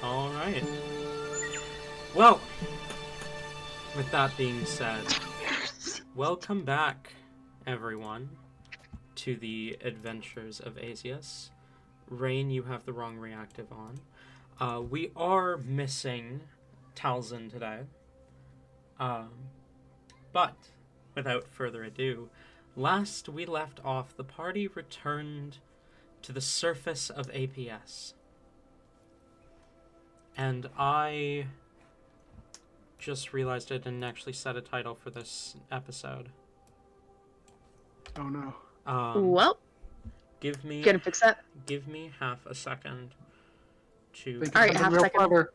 All right. Well, with that being said, welcome back, everyone, to the Adventures of Azius. Rain, you have the wrong reactive on. We are missing Talzin today. But, without further ado, last we left off, the party returned to the surface of APS. And I just realized I didn't actually set a title for this episode. Oh no. Well, gonna fix that. Give me half a second to. All right, half a second. Clever.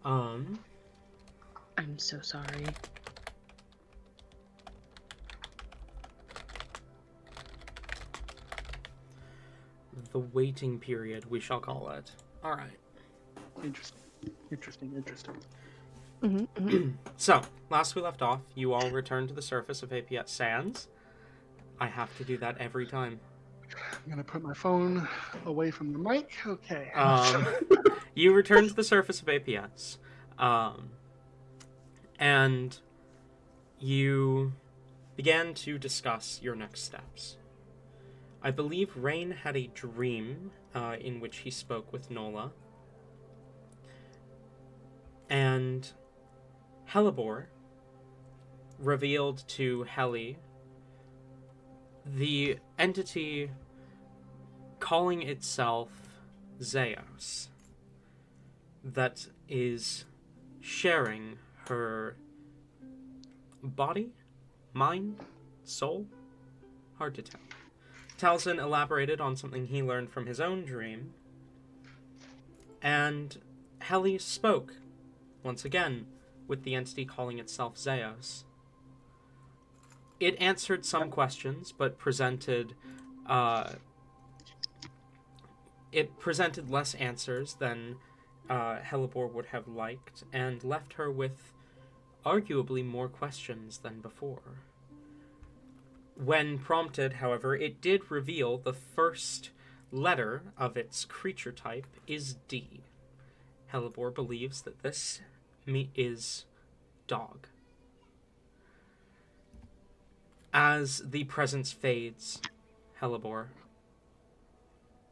I'm so sorry. The waiting period, we shall call it. All right. Interesting. So, last we left off, you all returned to the surface of APS Sands. I have to do that every time. I'm gonna put my phone away from the mic. Okay. You returned to the surface of APS. And you began to discuss your next steps. I believe Rain had a dream in which he spoke with Nola. And Hellebore revealed to Heli the entity calling itself Zeus that is sharing her body, mind, soul? Hard to tell. Talzin elaborated on something he learned from his own dream, and Heli spoke, once again, with the entity calling itself Zeus. It answered some questions, but presented less answers than Hellebore would have liked, and left her with arguably more questions than before. When prompted, however, it did reveal the first letter of its creature type is D. Hellebore believes that this is dog. As the presence fades, Hellebore,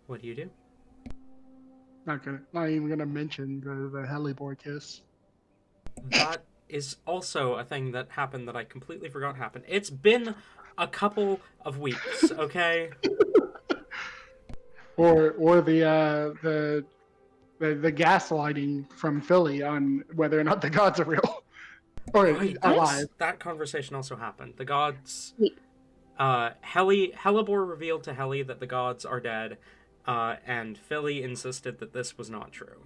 what do you do? Not even gonna mention the Helibor kiss. That is also a thing that happened that I completely forgot happened. It's been a couple of weeks, okay? Or the gaslighting from Philly on whether or not the gods are real or Right, alive. that conversation also happened. The gods, Wait. Helibor revealed to Heli that the gods are dead, and Philly insisted that this was not true.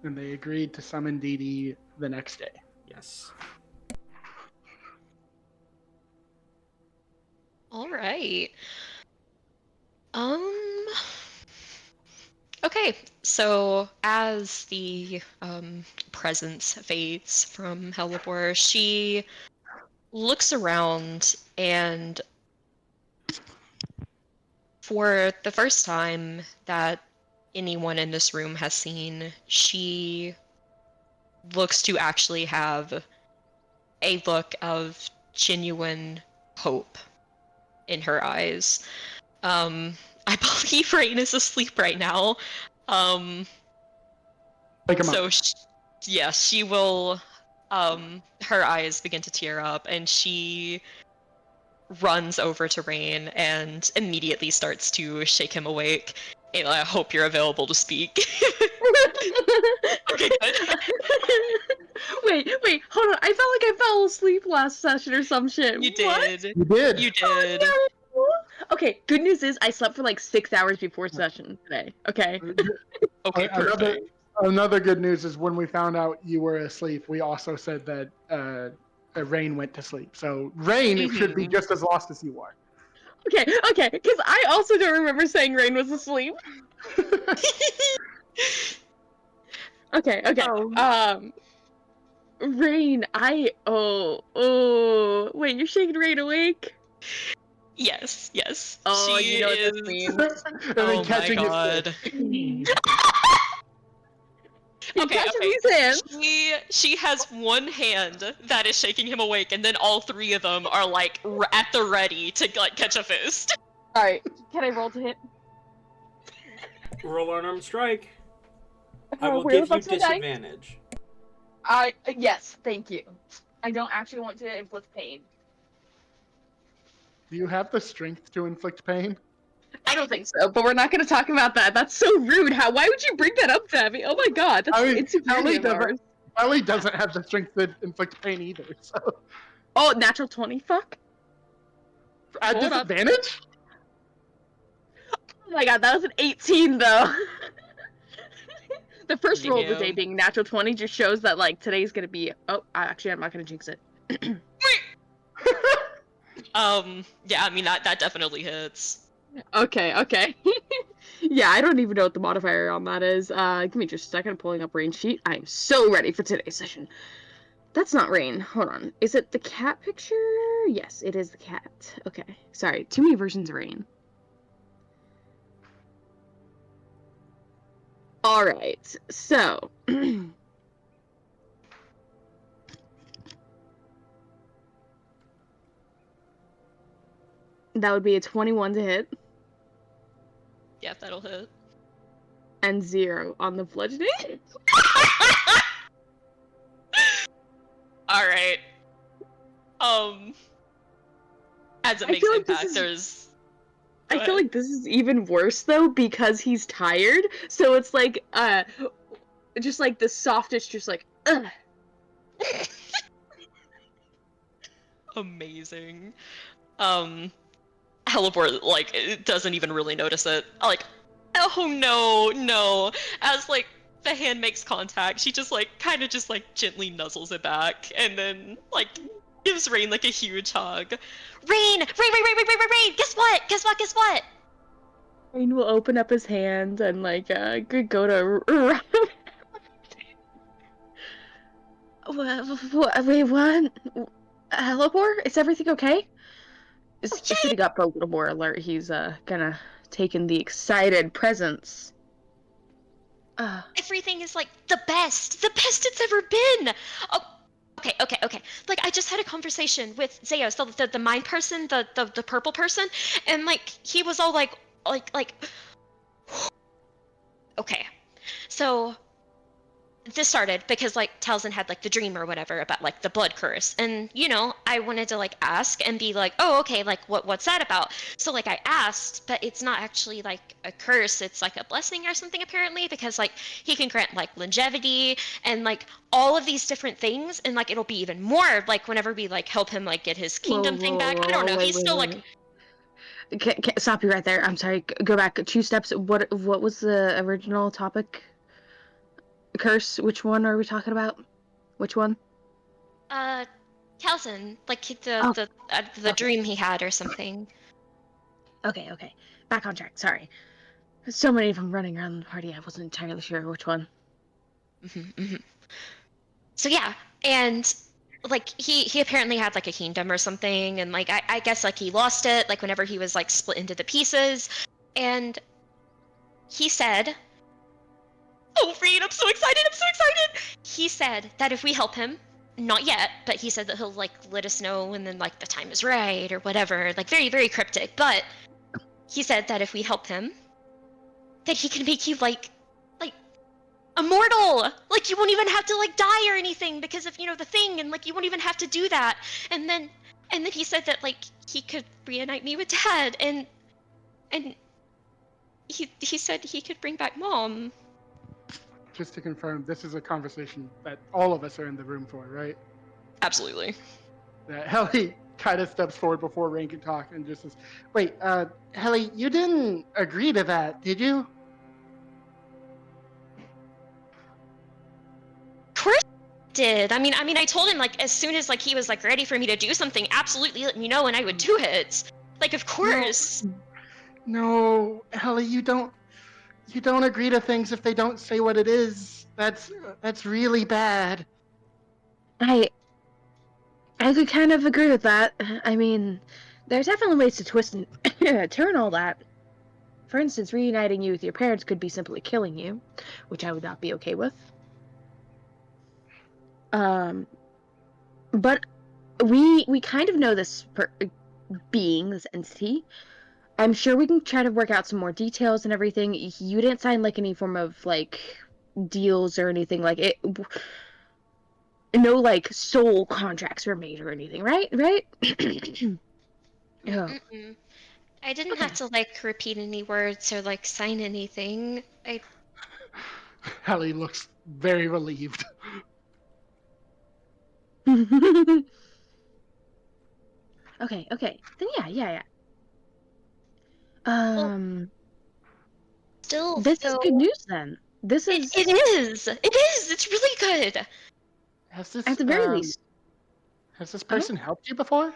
And they agreed to summon Dee Dee the next day. Yes. All right. Okay, so as the presence fades from Helibor, she looks around and for the first time that anyone in this room has seen, she looks to actually have a look of genuine hope in her eyes. I believe Rain is asleep right now. Wake him So up. she will, her eyes begin to tear up and she runs over to Rain and immediately starts to shake him awake. And I hope you're available to speak. Okay, good. Wait, hold on. I felt like I fell asleep last session or some shit. You What? did. You did. You did. Oh, no. Okay, good news is I slept for like 6 hours before session today. Okay. Okay, perfect. Another good news is when we found out you were asleep, we also said that Rain went to sleep. So Rain should be just as lost as you are. Okay, because I also don't remember saying Rain was asleep. Okay. Rain, wait, you're shaking Rain awake? Yes. Oh, She you know what is. this means. And then Oh my catching his god. You're Okay. catching these hands. She has one hand that is shaking him awake, and then all three of them are like at the ready to like catch a fist. Alright, can I roll to hit? Roll unarmed strike. I will Where the give you fuck's my die? disadvantage. Yes, thank you. I don't actually want to inflict pain. Do you have the strength to inflict pain? I don't think so, but we're not going to talk about that. That's so rude. Why would you bring that up, Tabby? Oh my god, that's insecurity of ours. Ellie doesn't have the strength to inflict pain either. So Oh, natural 20, fuck. at Hold up. disadvantage? Oh my god, that was an 18 though. The first roll of the day Damn. being natural 20 just shows that like today's gonna be. Oh, actually, I'm not gonna jinx it. Yeah, I mean that definitely hits. Okay. Yeah, I don't even know what the modifier on that is. Give me just a second. I'm pulling up Rain sheet. I am so ready for today's session. That's not Rain. Hold on. Is it the cat picture? Yes, it is the cat. Okay. Sorry, too many versions of Rain. Alright, so. That would be a 21 to hit. Yeah, that'll hit. And 0 on the bludgeoning. Alright. As it makes impact, there's... I feel like this is even worse though because he's tired. So it's like just like the softest, just like ugh. Amazing. Helibor like doesn't even really notice it. Like, oh no. As like the hand makes contact, she just like kind of just like gently nuzzles it back and then like gives Rain like a huge hug. Rain! Guess what? Rain will open up his hand and like go to wait, what? Helipor? Is everything okay? Is sitting up a little more alert. He's gonna take in the excited presence. Everything is like the best it's ever been. Oh, okay. Like I just had a conversation with Zeus, the mind person, the purple person, and like he was all like. Okay, So this started because like Talzin had like the dream or whatever about like the blood curse, and I wanted to like ask and be like, oh, okay, like what's that about? So like I asked, but it's not actually like a curse, it's like a blessing or something apparently, because like he can grant like longevity and like all of these different things, and like it'll be even more like whenever we like help him like get his kingdom thing back. I don't know, wait, he's still like stop you right there. I'm sorry. Go back 2 steps. What was the original topic? Curse. Which one are we talking about? Which one? Talzin, like Oh, the okay. dream he had or something. Okay. Back on track. Sorry. There's so many of them running around the party. I wasn't entirely sure which one. So yeah, and like he apparently had like a kingdom or something, and like I guess like he lost it like whenever he was like split into the pieces, and he said, "Oh, Reed, I'm so excited! I'm so excited!" He said that if we help him, not yet, but he said that he'll like let us know when then like the time is right or whatever, like very very cryptic, but he said that if we help him, that he can make you like immortal, like you won't even have to like die or anything because of the thing, and like you won't even have to do that, and then he said that like he could reunite me with dad, and he said he could bring back mom. Just to confirm, this is a conversation that all of us are in the room for, right? Absolutely. Helly kind of steps forward before Rain can talk and just says, wait, Helly, you didn't agree to that, did you? Of course I did. I mean I told him like as soon as like he was like ready for me to do something, absolutely let me know and I would do it, like of course. No, Helly, you don't agree to things if they don't say what it is. That's really bad. I could kind of agree with that. I mean, there's definitely ways to twist and turn all that. For instance, reuniting you with your parents could be simply killing you, which I would not be okay with. But we kind of know this being, this entity. I'm sure we can try to work out some more details and everything. You didn't sign like any form of like deals or anything like it. No like soul contracts were made or anything, right? Right? Oh, Mm-mm. I didn't okay. have to like repeat any words or like sign anything. Helly looks very relieved. Okay. Then yeah. Well, Um, still this is good though, news then. This it is is. It is. It's really good. Has at this the very least. Oh, person helped you before?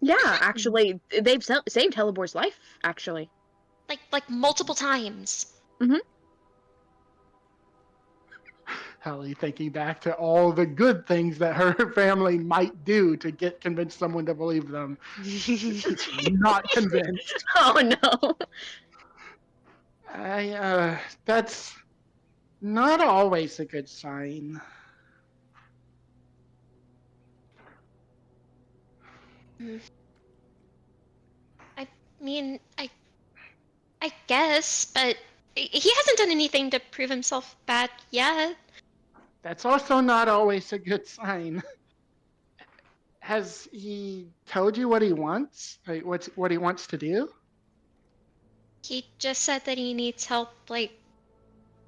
yeah, actually, they've saved Hellebor's life, actually. Like multiple times. Mm-hmm. Helly thinking back to all the good things that her family might do to convince someone to believe them. She's not convinced. Oh no. That's not always a good sign. I mean, I guess, but he hasn't done anything to prove himself bad yet. That's also not always a good sign. Has he told you what he wants? Like what he wants to do? He just said that he needs help, like,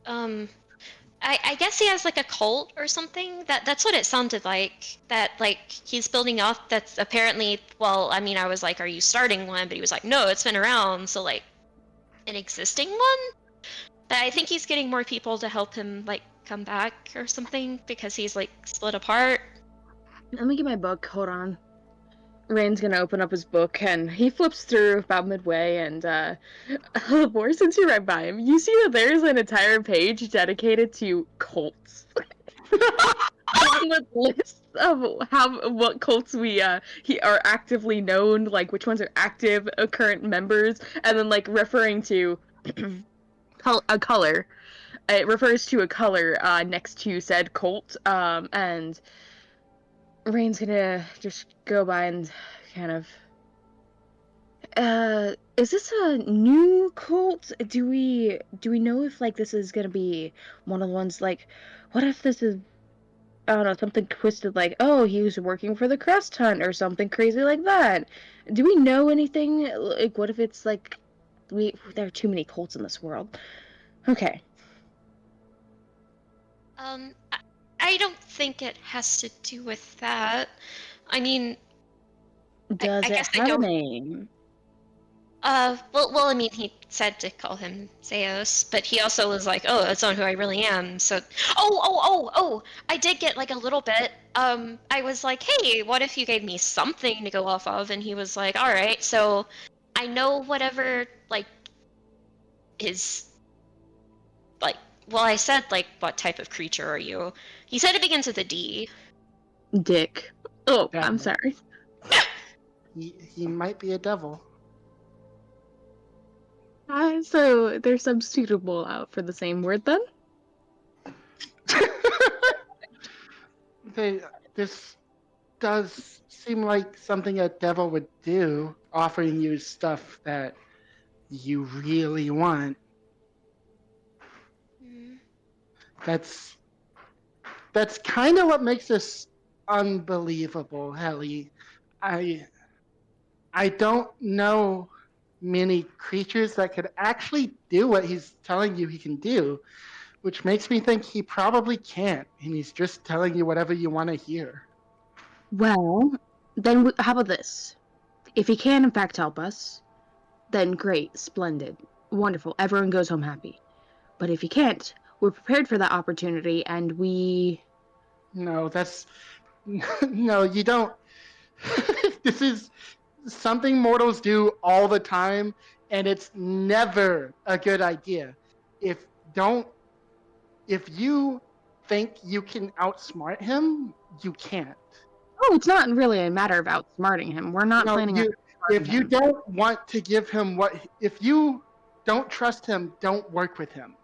I guess he has like a cult or something. That's what it sounded like. That like he's building up. That's apparently, well, I mean, I was like, are you starting one? But he was like, no, it's been around. So like an existing one. But I think he's getting more people to help him like come back or something because he's like split apart. Let me get my book. Hold on. Rain's gonna open up his book and he flips through about midway and Labor, since you're right by him, you see that there's an entire page dedicated to cults. On the list of what cults we are actively known, like which ones are active current members, and then like referring to a color. It refers to a color next to said cult, and Rain's gonna just go by and kind of Is this a new cult? Do we know if like this is gonna be one of the ones like, what if this is, I don't know, something twisted like, oh, he was working for the Crest Hunt or something crazy like that? Do we know anything? Like, what if it's like, there are too many cults in this world. Okay. I don't think it has to do with that. I mean, Does I it guess I have a don't. name? I mean, he said to call him Zeus, but he also was like, "Oh, that's not who I really am." So, oh! I did get like a little bit. I was like, "Hey, what if you gave me something to go off of?" And he was like, "All right, so I know whatever like is like." Well, I said like, "What type of creature are you?" He said it begins with a D. Dick. Oh, I'm Devil. sorry. He might be a devil. So there's some suitable out for the same word then? This does seem like something a devil would do, offering you stuff that you really want. Hmm. That's that's kind of what makes this unbelievable, Helly. I I don't know many creatures that could actually do what he's telling you he can do, which makes me think he probably can't, and he's just telling you whatever you want to hear. Well, then how about this? If he can in fact help us, then great, splendid, wonderful, everyone goes home happy. But if he can't, we're prepared for that opportunity and we... No, that's no, you don't. This is something mortals do all the time, and it's never a good idea. If don't if you think you can outsmart him, you can't. Oh, it's not really a matter of outsmarting him. We're not No, planning on you outsmarting if you him. don't want to give him what if you don't trust him, don't work with him.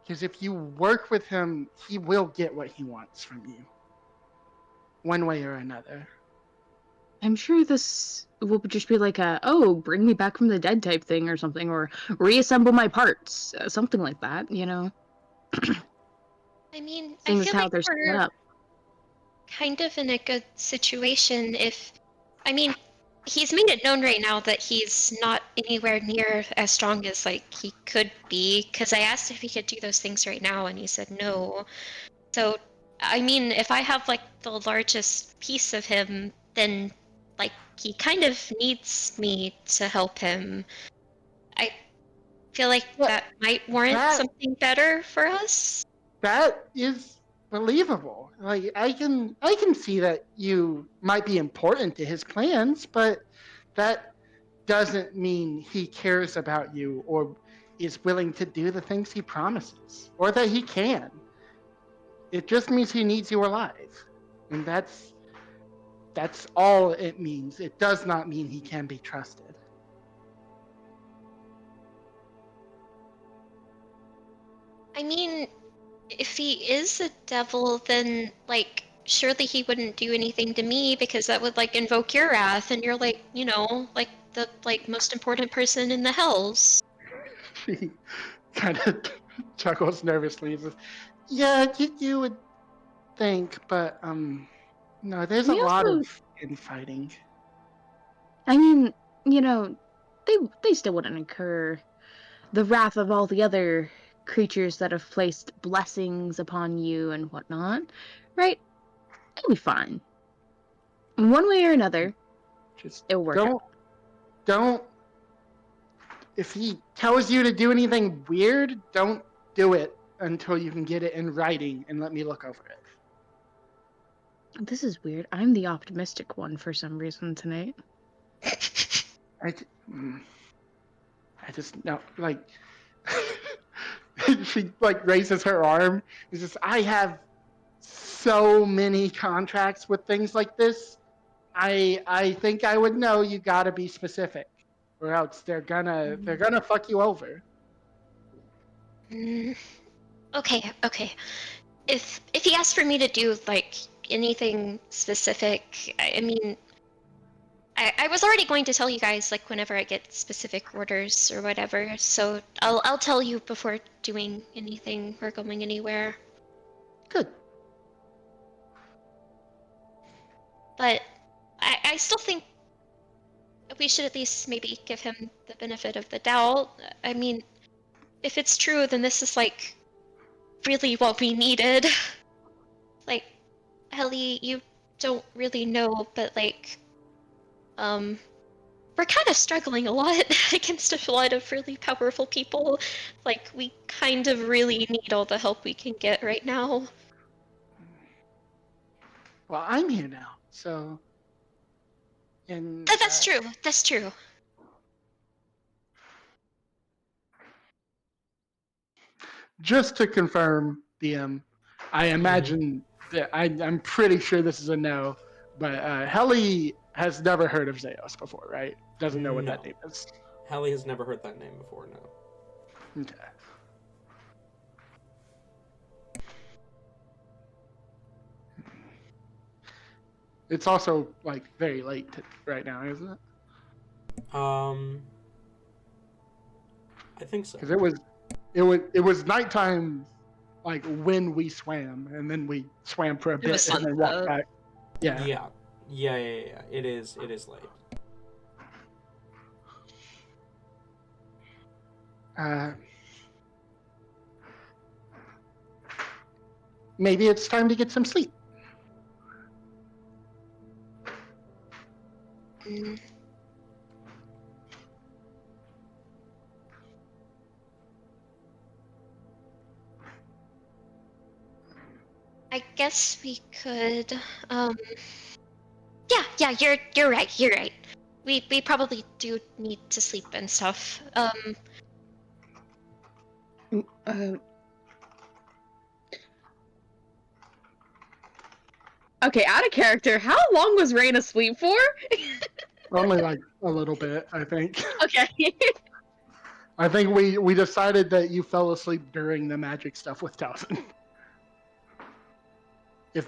Because if you work with him, he will get what he wants from you, one way or another. I'm sure this will just be like a, oh, bring me back from the dead type thing or something, or reassemble my parts, something like that, you know? I mean, I Seeing as feel how like they're split we're up. kind of in a good situation if, I mean, he's made it known right now that he's not anywhere near as strong as like he could be, because I asked if he could do those things right now and he said no. So I mean, if I have like the largest piece of him, then like he kind of needs me to help him. I feel like But that might warrant that something better for us. that is believable. Like I can see that you might be important to his plans, but that doesn't mean he cares about you or is willing to do the things he promises or that he can. It just means he needs you alive. And that's all it means. It does not mean he can be trusted. I mean, if he is a devil, then like surely he wouldn't do anything to me because that would like invoke your wrath, and you're like, like the like most important person in the hells. She kind of chuckles nervously and says, "Yeah, you would think, but no, there's a We lot of also, infighting." I mean, you know, they still wouldn't incur the wrath of all the other creatures that have placed blessings upon you and whatnot, right? It'll be fine. One way or another, Just it'll work out. don't if he tells you to do anything weird, don't do it until you can get it in writing and let me look over it. This is weird. I'm the optimistic one for some reason tonight. I, mm, I just no like she like raises her arm. It's just I have so many contracts with things like this. I think I would know you got to be specific, or else they're gonna fuck you over. Mm, okay. If he asks for me to do like anything specific, I mean, I was already going to tell you guys, like, whenever I get specific orders or whatever, so I'll tell you before doing anything or going anywhere. Good. But I still think we should at least maybe give him the benefit of the doubt. I mean, if it's true, then this is, like, really what we needed. Like, Ellie, you don't really know, but, like, we're kind of struggling a lot against a lot of really powerful people. Like, we kind of really need all the help we can get right now. Well, I'm here now, so. And That's true. That's true. just to confirm, DM, I imagine that I'm pretty sure this is a no, but Helly has never heard of Zeos before, right? Doesn't know what that No. name is. Hallie has never heard that name before, no. Okay. It's also like very late right now, isn't it? I think so. Because it was nighttime, like when we swam, and then we swam for a It was bit and then walked sunset. back. Yeah. Yeah. It is late. Maybe it's time to get some sleep. Mm. I guess we could. Yeah. You're right. You're right. We probably do need to sleep and stuff. Okay, out of character. How long was Rain asleep for? Only like a little bit, I think. Okay. I think we decided that you fell asleep during the magic stuff with Towson. If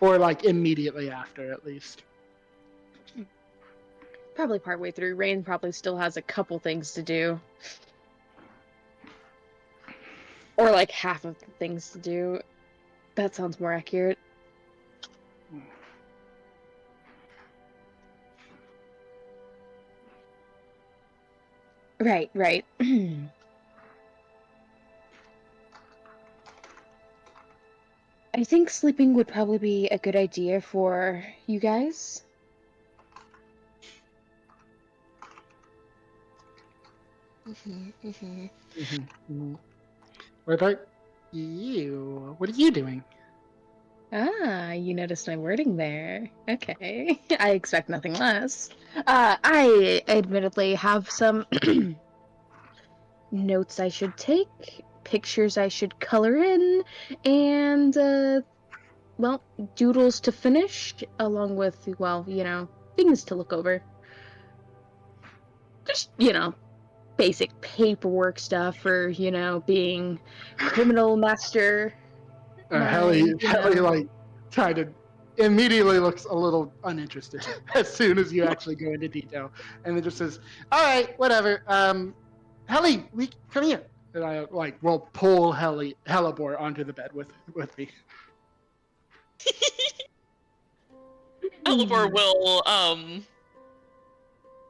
or like immediately after, at least. Probably partway through. Rain probably still has a couple things to do. Or like half of the things to do. That sounds more accurate. Right. I think sleeping would probably be a good idea for you guys. What about you? What are you doing? Ah, you noticed my wording there. Okay. I expect nothing less. I admittedly have some notes I should take, pictures I should color in, and, well, doodles to finish, along with, well, things to look over. Just, basic paperwork stuff for, being criminal master. Helly Mind, you know. like tried to immediately looks a little uninterested as soon as you actually go into detail, and it just says, "All right, whatever. Helly, we come here." And I like will pull Hellebore onto the bed with me. Elibor will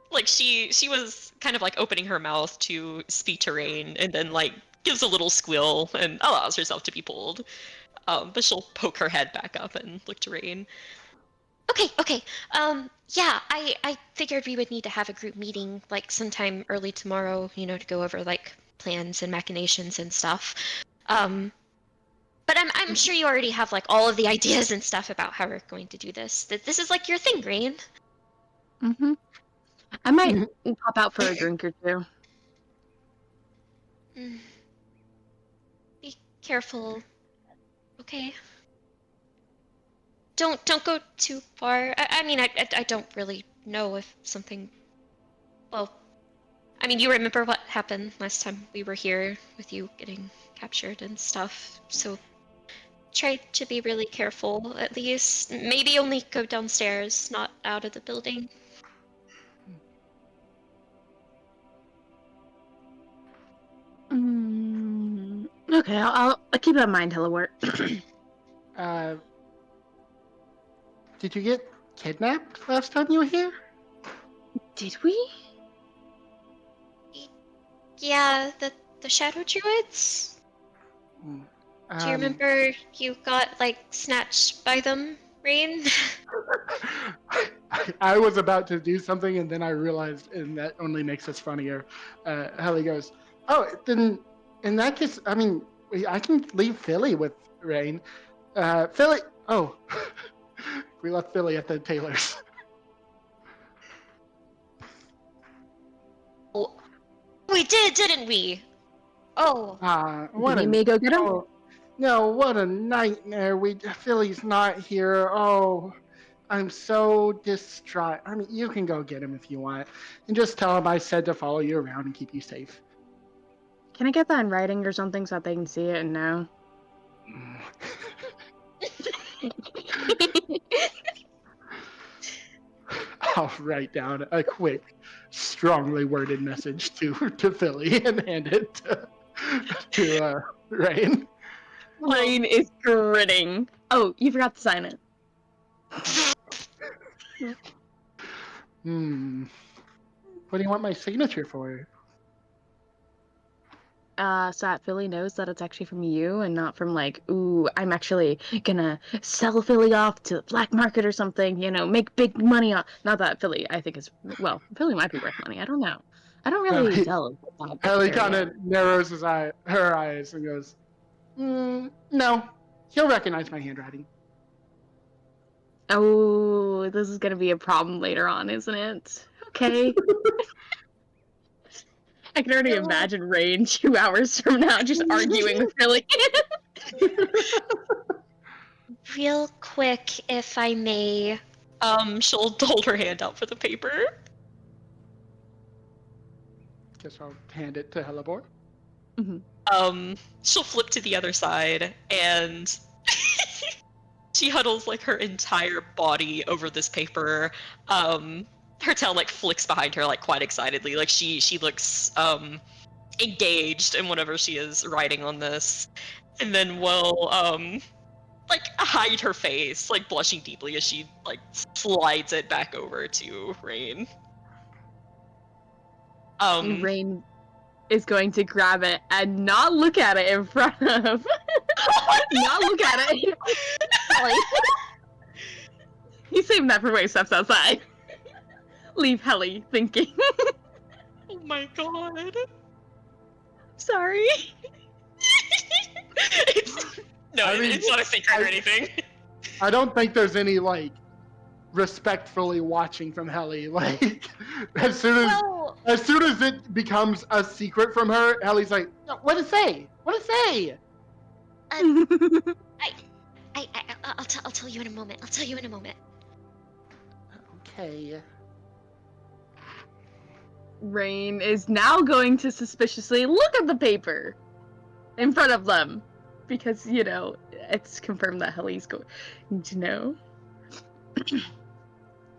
like she was kind of like opening her mouth to speak to Rain, and then like gives a little squeal and allows herself to be pulled. But she'll poke her head back up and look to Rain. Okay. Yeah, I figured we would need to have a group meeting, like, sometime early tomorrow, to go over, like, plans and machinations and stuff. But I'm sure you already have, like, all of the ideas and stuff about how we're going to do this. This is, like, your thing, Rain. Mm-hmm. I might pop out for a drink or two. Be careful. Okay. Don't go too far. I mean, I don't really know if something. Well, I mean, you remember what happened last time we were here with you getting captured and stuff. So try to be really careful, at least. Maybe only go downstairs, not out of the building. Okay, I'll keep that in mind, Hellawart. Did you get kidnapped last time you were here? Did we? Yeah, the Shadow Druids? Hmm. Do you remember you got, like, snatched by them, Rain? I was about to do something, and then I realized, and that only makes us funnier. Helly goes, "Oh, then in that case, I mean, I can leave Philly with Rain. Philly. Oh, we left Philly at the tailor's. Oh, we did, didn't we? Oh, What You a may go get him. oh, no, what a nightmare. Philly's not here. Oh, I'm so distraught. I mean, you can go get him if you want, and just tell him I said to follow you around and keep you safe." Can I get that in writing or something so that they can see it and know? I'll write down a quick, strongly worded message to Philly and hand it to Rain. Rain is grinning. Oh, you forgot to sign it. What do you want my signature for? So that Philly knows that it's actually from you and not from like, ooh, I'm actually gonna sell Philly off to the black market or something, you know, make big money off. Not that Philly, I think is, well, Philly might be worth money. I don't know. I don't really tell. Ellie kind of narrows her eyes and goes, "No, he'll recognize my handwriting." Oh, this is gonna be a problem later on, isn't it? Okay. I can already imagine Rain 2 hours from now just arguing with Philly. real quick, if I may. She'll hold her hand out for the paper. Guess I'll hand it to Hellebore. She'll flip to the other side and she huddles like her entire body over this paper. Her tail like flicks behind her like quite excitedly. Like she looks engaged in whatever she is writing on this. And then will like hide her face, like blushing deeply as she like slides it back over to Rain. Rain is going to grab it and not look at it in front of. Not look at it. He's saving that for when he steps outside. Leave Helly thinking. Oh my god. Sorry. It's not a secret or anything. I don't think there's any like respectfully watching from Helly. Like as soon as it becomes a secret from her, Helly's like, "No, what to say? What to say?" I'll tell you in a moment. I'll tell you in a moment. Okay. Rain is now going to suspiciously look at the paper in front of them. Because, you know, it's confirmed that Helly's going to know.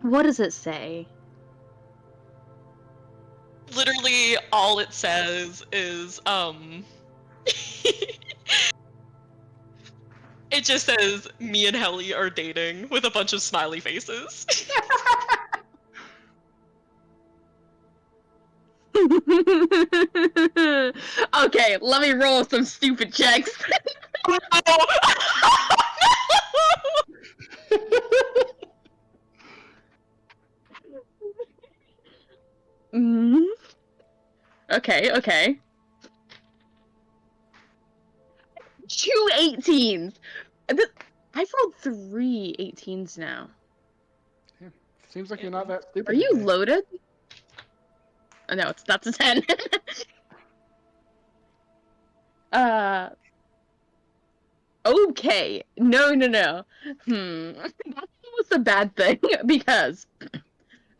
What does it say? Literally all it says is it just says me and Helly are dating with a bunch of smiley faces. Okay, let me roll some stupid checks. Okay. 2 18s. I've rolled 3 18s now. Yeah, seems like you're not that stupid. Are you today. loaded? Oh, no, that's a 10. Okay. No. That's almost a bad thing, because...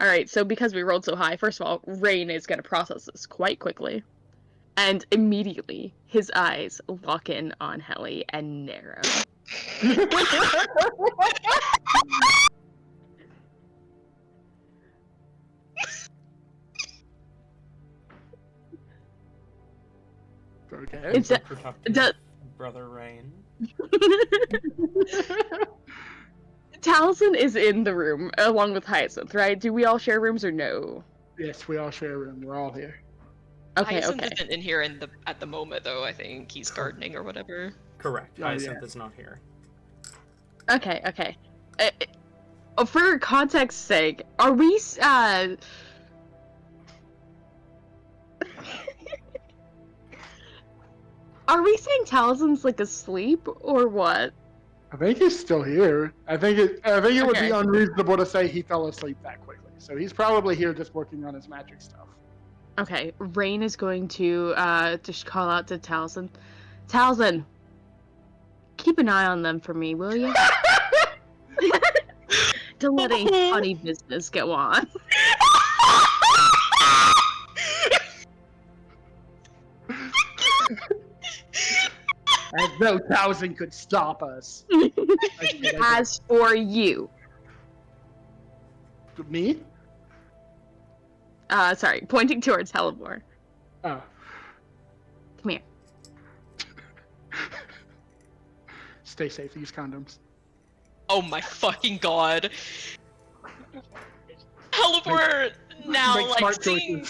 Alright, so because we rolled so high, first of all, Rain is gonna process this quite quickly. And immediately, his eyes lock in on Helly and narrow. Okay. It's a- Overprotective does- Brother Rain. Taliesin is in the room along with Hyacinth, right? Do we all share rooms or no? Yes, we all share a room. We're all here. Okay, Hyacinth okay. isn't in here at the moment, though. I think he's gardening or whatever. Correct. Oh, Hyacinth yeah. is not here. Okay, okay. For context's sake, are we are we saying Talison's like asleep or what? I think he's still here. I think it would be Okay. unreasonable to say he fell asleep that quickly. So he's probably here just working on his magic stuff. Okay, Rain is going to just call out to Taliesin. Taliesin, keep an eye on them for me, will you? Don't let any funny business go on. As though Towson could stop us. As for you, Me? sorry, pointing towards Hellebore. Oh. Come here. Stay safe. Use condoms. Oh my fucking god. Hellebore now, Make like, smart seeing,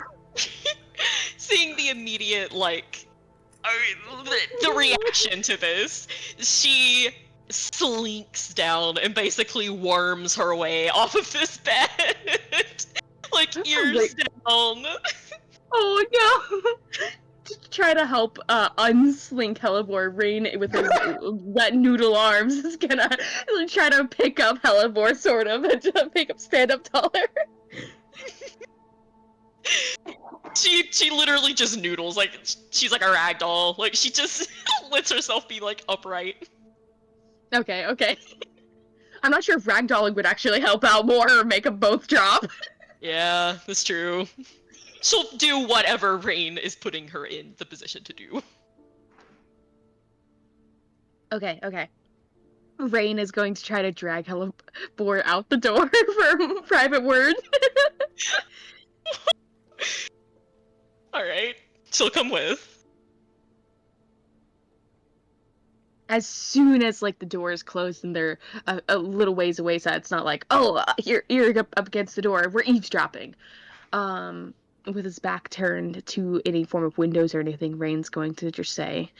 seeing the immediate, like, the reaction to this, she slinks down and basically worms her way off of this bed. Like, ears down. Oh no! To try to help unslink Hellebore, Rain with his wet noodle arms is gonna try to pick up Hellebore, sort of, and just stand up taller. She literally just noodles, like, she's like a rag doll. Like, she just lets herself be, like, upright. Okay, okay. I'm not sure if ragdolling would actually help out more or make them both drop. Yeah, that's true. She'll do whatever Rain is putting her in the position to do. Okay, okay. Rain is going to try to drag Hellebore out the door for private word. Alright, she'll come with. As soon as like the door is closed and they're a little ways away, so it's not like, oh, you're up against the door, we're eavesdropping. With his back turned to any form of windows or anything, Rain's going to just say,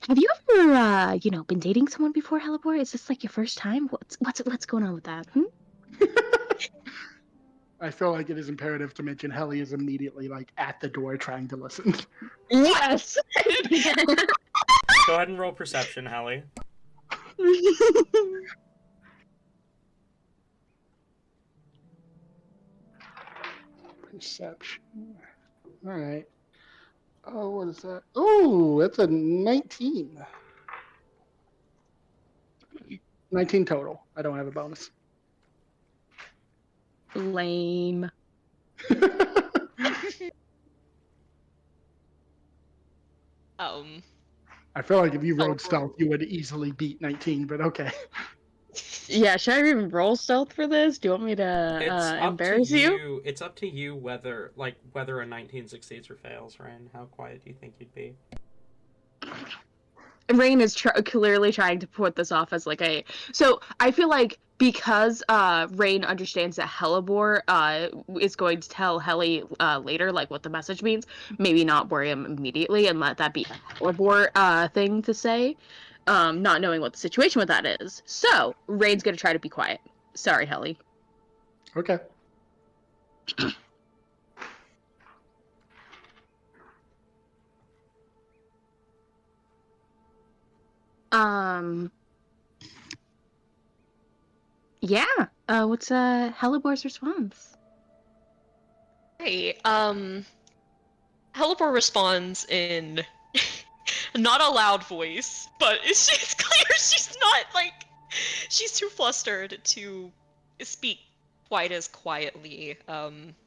"Have you ever, been dating someone before, Hellebore? Is this like your first time? What's going on with that? I feel like it is imperative to mention Helly is immediately like at the door trying to listen. Yes. Go ahead and roll perception, Hallie. Perception. All right. Oh, what is that? Oh, that's a 19. 19 total. I don't have a bonus. Lame. I feel like if you rolled stealth, you would easily beat 19, but okay. Yeah, should I even roll stealth for this? Do you want me to It's up embarrass to you? It's up to you whether a 19 succeeds or fails, Ryan. How quiet do you think you'd be? Rain is clearly trying to put this off as like a. So I feel like because Rain understands that Hellebore is going to tell Helly later, like what the message means, maybe not worry him immediately and let that be a Hellebore thing to say, not knowing what the situation with that is. So Rain's gonna try to be quiet. Sorry, Helly. Okay. Yeah. What's Hellebore's response? Hey, Hellebore responds in not a loud voice, but it's clear she's not, like, she's too flustered to speak quite as quietly,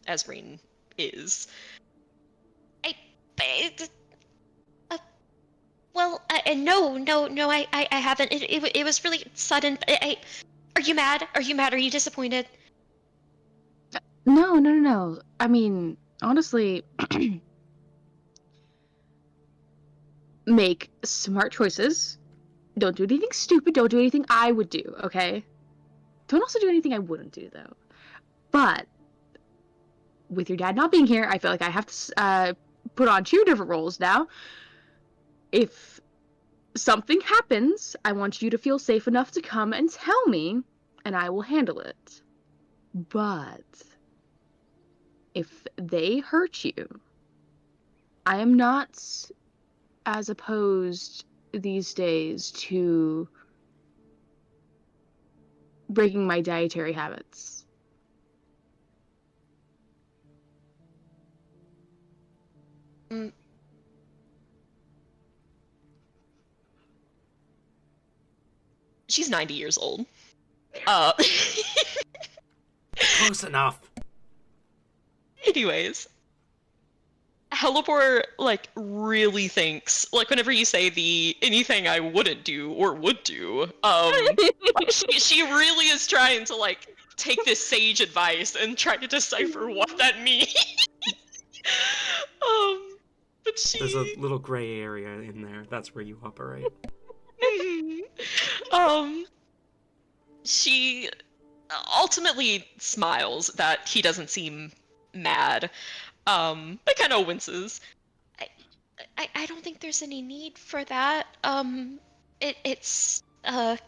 as Rain is. Well, no, I haven't. It was really sudden. Are you mad? Are you mad? Are you disappointed? No. I mean, honestly, make smart choices. Don't do anything stupid. Don't do anything I would do, okay? Don't also do anything I wouldn't do, though. But with your dad not being here, I feel like I have to put on 2 different roles now. If something happens, I want you to feel safe enough to come and tell me, and I will handle it. But if they hurt you, I am not as opposed these days to breaking my dietary habits. Mm. She's 90 years old. Close enough. Anyways, Helibor, like, really thinks, like, whenever you say the anything I wouldn't do or would do, like, she really is trying to, like, take this sage advice and try to decipher what that means. But she... There's a little gray area in there. That's where you operate. She ultimately smiles that he doesn't seem mad, but kind of winces. I don't think there's any need for that. It's I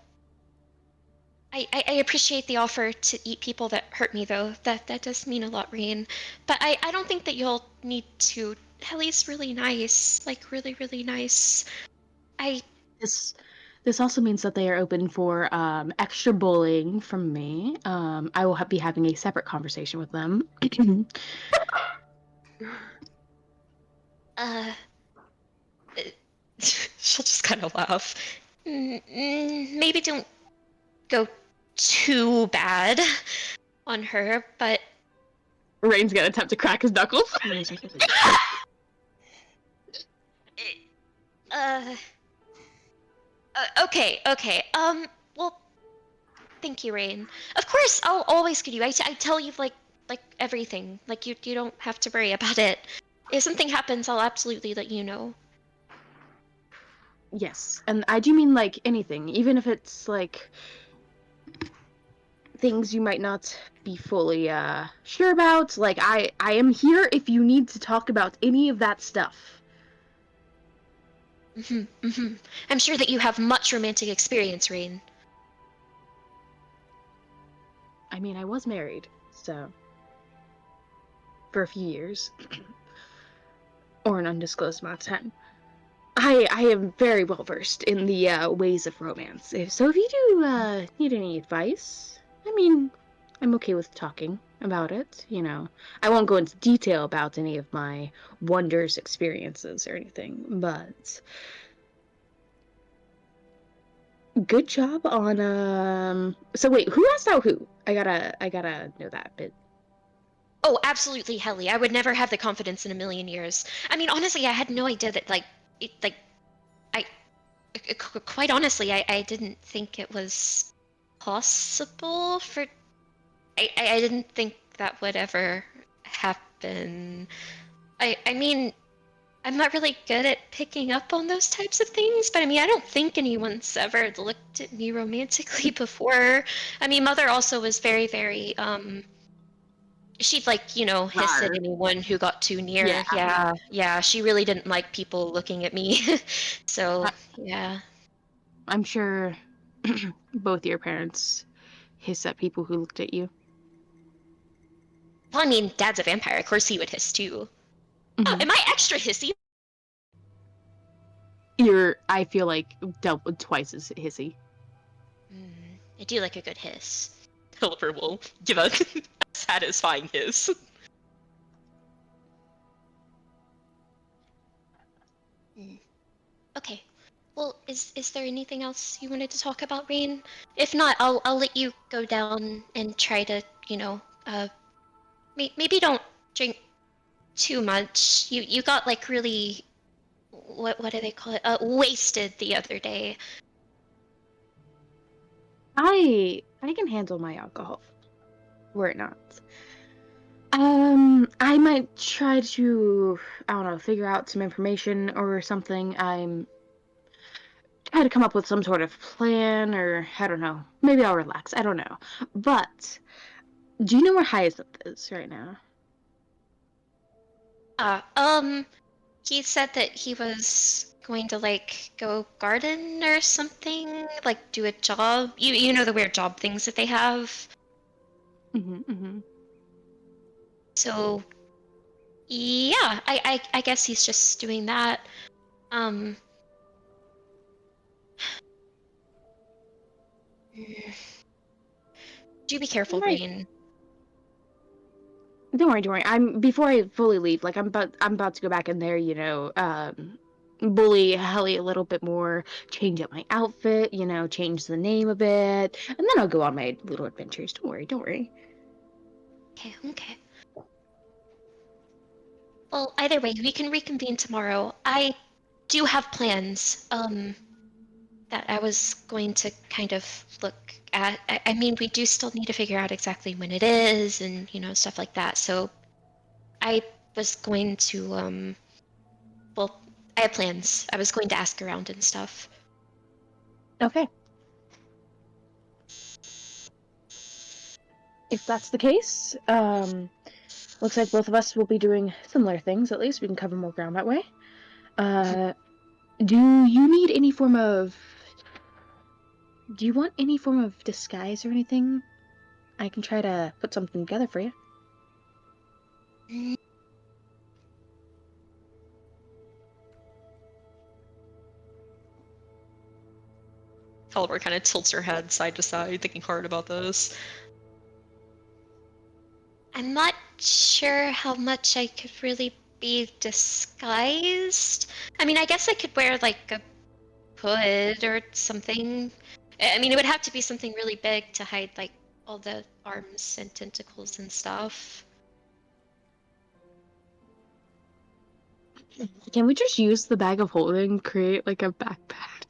appreciate the offer to eat people that hurt me, though. That does mean a lot, Rain. But I don't think that you'll need to. Helly's really nice, like really nice. This also means that they are open for extra bullying from me. I will be having a separate conversation with them. She'll just kind of laugh. Maybe don't go too bad on her, but Rain's gonna attempt to crack his knuckles. Okay. Well, thank you, Rain. Of course, I'll always get you. I tell you like everything. Like you don't have to worry about it. If something happens, I'll absolutely let you know. Yes, and I do mean like anything, even if it's like things you might not be fully sure about. Like I am here if you need to talk about any of that stuff. I'm sure that you have much romantic experience, Rain. I mean, I was married, so for a few years, or an undisclosed amount of time. I am very well versed in the ways of romance. So if you do need any advice, I mean, I'm okay with talking about it. You know, I won't go into detail about any of my wondrous experiences or anything, but good job on So wait, who asked out who? I gotta know that bit. Oh, absolutely, Helly. I would never have the confidence in a million years. I mean, honestly, I had no idea that quite honestly, I didn't think it was possible for. I didn't think that would ever happen. I mean, I'm not really good at picking up on those types of things, but I mean, I don't think anyone's ever looked at me romantically before. I mean, Mother also was very, she'd hiss at anyone who got too near. Yeah, she really didn't like people looking at me. So, yeah. I'm sure both your parents hiss at people who looked at you. Well, I mean, Dad's a vampire. Of course he would hiss too. Mm-hmm. Oh, am I extra hissy? I feel like, dealt with twice as hissy. I do like a good hiss. Helibor will give a satisfying hiss. Okay. Well, is there anything else you wanted to talk about, Rain? If not, I'll let you go down and try to, maybe don't drink too much. You got like really what do they call it? Wasted the other day. I can handle my alcohol. Were it not. I might try to, I don't know, figure out some information or something. I'm try to come up with some sort of plan, or I don't know. Maybe I'll relax. I don't know. But do you know where Hyacinth is right now? He said that he was going to like go garden or something, like do a job. You know the weird job things that they have. Mm-hmm. So yeah, I guess he's just doing that. Um do be careful, Right. Rain. Don't worry, don't worry. I'm before I fully leave. Like I'm about to go back in there. Bully Helly a little bit more, change up my outfit. Change the name a bit, and then I'll go on my little adventures. Don't worry, don't worry. Okay. Well, either way, we can reconvene tomorrow. I do have plans, that I was going to kind of look at. I mean, we do still need to figure out exactly when it is and, stuff like that. So I was going to, well, I have plans. I was going to ask around and stuff. Okay. If that's the case, looks like both of us will be doing similar things. At least we can cover more ground that way. Do you need any form of? Do you want any form of disguise or anything? I can try to put something together for you. Halvor kind of tilts her head side to side, thinking hard about this. I'm not sure how much I could really be disguised. I mean, I guess I could wear like a hood or something. I mean, it would have to be something really big to hide like all the arms and tentacles and stuff. Can we just use the bag of holding, create like a backpack?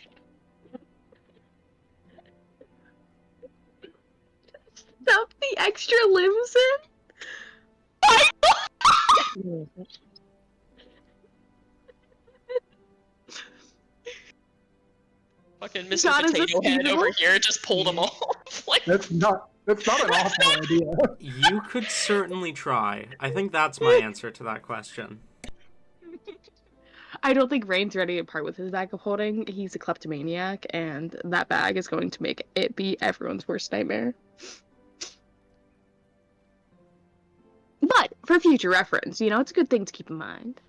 Stuff the extra limbs in? Fucking Mr. Not as Potato Head feasible? over here just pulled them off. Like, That's not an awful idea. You could certainly try. I think that's my answer to that question. I don't think Rain's ready to part with his bag of holding. He's a kleptomaniac, and that bag is going to make it be everyone's worst nightmare. But for future reference, it's a good thing to keep in mind.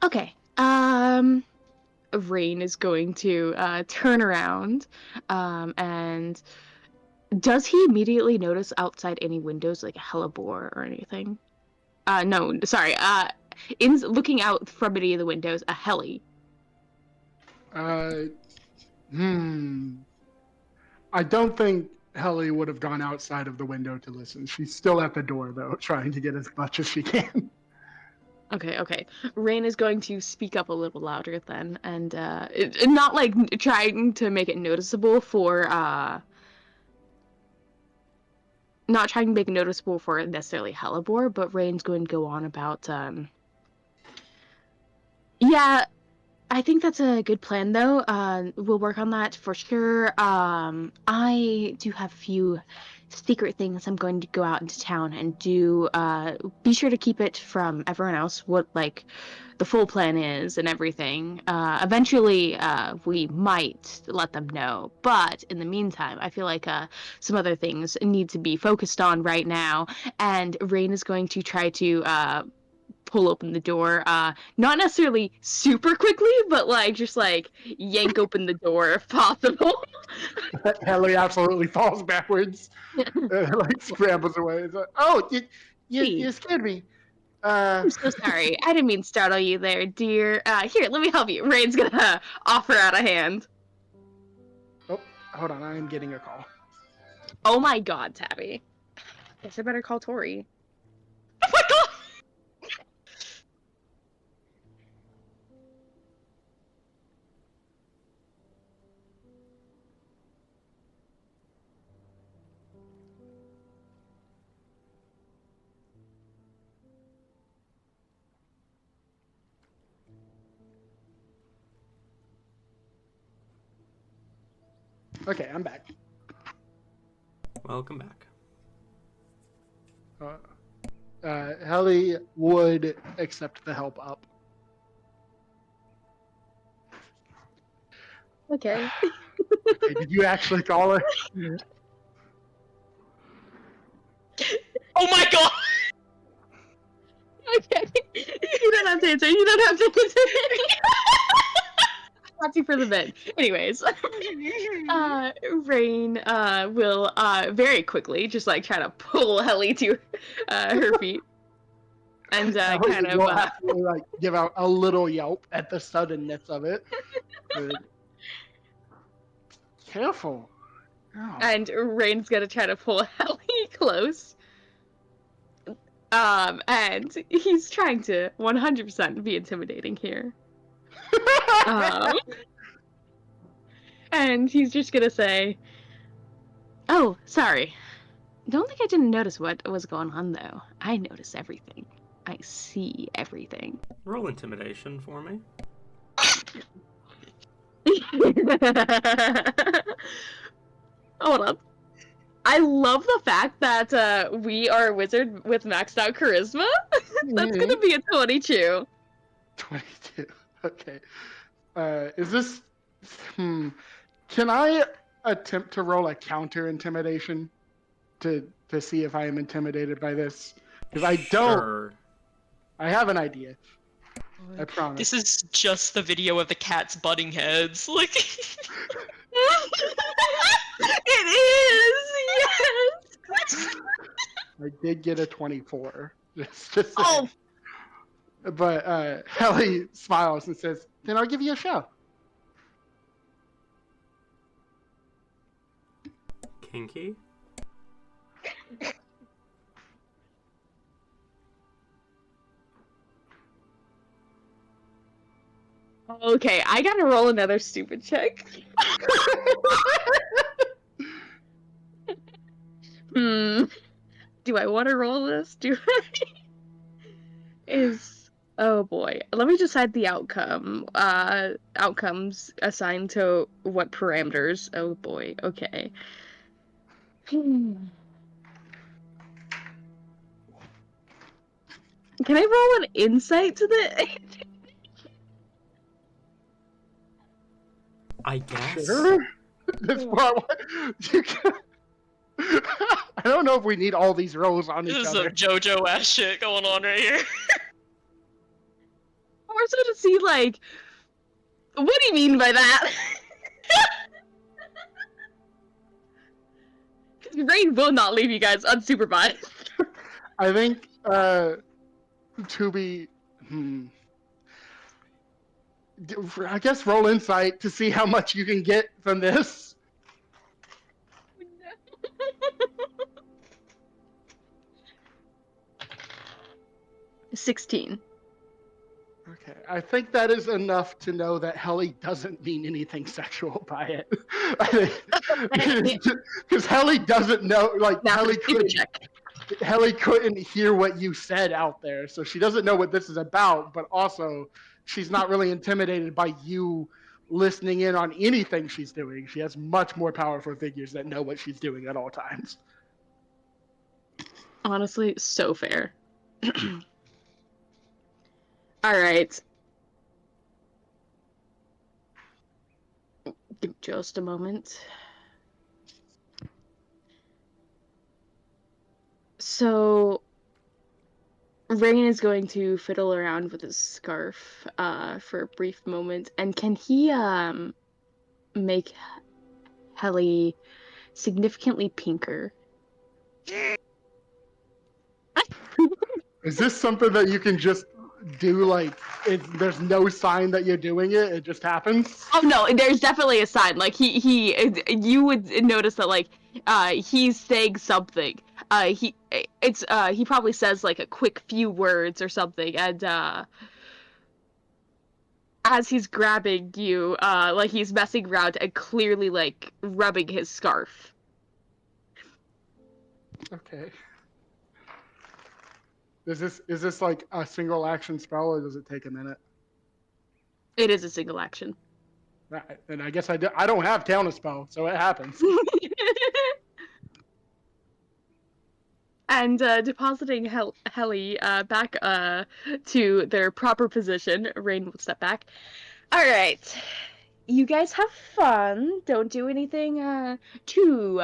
Okay. Rain is going to turn around, and does he immediately notice outside any windows like a hellebore or anything? No, sorry. In looking out from any of the windows, a heli. I don't think Helly would have gone outside of the window to listen. She's still at the door, though, trying to get as much as she can. Okay. Rain is going to speak up a little louder then, and not like trying to make it noticeable for not trying to make it noticeable for necessarily hellebore, but Rain's going to go on about yeah, I think that's a good plan, though. We'll work on that for sure. I do have a few secret things I'm going to go out into town and do. Be sure to keep it from everyone else what, like, the full plan is and everything. Eventually, we might let them know. But in the meantime, I feel like some other things need to be focused on right now. And Rain is going to try to pull open the door, not necessarily super quickly, but just yank open the door if possible. Helly absolutely falls backwards, like scrambles away. It's like, oh, you scared me. I'm so sorry. I didn't mean to startle you there, dear. Here, let me help you. Rain's gonna offer out a hand. Oh, hold on, I am getting a call. Oh my god, Tabby. Guess I better call Tori. Oh my god! Okay, I'm back. Welcome back. Helly would accept the help up. Okay. Okay, did you actually call her? Oh my god! Okay. You don't have to answer. You don't have to answer. Watching for the bit. Anyways, Rain will very quickly just like try to pull Helly to her feet, and Helly kind will of actually like give out a little yelp at the suddenness of it. But... Careful. Oh. and Rain's gonna try to pull Helly close. And he's trying to 100% be intimidating here. And he's just gonna say, "Oh, sorry. Don't think I didn't notice what was going on, though. I notice everything. I see everything." Roll intimidation for me. Hold up. I love the fact that we are a wizard with maxed out charisma. That's gonna be a 22. 22. Okay. Is this... Can I attempt to roll a counter intimidation to see if I am intimidated by this? Because I don't. Sure. I have an idea. I promise. This is just the video of the cats butting heads. Like, It is, yes. I did get a 24. Just to say. Oh. But Helly smiles and says, "Then I'll give you a show." Kinky. Okay, I gotta roll another stupid check. Do I want to roll this? Oh boy. Let me decide the outcome. Outcomes assigned to what parameters? Oh boy. Okay. Can I roll an insight to the? I guess. Sure. This part, I don't know if we need all these rolls on this each is other. some JoJo ass shit going on right here. More so to see, like, what do you mean by that? Rain will not leave you guys unsupervised. I think to be, I guess roll insight to see how much you can get from this. 16. Okay, I think that is enough to know that Helly doesn't mean anything sexual by it. Because Helly doesn't know, like, Now Helly for the check. couldn't hear what you said out there, so she doesn't know what this is about, but also she's not really intimidated by you listening in on anything she's doing. She has much more powerful figures that know what she's doing at all times. Honestly, so fair. Alright. Give me just a moment. So, Rain is going to fiddle around with his scarf for a brief moment, and can he make Helly significantly pinker? Is this something that you can just do, like, there's no sign that you're doing it just happens? Oh no, there's definitely a sign. Like you would notice that like He's saying something. He probably says like a quick few words or something, and as he's grabbing you, like he's messing around and clearly like rubbing his scarf. Okay. Is this like a single action spell, or does it take a minute? It is a single action. Right. And I guess I don't have counterspell, so it happens. And depositing Helly back to their proper position, Rain will step back. All right, you guys have fun. Don't do anything too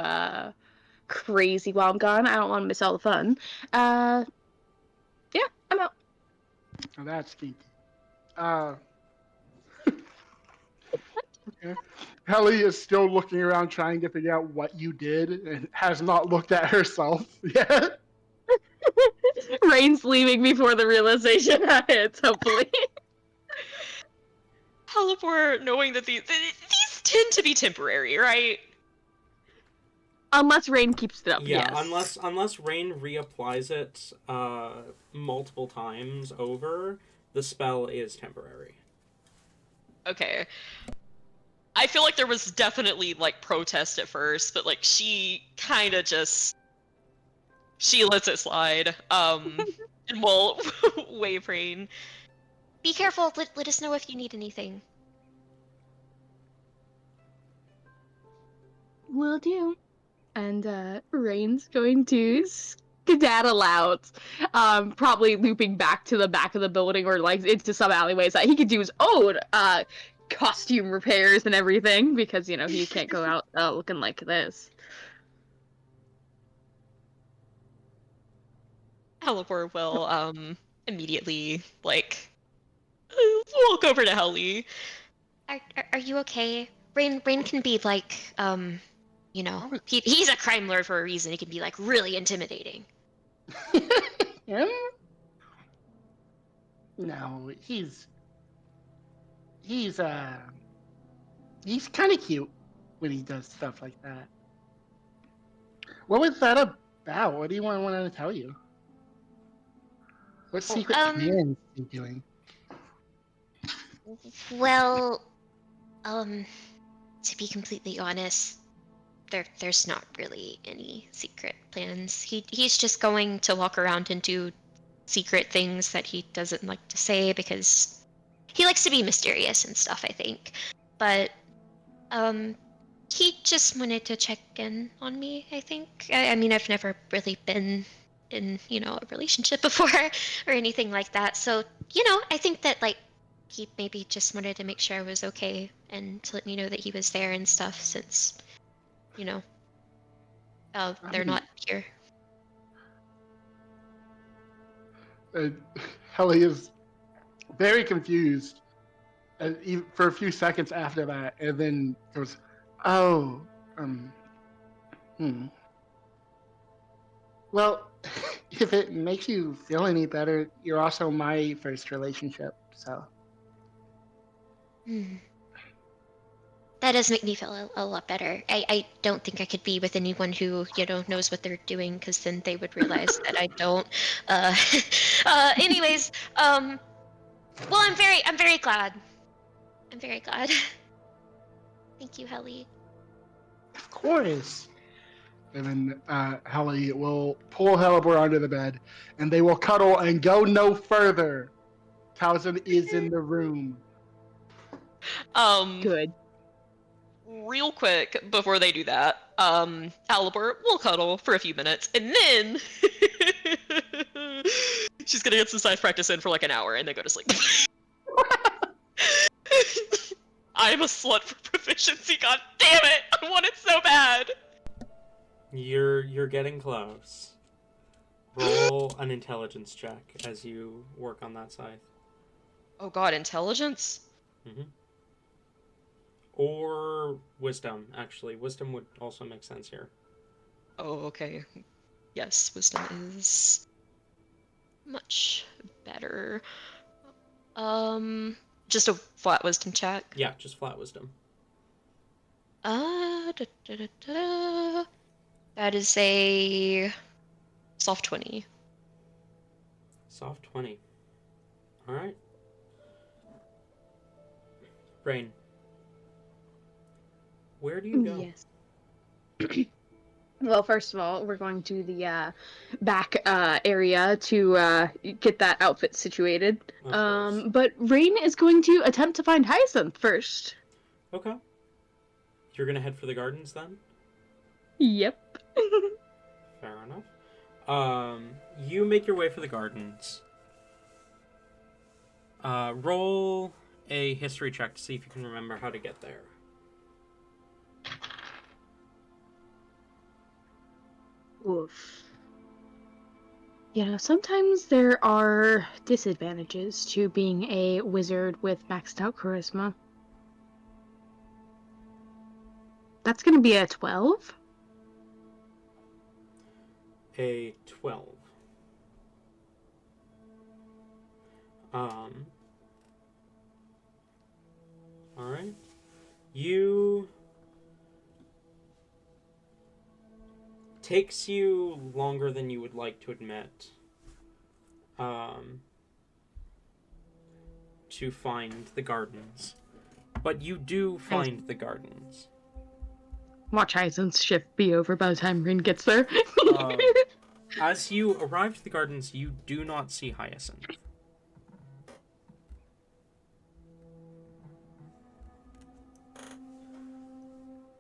crazy while I'm gone. I don't want to miss all the fun. Yeah, I'm out. Oh, that's kinky. Okay. Helly is still looking around trying to figure out what you did and has not looked at herself yet. Rain's leaving before the realization hits, hopefully. Halipor, knowing that these tend to be temporary, right? Unless Rain keeps it up, Yeah, yes. unless Rain reapplies it multiple times over, the spell is temporary. Okay. I feel like there was definitely like protest at first, but like she kind of just she lets it slide. And we'll wave Rain. Be careful. Let us know if you need anything. Will do. And Rain's going to skedaddle out, probably looping back to the back of the building or like into some alleyways that he could do his own costume repairs and everything, because you know he can't go out looking like this. Halipor will immediately like walk over to Helly. Are you okay? Rain can be like, he's a crime lord for a reason. He can be like really intimidating. Him? No, he's kind of cute when he does stuff like that. What was that about? What do you want to tell you? What secret plans is he doing? Well, to be completely honest, there's not really any secret plans. He's just going to walk around and do secret things that he doesn't like to say because he likes to be mysterious and stuff, I think. But he just wanted to check in on me, I think. I mean, I've never really been in, a relationship before or anything like that. So, I think that like he maybe just wanted to make sure I was okay and to let me know that he was there and stuff since, they're not here. Helly is very confused for a few seconds after that, and then goes, "Oh, Well, if it makes you feel any better, you're also my first relationship, so." That does make me feel a lot better. I don't think I could be with anyone who, knows what they're doing, because then they would realize that I don't. Anyways, well, I'm very glad. I'm very glad. Thank you, Helly. Of course. And then Helly will pull Helibor under the bed, and they will cuddle and go no further. Towson is in the room. Good. Real quick before they do that, Halibor will cuddle for a few minutes, and then she's gonna get some science practice in for like an hour, and then go to sleep. I'm a slut for proficiency. God damn it! I want it so bad. You're getting close. Roll an intelligence check as you work on that scythe. Oh god, intelligence? Or wisdom, actually. Wisdom would also make sense here. Oh, okay. Yes, wisdom is much better. Just a flat wisdom check. Yeah, just flat wisdom. Da, da, da, da. That is a soft 20. Soft 20. All right. Rain. Where do you go? Yes. Well, first of all, we're going to the back area to get that outfit situated. Of course. But Rain is going to attempt to find Hyacinth first. Okay. You're gonna head for the gardens then? Yep. Fair enough. You make your way for the gardens. Roll a history check to see if you can remember how to get there. Oof. Yeah, sometimes there are disadvantages to being a wizard with maxed out charisma. That's gonna be a 12. A 12. Alright. Takes you longer than you would like to admit. To find the gardens. But you do find the gardens. Watch Hyacinth's shift be over by the time Rain gets there. As you arrive to the gardens, you do not see Hyacinth.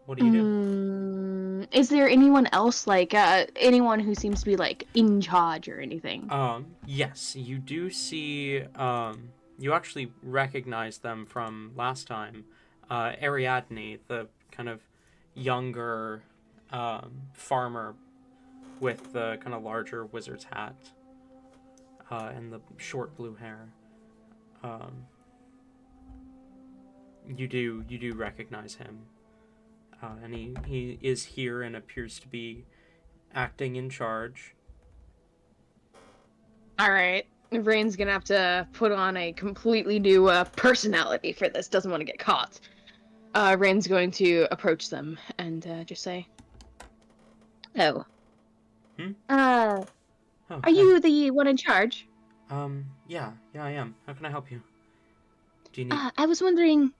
What do you do? Is there anyone else, like, anyone who seems to be, like, in charge or anything? Yes, you do see, you actually recognize them from last time. Ariadne, the kind of younger, farmer with the kind of larger wizard's hat, and the short blue hair. You do recognize him. And he is here and appears to be acting in charge. Alright. Rain's gonna have to put on a completely new personality for this. Doesn't want to get caught. Rain's going to approach them and just say, "Hello. Oh, Are you the one in charge?" Yeah, I am. How can I help you? Do you need... I was wondering...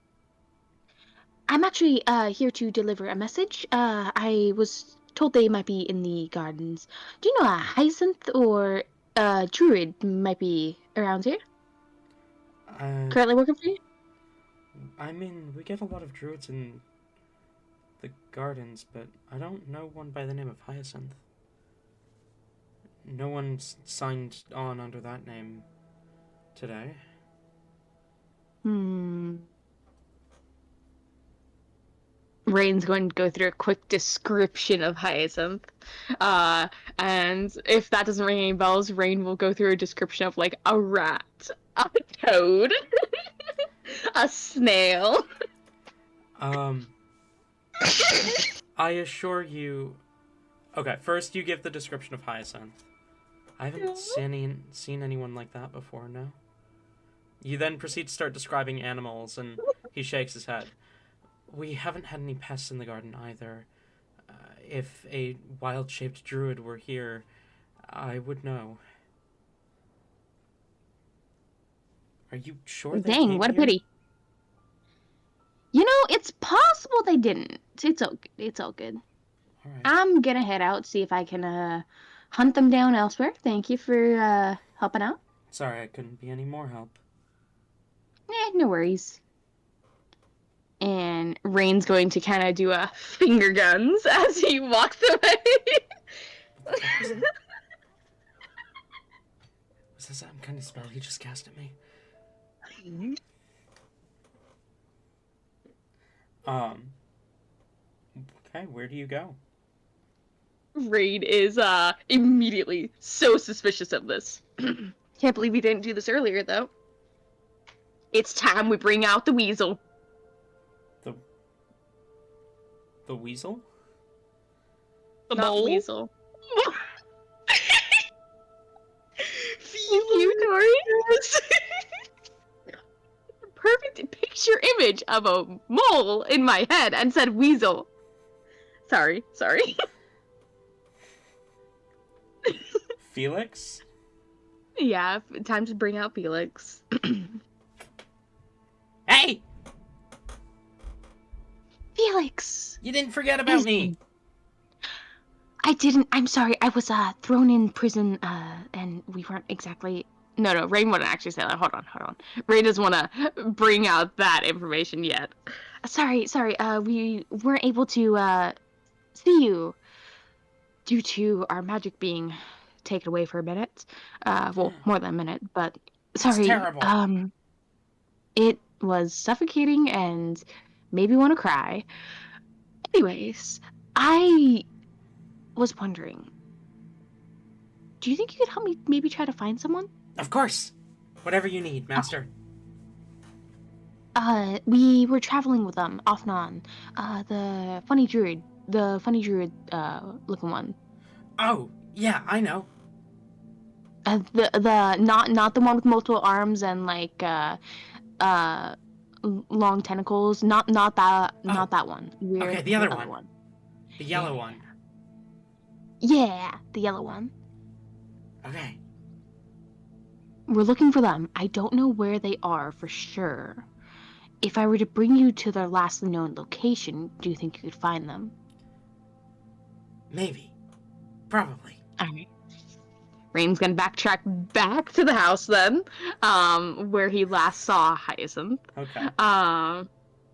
I'm actually here to deliver a message. I was told they might be in the gardens. Do you know a Hyacinth or a Druid might be around here? Currently working for you? I mean, we get a lot of druids in the gardens, but I don't know one by the name of Hyacinth. No one's signed on under that name today. Rain's going to go through a quick description of Hyacinth. And if that doesn't ring any bells, Rain will go through a description of, like, a rat, a toad, a snail. I assure you... Okay, first you give the description of Hyacinth. I haven't seen anyone like that before, no? You then proceed to start describing animals, and he shakes his head. We haven't had any pests in the garden either. If a wild-shaped druid were here, I would know. Are you sure they Dang, came what a here? pity. You know, it's possible they didn't. It's all good. All right. I'm gonna head out, see if I can hunt them down elsewhere. Thank you for helping out. Sorry, I couldn't be any more help. No worries. And Rain's going to kind of do a finger guns as he walks away. What the fuck was that? Was that some kind of spell he just cast at me? Okay, where do you go? Rain is immediately so suspicious of this. Can't believe he didn't do this earlier, though. It's time we bring out the weasel. The weasel? The Not mole? weasel. Thank you, Tori. Perfect picture image of a mole in my head and said weasel. Sorry. Felix? Yeah, time to bring out Felix. Hey! Felix! You didn't forget about me! I didn't. I'm sorry. I was thrown in prison and we weren't exactly. No, Rain wouldn't actually say that. Hold on. Rain doesn't want to bring out that information yet. Sorry. We weren't able to see you due to our magic being taken away for a minute. Well, more than a minute, but That's sorry. terrible. It was suffocating and made me want to cry. Anyways, I was wondering, do you think you could help me maybe try to find someone? Of course! Whatever you need, Master. We were traveling with them off and on. The funny druid looking one. Oh, yeah, I know. The not the one with multiple arms and like long tentacles. Not that one. Okay, the other one. The yellow one. Yeah, the yellow one. Okay. We're looking for them. I don't know where they are for sure. If I were to bring you to their last known location, do you think you could find them? Maybe. Probably. Alright. Rain's gonna backtrack back to the house then, where he last saw Hyacinth. Okay.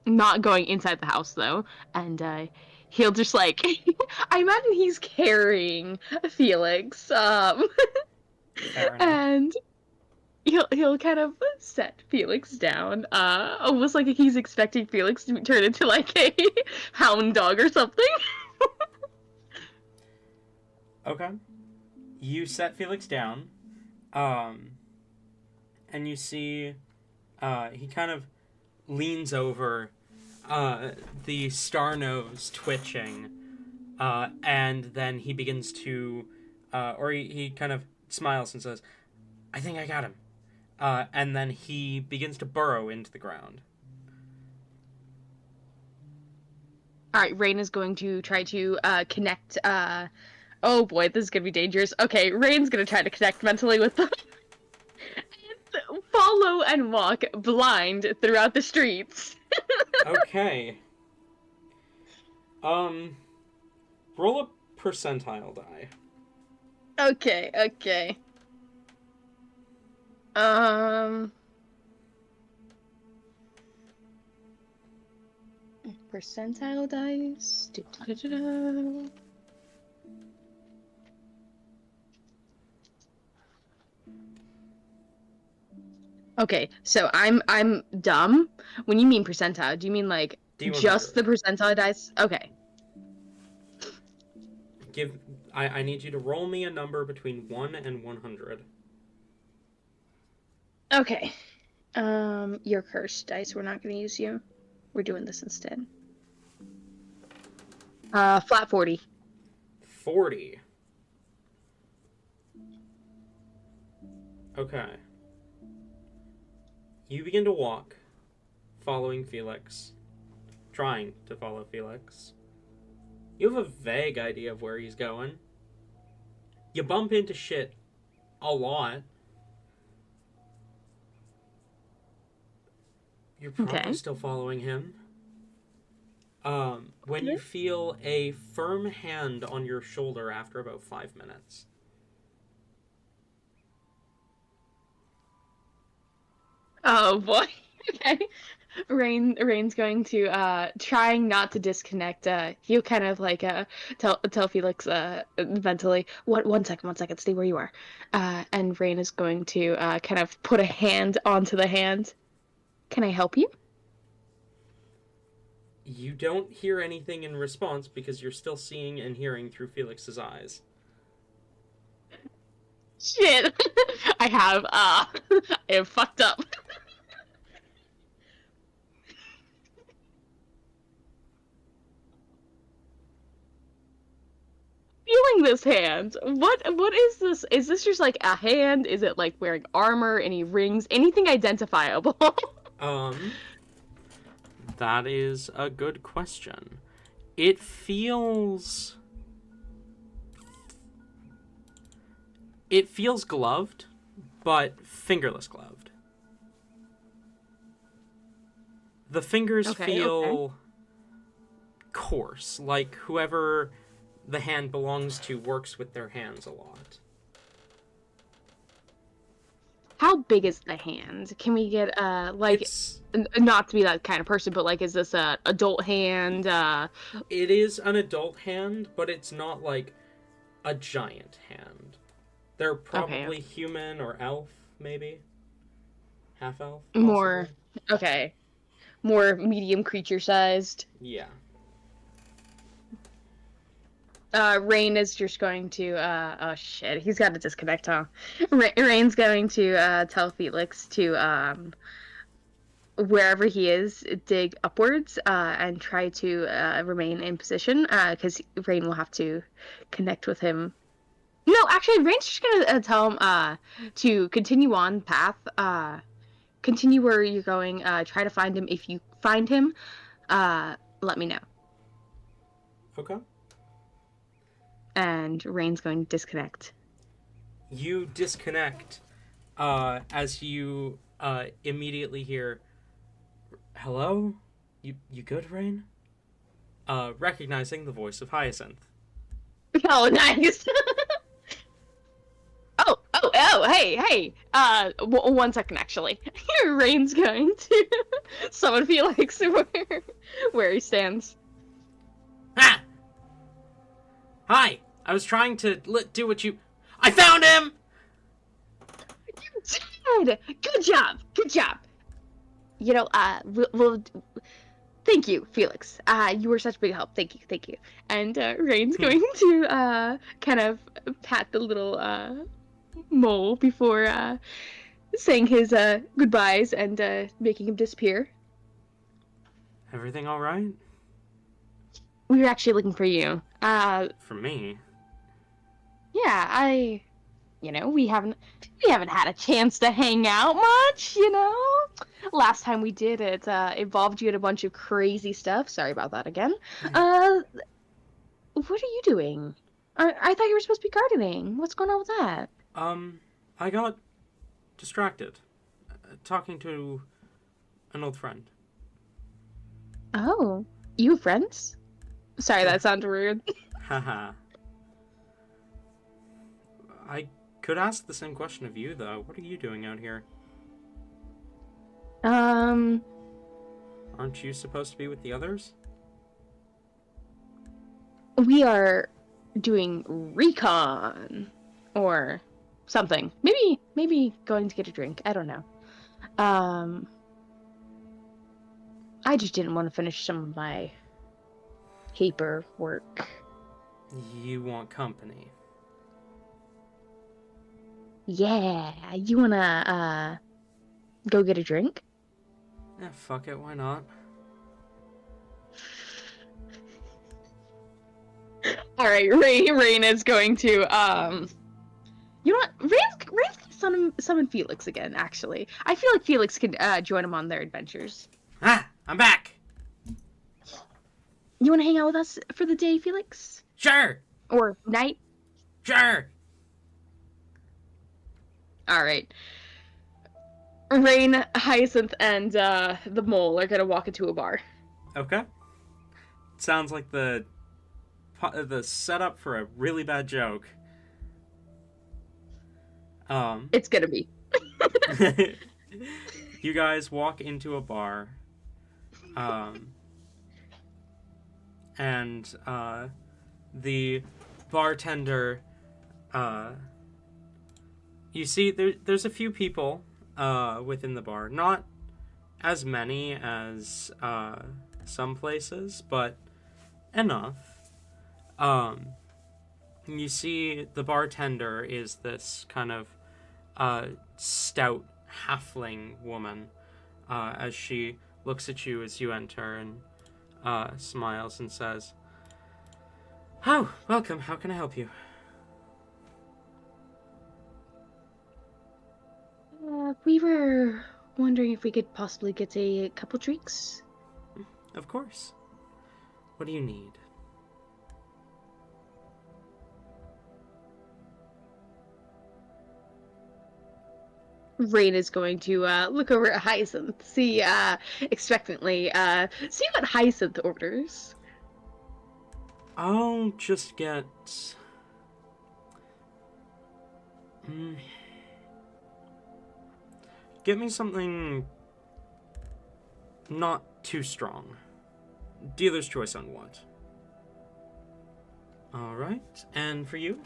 Not going inside the house though, and he'll just like, I imagine he's carrying Felix, Fair enough. and he'll kind of set Felix down, almost like he's expecting Felix to turn into like a hound dog or something. Okay. You set Felix down, and you see he kind of leans over, the star nose twitching, and then he begins to, or he kind of smiles and says, I think I got him. And then he begins to burrow into the ground. Alright, Rain is going to try to connect, oh boy, this is gonna be dangerous. Okay, Rain's gonna try to connect mentally with them. And follow and walk blind throughout the streets. Okay. Roll a percentile die. Okay. Percentile dice. Da-da-da-da. Okay, so I'm dumb. When you mean percentile, do you mean like D100. just the percentile dice? Okay. I need you to roll me a number between 1 and 100. Okay. Your cursed dice. We're not gonna use you. We're doing this instead. Flat 40. 40. Okay. You begin to walk, following Felix. Trying to follow Felix. You have a vague idea of where he's going. You bump into shit a lot. You're probably Okay. still following him. When you feel a firm hand on your shoulder after about 5 minutes. Oh boy. Okay. Rain's going to trying not to disconnect. He'll kind of like tell Felix mentally, one second, stay where you are. And Rain is going to kind of put a hand onto the hand. Can I help you? You don't hear anything in response because you're still seeing and hearing through Felix's eyes. Shit. I have fucked up. Feeling this hand. What is this? Is this just like a hand? Is it like wearing armor, any rings, anything identifiable? That is a good question. It feels... It feels gloved, but fingerless gloved. The fingers feel coarse, like whoever the hand belongs to works with their hands a lot. How big is the hand? Can we get like not to be that kind of person, but like, is this a adult hand? It is an adult hand, but it's not like a giant hand. They're probably human or elf, maybe. Half elf. Possibly. More medium creature sized. Yeah. Rain is just going to oh shit, he's got to disconnect, huh? Rain's going to tell Felix to wherever he is, dig upwards and try to remain in position because Rain will have to connect with him. No, actually, Rain's just gonna tell him to continue on path. Continue where you're going. Try to find him. If you find him, let me know. Okay. And Rain's going to disconnect. You disconnect as you immediately hear, "Hello? You good, Rain?" Recognizing the voice of Hyacinth. Oh, nice. Hey. 1 second, actually. Rain's going to summon Felix where he stands. Ah! Hi! I was trying to do what you... I found him! You did! Good job! You know, we'll thank you, Felix. You were such a big help. Thank you. And Rain's going to kind of pat the little mole before saying his goodbyes and making him disappear. Everything all right? We were actually looking for you. For me? Yeah, we haven't had a chance to hang out much, Last time we did, it involved you in a bunch of crazy stuff. Sorry about that again. What are you doing? I thought you were supposed to be gardening. What's going on with that? I got distracted. Talking to an old friend. Oh, you have friends? Sorry, that sounded rude. Haha. I could ask the same question of you, though. What are you doing out here? Aren't you supposed to be with the others? We are doing recon or something. Maybe going to get a drink. I don't know. I just didn't want to finish some of my paper work. You want company. Yeah, you wanna go get a drink? Yeah, fuck it, why not? All right, Rain is going to you know what? Rain's gonna summon Felix again. Actually, I feel like Felix can join him on their adventures. Ah, I'm back. You wanna hang out with us for the day, Felix? Sure. Or night? Sure. All right. Rain, Hyacinth, and the mole are gonna walk into a bar. Okay. Sounds like the setup for a really bad joke. It's gonna be. You guys walk into a bar. And the bartender, you see there's a few people within the bar. Not as many as some places, but enough. You see the bartender is this kind of stout halfling woman as she looks at you as you enter and smiles and says, "Oh, welcome. How can I help you?" We were wondering if we could possibly get a couple drinks. Of course. What do you need? Rain is going to look over at Hyacinth, see expectantly, see what Hyacinth orders. I'll just get... Get me something not too strong. Dealer's choice on what? Alright, and for you?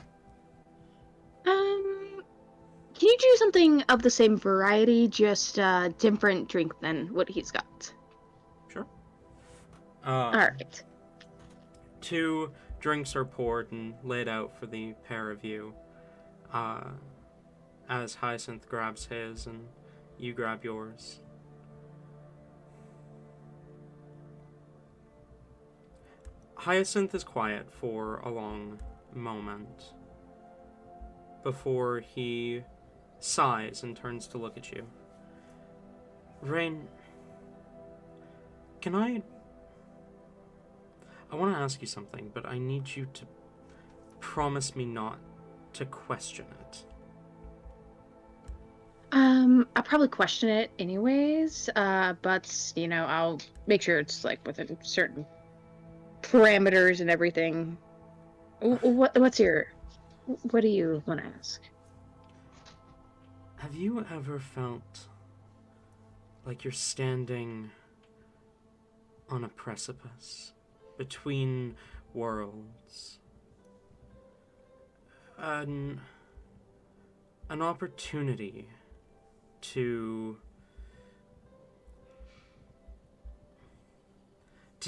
Can you do something of the same variety, just different drink than what he's got? Sure. Alright. 2 drinks are poured and laid out for the pair of you. As Hyacinth grabs his and you grab yours. Hyacinth is quiet for a long moment before he sighs and turns to look at you. Rain, can I want to ask you something, but I need you to promise me not to question it. I'll probably question it anyways, but, you know, I'll make sure it's, like, within certain parameters and everything. What do you want to ask? Have you ever felt like you're standing on a precipice between worlds? An opportunity to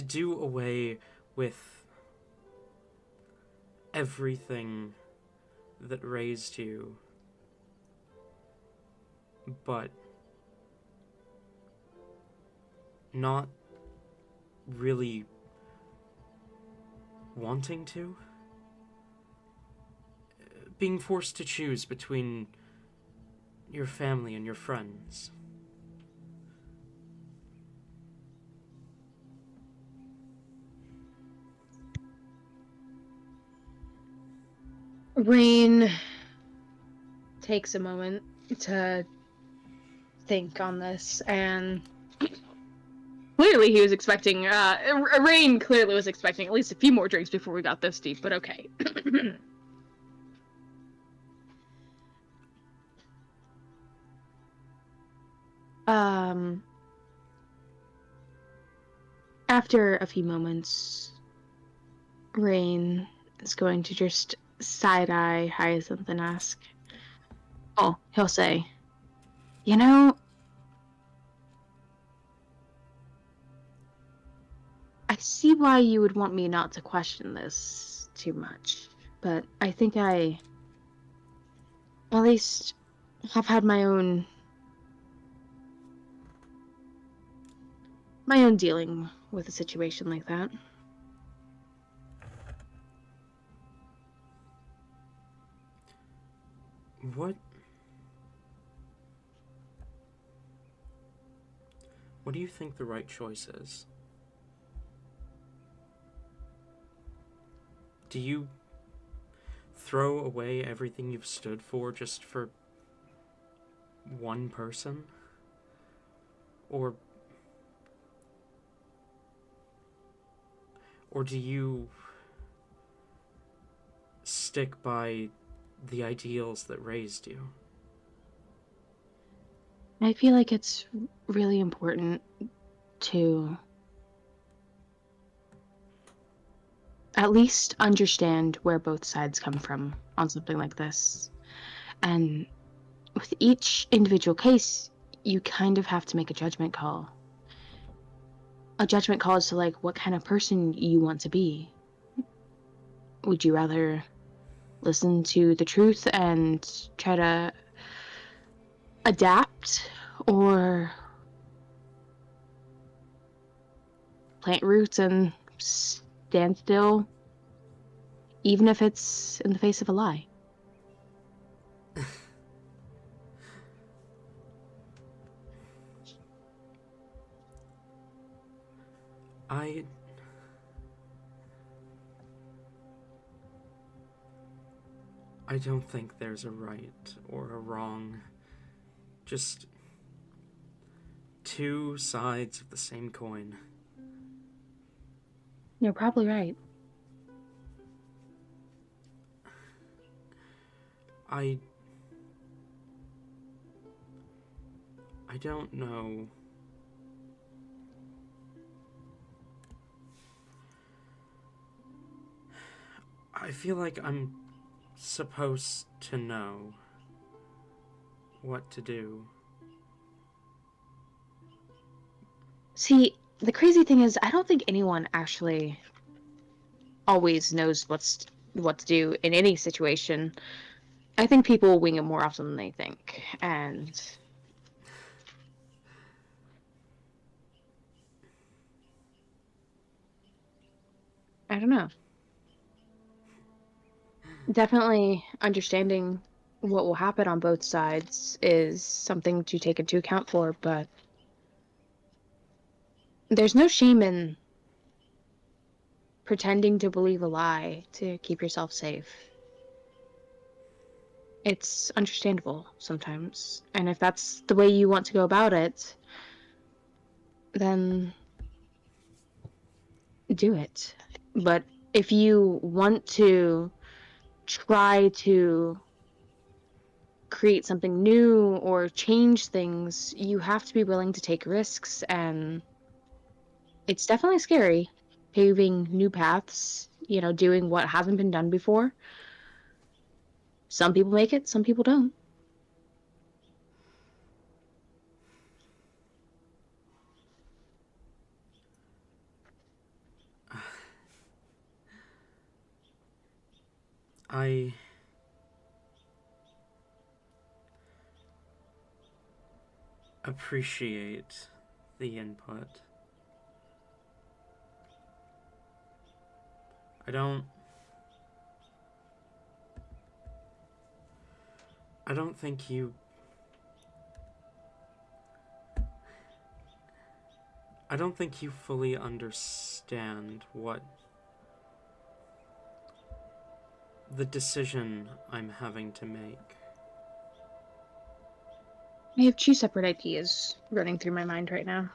do away with everything that raised you, but not really wanting to? Being forced to choose between your family and your friends. Rain takes a moment to think on this, and clearly he was expecting, Rain clearly was expecting at least a few more drinks before we got this deep, but okay. After a few moments, Rain is going to just side-eye Hyacinth and ask, he'll say, you know, I see why you would want me not to question this too much, but I think I at least have had my own dealing with a situation like that. What do you think the right choice is? Do you throw away everything you've stood for just for one person? Or do you stick by the ideals that raised you? I feel like it's really important to at least understand where both sides come from on something like this. And with each individual case, you kind of have to make a judgment call. A judgment call as to, like, what kind of person you want to be. Would you rather listen to the truth and try to adapt, or plant roots and stand still, even if it's in the face of a lie? I don't think there's a right or a wrong just two sides of the same coin. You're probably right. I don't know. I feel like I'm supposed to know what to do. See, the crazy thing is, I don't think anyone actually always knows what to do in any situation. I think people wing it more often than they think, and I don't know. Definitely understanding what will happen on both sides is something to take into account for, but there's no shame in pretending to believe a lie to keep yourself safe. It's understandable sometimes. And if that's the way you want to go about it, then do it. But if you want to try to create something new or change things, you have to be willing to take risks, and it's definitely scary paving new paths, doing what hasn't been done before. Some people make it, some people don't. I appreciate the input. I don't think you fully understand what the decision I'm having to make. I have two separate ideas running through my mind right now.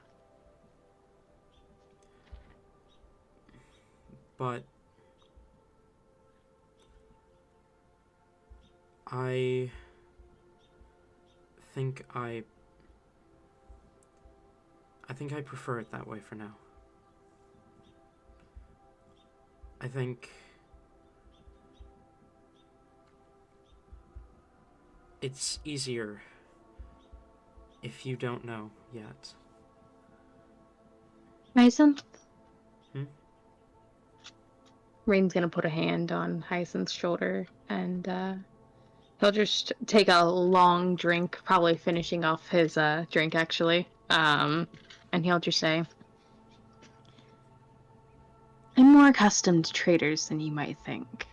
But I think I prefer it that way for now. I think it's easier if you don't know yet. Hyacinth? Hmm? Rain's gonna put a hand on Hyacinth's shoulder, and he'll just take a long drink, probably finishing off his drink actually. And he'll just say, I'm more accustomed to traders than you might think.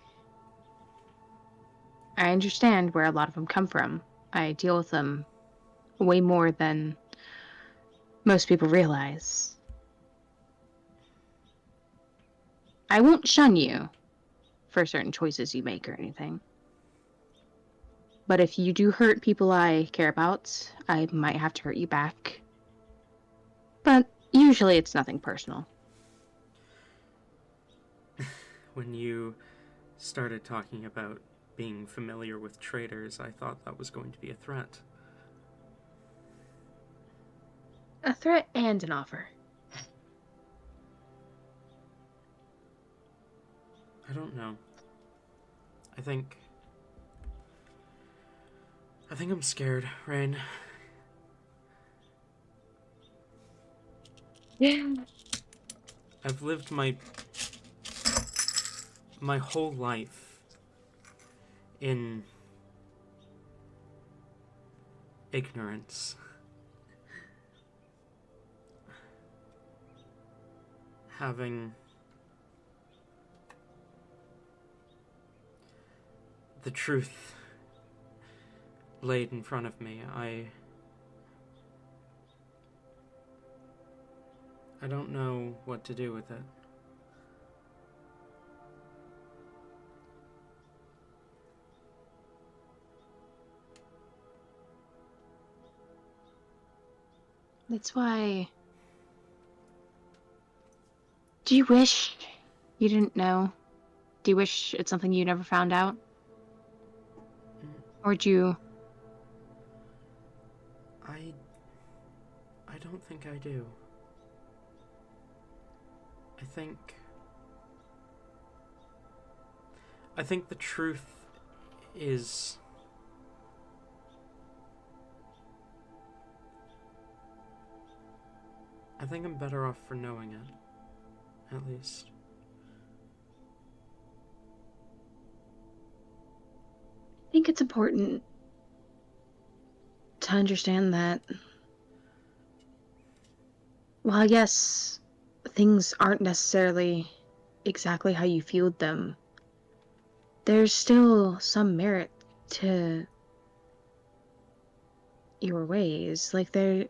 I understand where a lot of them come from. I deal with them way more than most people realize. I won't shun you for certain choices you make or anything. But if you do hurt people I care about, I might have to hurt you back. But usually it's nothing personal. When you started talking about being familiar with traders, I thought that was going to be a threat. A threat and an offer. I don't know. I think I'm scared, Rain. Yeah. I've lived my whole life in ignorance. Having the truth laid in front of me, I don't know what to do with it. That's why... Do you wish you didn't know? Do you wish it's something you never found out? Or do you... I don't think I do. I think the truth is... I think I'm better off for knowing it, at least. I think it's important to understand that, while yes, things aren't necessarily exactly how you viewed them, there's still some merit to your ways. Like, the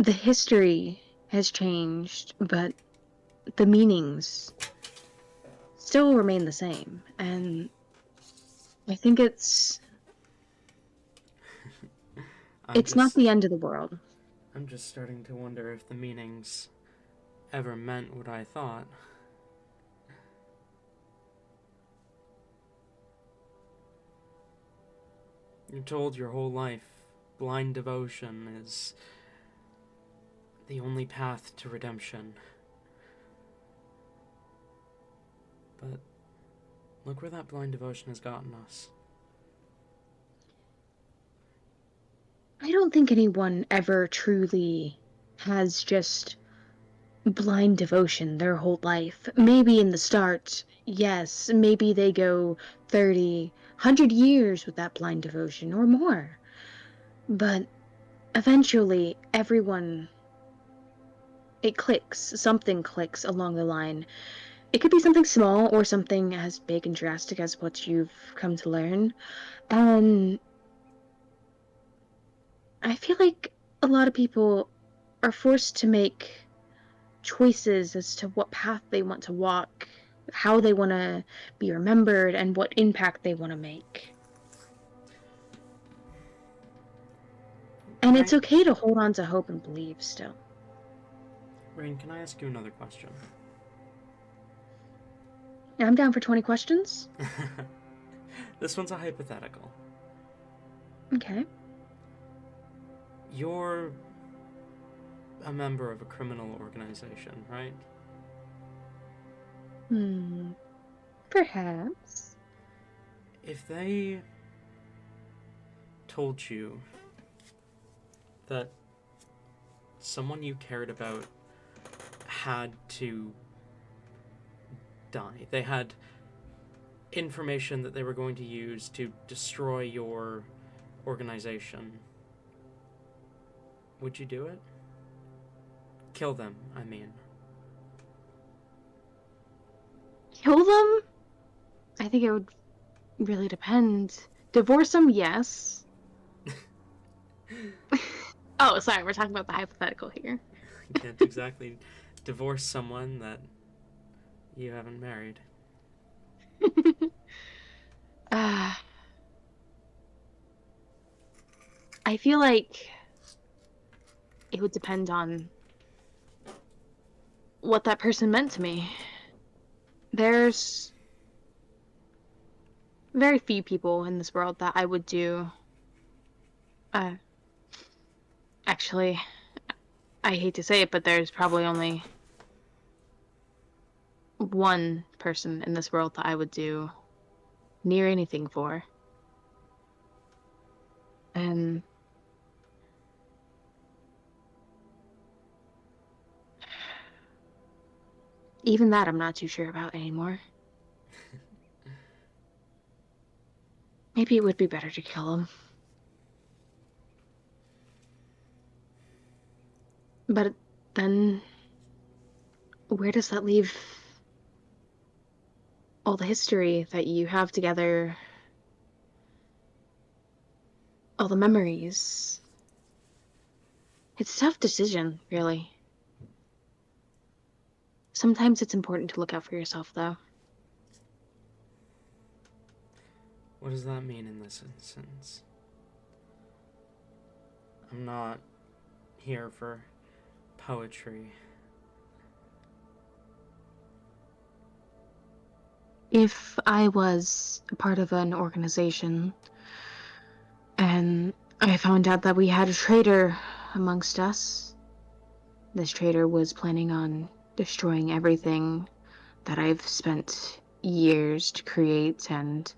history has changed, but the meanings still remain the same. And I think it's not the end of the world. I'm just starting to wonder if the meanings ever meant what I thought. You're told your whole life blind devotion is the only path to redemption. But look where that blind devotion has gotten us. I don't think anyone ever truly has just blind devotion their whole life. Maybe in the start, yes, maybe they go 30, 100 years with that blind devotion or more. But eventually, everyone, it clicks. Something clicks along the line. It could be something small or something as big and drastic as what you've come to learn. And I feel like a lot of people are forced to make choices as to what path they want to walk, how they want to be remembered, and what impact they want to make. And it's okay to hold on to hope and believe still. Rain, can I ask you another question? I'm down for 20 questions. This one's a hypothetical. Okay. You're a member of a criminal organization, right? Perhaps. If they told you that someone you cared about had to die, they had information that they were going to use to destroy your organization, would you do it? Kill them, I mean. Kill them? I think it would really depend. Divorce them, yes. Oh, sorry, we're talking about the hypothetical here. You can't exactly divorce someone that you haven't married. I feel like it would depend on what that person meant to me. There's very few people in this world that I would do. Actually, I hate to say it, but there's probably only one person in this world that I would do near anything for. And even that I'm not too sure about anymore. Maybe it would be better to kill him. But then, where does that leave all the history that you have together? All the memories? It's a tough decision, really. Sometimes it's important to look out for yourself, though. What does that mean in this instance? I'm not here for poetry. If I was a part of an organization and I found out that we had a traitor amongst us, this traitor was planning on destroying everything that I've spent years to create, and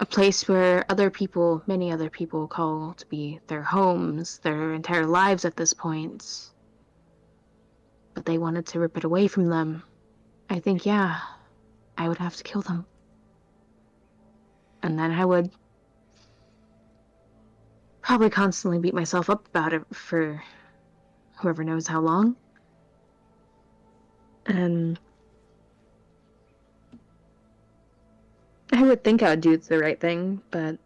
a place where other people, many other people, call to be their homes, their entire lives at this point. But they wanted to rip it away from them. I think, yeah, I would have to kill them. And then I would probably constantly beat myself up about it for whoever knows how long. And I would think I would do the right thing, but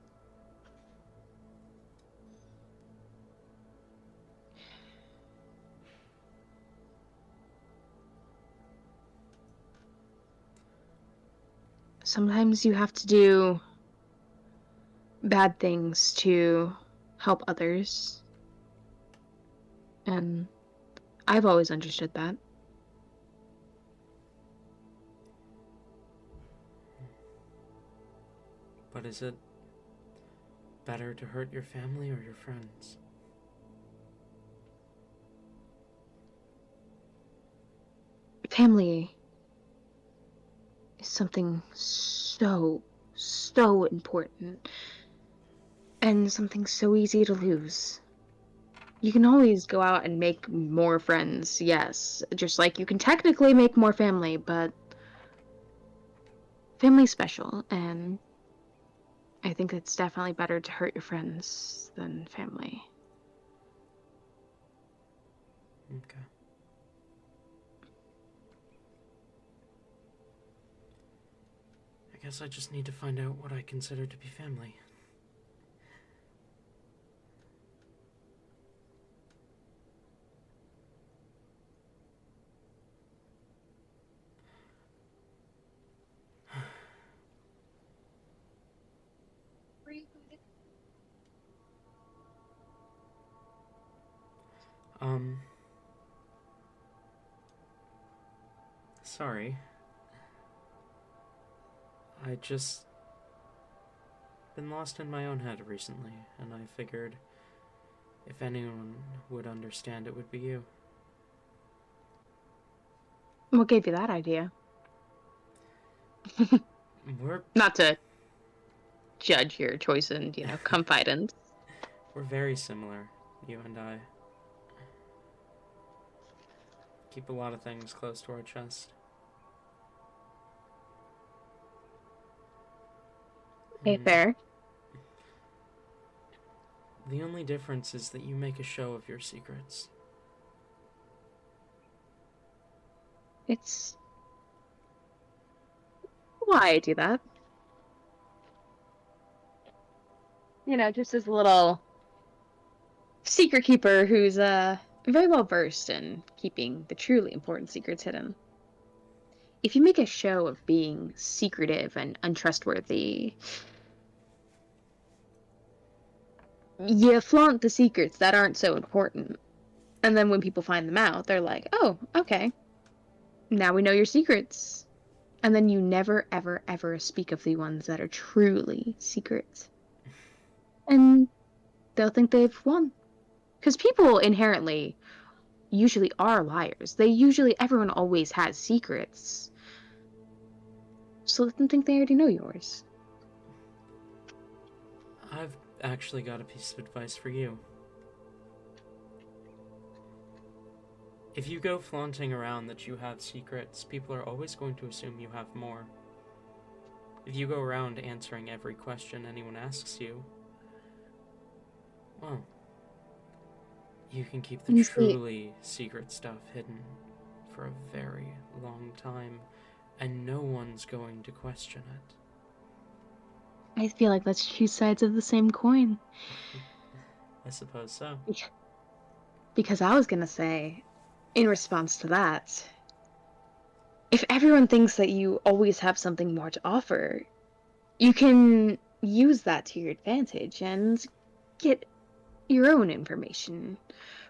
sometimes you have to do bad things to help others. And I've always understood that. But is it better to hurt your family or your friends? Family is something so important, and something so easy to lose. You can always go out and make more friends, yes, just like you can technically make more family, but family's special, and I think it's definitely better to hurt your friends than family. Okay. I guess I just need to find out what I consider to be family. Sorry. I just been lost in my own head recently, and I figured if anyone would understand, it would be you. What gave you that idea? We're Not to judge your choice in, confidence. we're very similar, you and I. Keep a lot of things close to our chest. Okay, fair. The only difference is that you make a show of your secrets. It's why I do that. Just as a little secret keeper who's very well versed in keeping the truly important secrets hidden. If you make a show of being secretive and untrustworthy, you flaunt the secrets that aren't so important. And then when people find them out, they're like, oh, okay. Now we know your secrets. And then you never, ever, ever speak of the ones that are truly secrets. And they'll think they've won. Because people inherently usually are liars. Everyone always has secrets. So let them think they already know yours. I've actually got a piece of advice for you. If you go flaunting around that you have secrets, people are always going to assume you have more. If you go around answering every question anyone asks you, well, you can keep the truly secret stuff hidden for a very long time, and no one's going to question it. I feel like that's two sides of the same coin. I suppose so. Because I was gonna say, in response to that, if everyone thinks that you always have something more to offer, you can use that to your advantage and get your own information.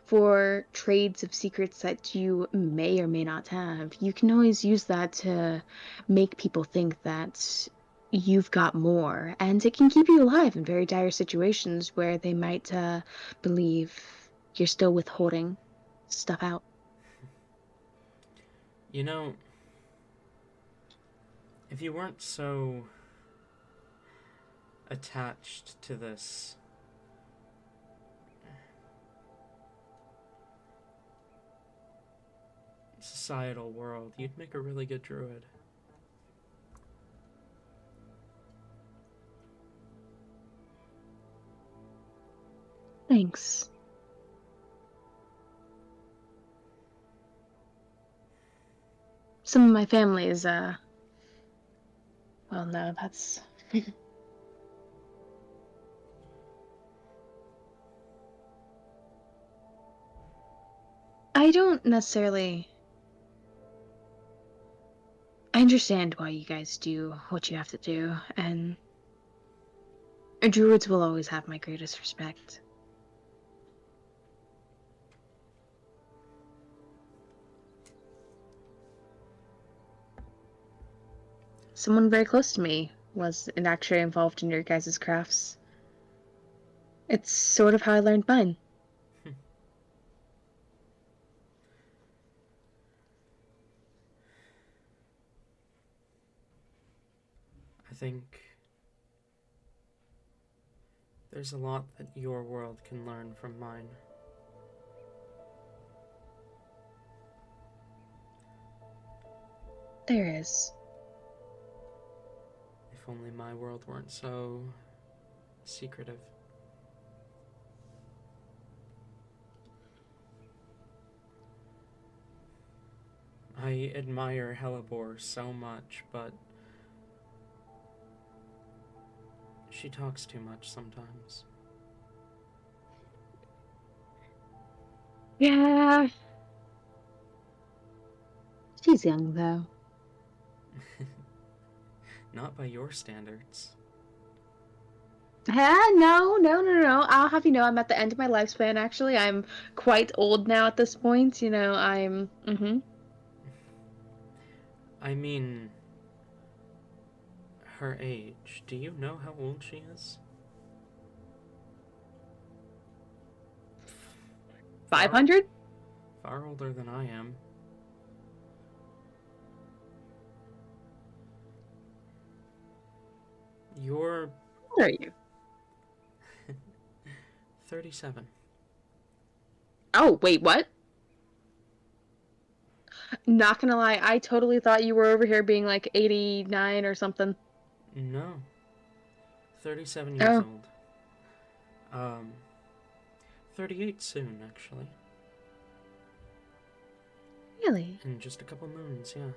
For trades of secrets that you may or may not have, you can always use that to make people think that you've got more, and it can keep you alive in very dire situations where they might believe you're still withholding stuff out. You know, if you weren't so attached to this societal world, you'd make a really good druid. Thanks. Some of my family is, well, no, that's... I don't necessarily... I understand why you guys do what you have to do, and druids will always have my greatest respect. Someone very close to me was actually involved in your guys' crafts. It's sort of how I learned mine. I think there's a lot that your world can learn from mine. There is. If only my world weren't so secretive. I admire Hellebore so much, but she talks too much sometimes. Yeah. She's young, though. Not by your standards. No. I'll have you know, I'm at the end of my lifespan, actually. I'm quite old now at this point. You know, I'm... I mean, her age. Do you know how old she is? 500? Far older than I am. You're How old are you? 37. Oh, wait, what? Not gonna lie, I totally thought you were over here being like 89 or something. No. 37 years Oh. old. 38 soon, actually. Really? In just a couple moons, yeah.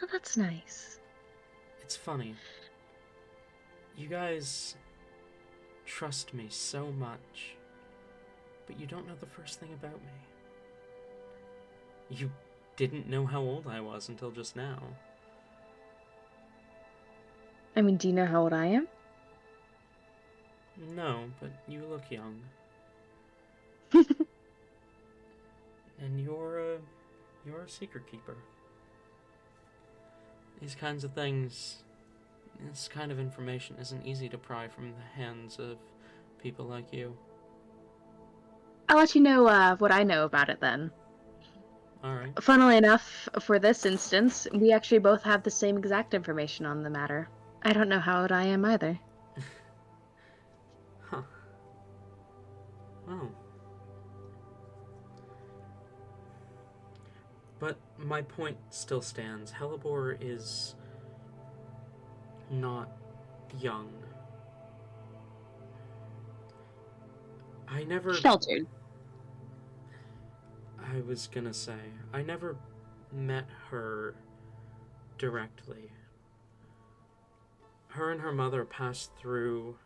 Oh, that's nice. It's funny. You guys trust me so much, but you don't know the first thing about me. You didn't know how old I was until just now. I mean, do you know how old I am? No, but you look young. And you're a secret keeper. These kinds of things, this kind of information isn't easy to pry from the hands of people like you. I'll let you know what I know about it then. Alright. Funnily enough, for this instance, we actually both have the same exact information on the matter. I don't know how old I am either. Huh. Oh. But my point still stands. Hellebore is not young. I never... Sheltered. I was gonna say, I never met her directly. Her and her mother passed through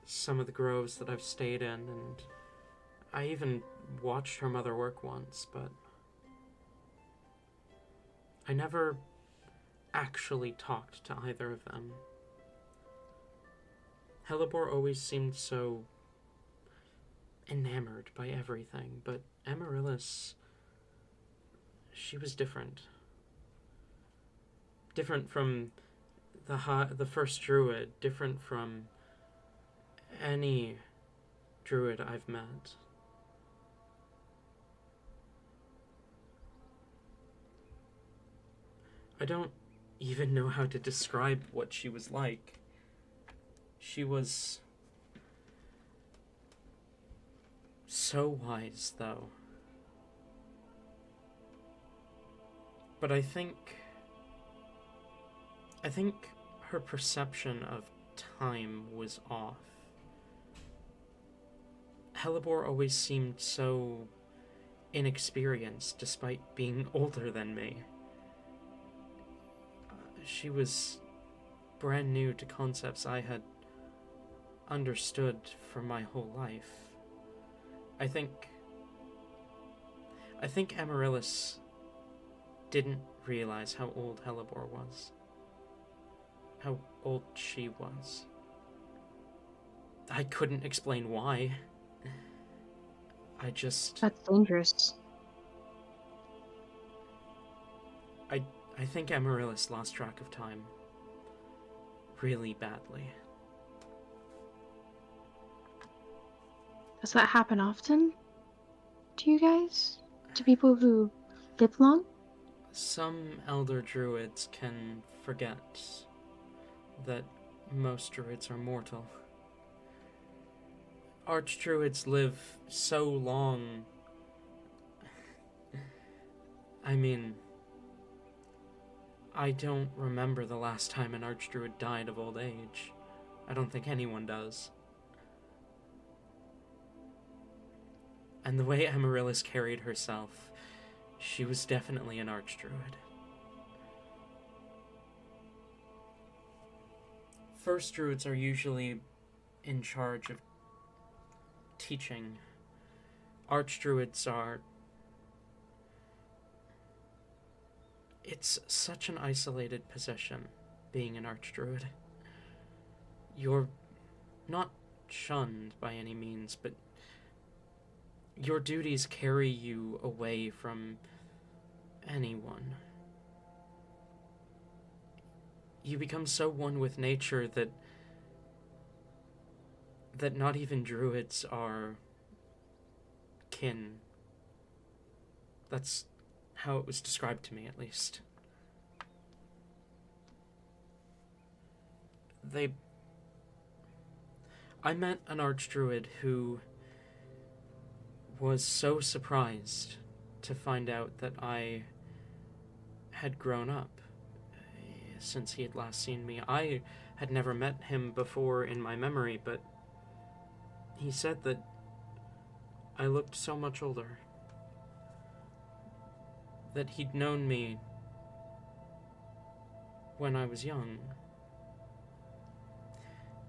some of the groves that I've stayed in, and I even watched her mother work once, but I never actually talked to either of them. Helibor always seemed so enamored by everything, but Amaryllis, she was different. Different from the first druid, different from any druid I've met. I don't even know how to describe what she was like. She was so wise, though. But I think her perception of time was off. Helibor always seemed so inexperienced despite being older than me. She was brand new to concepts I had understood for my whole life. I think Amaryllis didn't realize how old Helibor was. How old she was. I couldn't explain why. That's dangerous. I think Amaryllis lost track of time really badly. Does that happen often to you guys? To people who live long? Some elder druids can forget that most druids are mortal. Archdruids live so long. I mean, I don't remember the last time an Archdruid died of old age. I don't think anyone does. And the way Amaryllis carried herself, she was definitely an Archdruid. First Druids are usually in charge of teaching. Archdruids are... It's such an isolated position, being an Archdruid. You're not shunned by any means, but your duties carry you away from anyone. You become so one with nature that not even druids are kin. That's how it was described to me, at least. I met an archdruid who was so surprised to find out that I had grown up since he had last seen me. I had never met him before in my memory, but he said that I looked so much older. That he'd known me when I was young.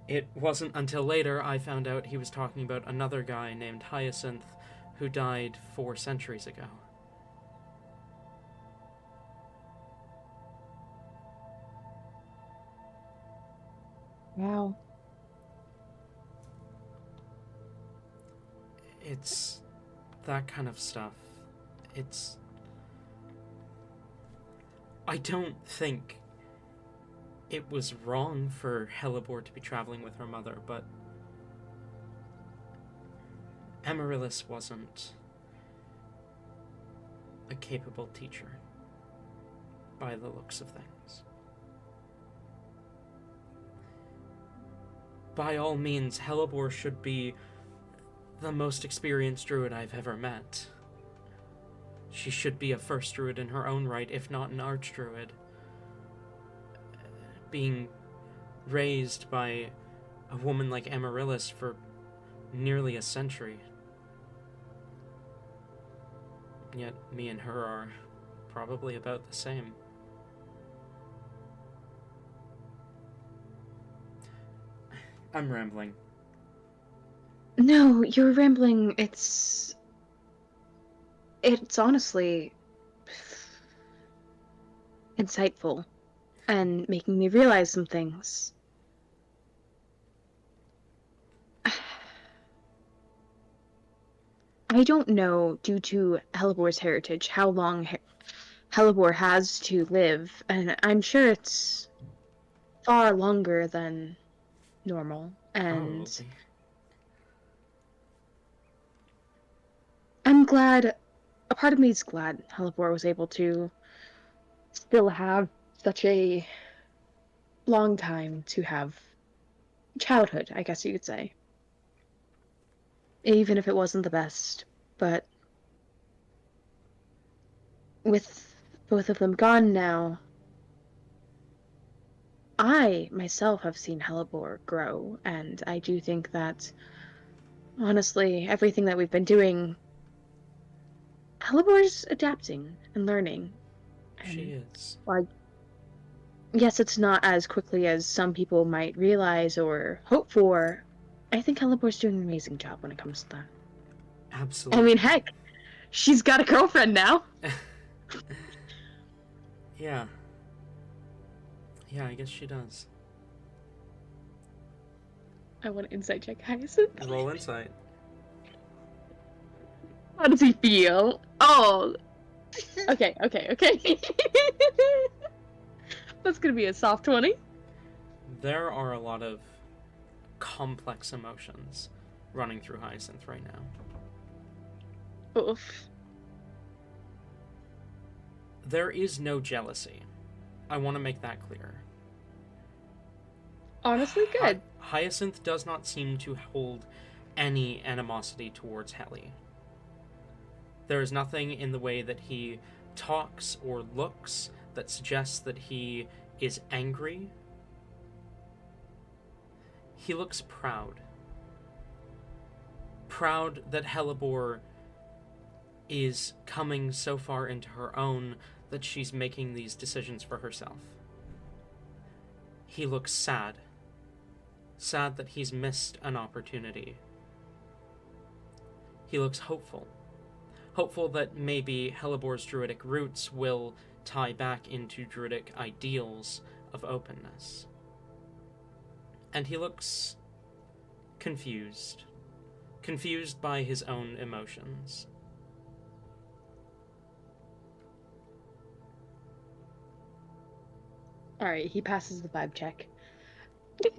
It wasn't until later I found out he was talking about another guy named Hyacinth who died 4 centuries ago. Wow. It's that kind of stuff. I don't think it was wrong for Helibor to be traveling with her mother, but Amaryllis wasn't a capable teacher, by the looks of things. By all means, Helibor should be the most experienced druid I've ever met. She should be a first druid in her own right, if not an archdruid. Being raised by a woman like Amaryllis for nearly a century. Yet me and her are probably about the same. I'm rambling. No, you're rambling. It's honestly insightful and making me realize some things. I don't know, due to Helibor's heritage, how long Helibor has to live, and I'm sure it's far longer than normal. And Probably. I'm glad, a part of me is glad Helibor was able to still have such a long time to have childhood, I guess you could say. Even if it wasn't the best. But with both of them gone now, I myself have seen Helibor grow, and I do think that, honestly, everything that we've been doing, Helibor's adapting and learning. She And is. like, yes, it's not as quickly as some people might realize or hope for. I think Helibor's doing an amazing job when it comes to that. I Absolutely. mean, heck, she's got a girlfriend now. Yeah. Yeah, I guess she does. I want to insight check Hyacinth. Roll insight. How does he feel? Oh, okay. That's gonna be a soft 20. There are a lot of complex emotions running through Hyacinth right now. Oof. There is no jealousy. I want to make that clear. Honestly, good. Hyacinth does not seem to hold any animosity towards Helly. There is nothing in the way that he talks or looks that suggests that he is angry. He looks proud. Proud that Helibor is coming so far into her own that she's making these decisions for herself. He looks sad. Sad that he's missed an opportunity. He looks hopeful. Hopeful that maybe Helibor's druidic roots will tie back into druidic ideals of openness. And he looks confused. Confused by his own emotions. Alright, he passes the vibe check. But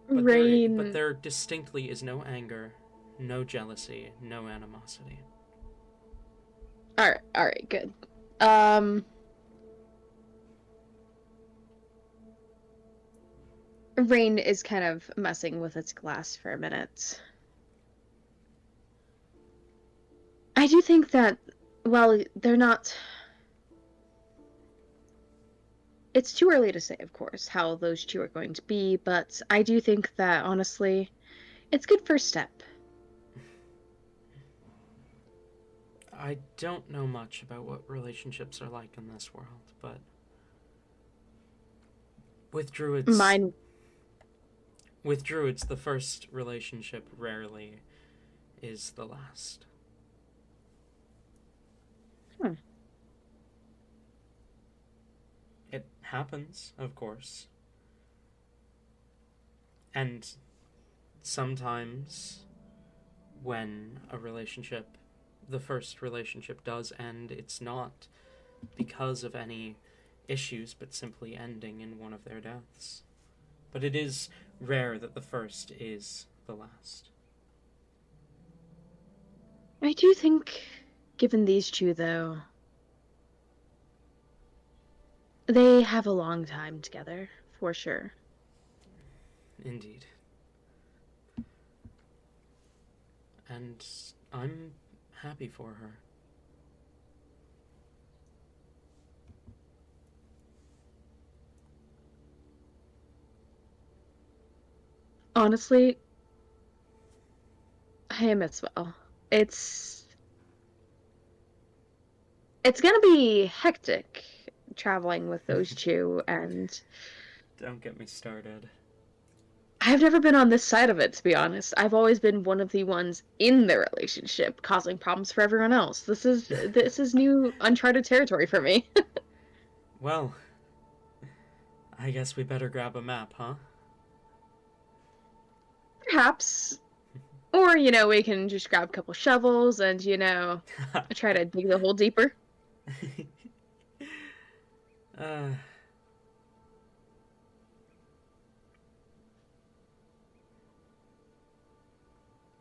Rain. there distinctly is no anger, no jealousy, no animosity. Alright, good. Rain is kind of messing with its glass for a minute. I do think that, well, they're not... It's too early to say, of course, how those two are going to be, but I do think that, honestly, it's a good first step. I don't know much about what relationships are like in this world, but with druids... With druids, the first relationship rarely is the last. It happens, of course. And sometimes when a relationship, the first relationship does end, it's not because of any issues, but simply ending in one of their deaths. But it is rare that the first is the last. I do think, given these two, though, they have a long time together, for sure. Indeed. And I'm happy for her. Honestly, I am as well. It's gonna be hectic traveling with those two, and Don't get me started. I've never been on this side of it, to be honest. I've always been one of the ones in the relationship causing problems for everyone else. This is new uncharted territory for me. Well, I guess we better grab a map, huh? Perhaps. Or, we can just grab a couple shovels and, try to dig the hole deeper. uh,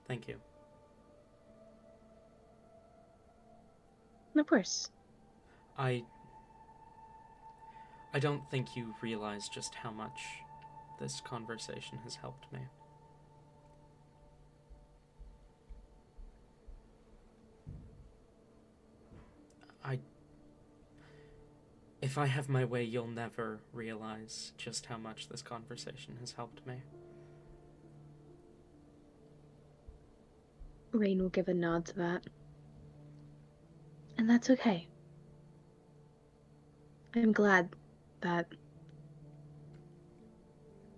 Thank you. Of course. I don't think you realize just how much this conversation has helped me. If I have my way, you'll never realize just how much this conversation has helped me. Rain will give a nod to that. And that's okay. I'm glad that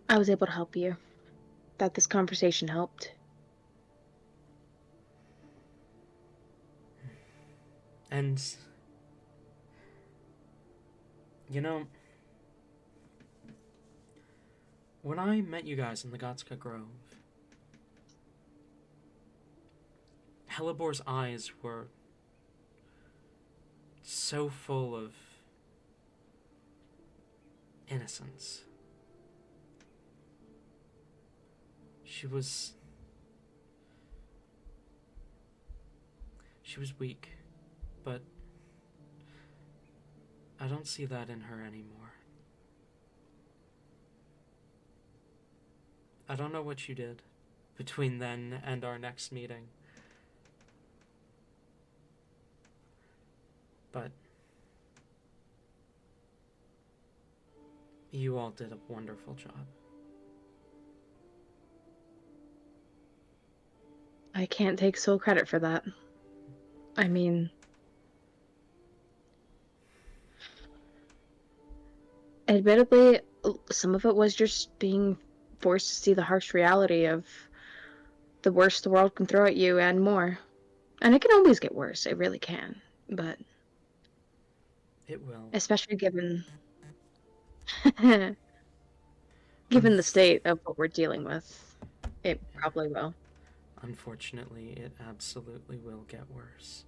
I was able to help you. That this conversation helped. And, when I met you guys in the Gotska Grove, Helibor's eyes were so full of innocence. She was weak, but I don't see that in her anymore. I don't know what you did between then and our next meeting, but you all did a wonderful job. I can't take sole credit for that. I mean, admittedly, some of it was just being forced to see the harsh reality of the worst the world can throw at you and more. And it can always get worse, it really can. But It will. especially given given the state of what we're dealing with, it probably will. Unfortunately, it absolutely will get worse.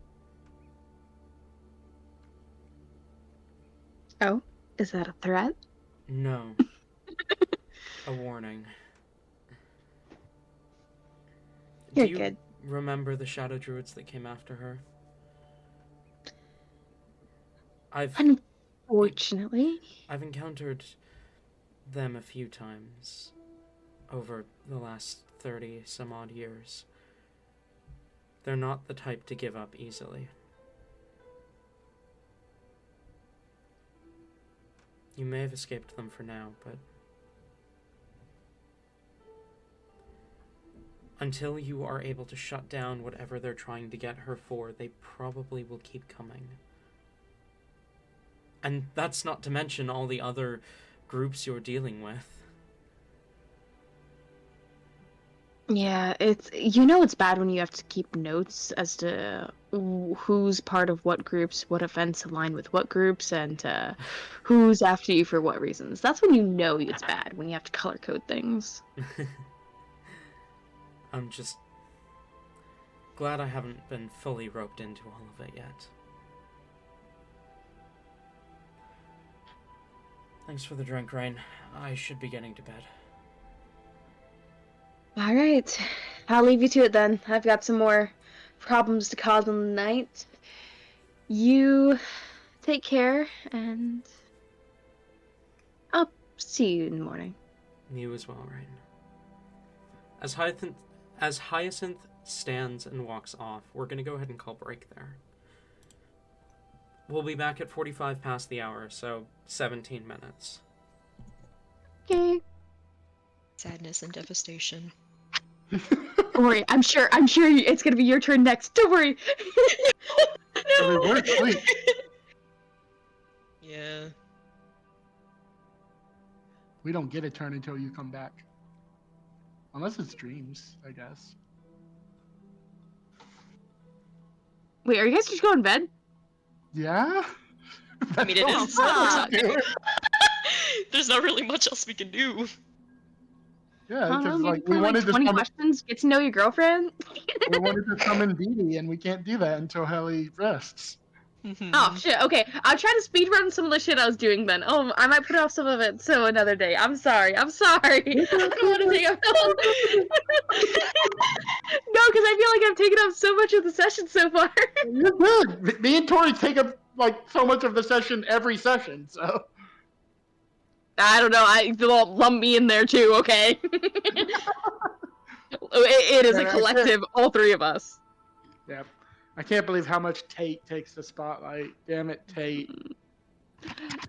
Oh, is that a threat? No. A warning. You're Do you good. remember the shadow druids that came after her? Unfortunately. I've encountered them a few times over the last 30 some odd years. They're not the type to give up easily. You may have escaped them for now, but until you are able to shut down whatever they're trying to get her for, they probably will keep coming. And that's not to mention all the other groups you're dealing with. Yeah, it's bad when you have to keep notes as to who's part of what groups, what events align with what groups, and who's after you for what reasons. That's when you know it's bad, when you have to color code things. I'm just glad I haven't been fully roped into all of it yet. Thanks for the drink, Rain. I should be getting to bed. All right, I'll leave you to it then. I've got some more problems to cause in the night. You take care, and I'll see you in the morning. You as well, Rain. As Hyacinth stands and walks off, we're going to go ahead and call break there. We'll be back at 45 past the hour, so 17 minutes. Okay. Sadness and devastation. Don't worry, I'm sure it's gonna be your turn next. Don't worry. I mean, we're asleep. Yeah. We don't get a turn until you come back. Unless it's dreams, I guess. Wait, are you guys just going to bed? Yeah? I mean, it is. That's what we're doing. There's not really much else we can do. Yeah, I don't know, because maybe like we play like wanted to 20 summon, questions, get to know your girlfriend. we wanted to summon Dee Dee, and we can't do that until Helly rests. Oh shit, okay. I'll try to speed run some of the shit I was doing then. Oh, I might put off some of it so another day. I'm sorry. I don't want to take up No, because I feel like I've taken up so much of the session so far. You're good. Me and Tori take up like so much of the session every session, so. I don't know. Well, lump me in there too, okay? It is a Yeah, I can't- collective, all three of us. Yeah. I can't believe how much Tate takes the spotlight. Damn it, Tate.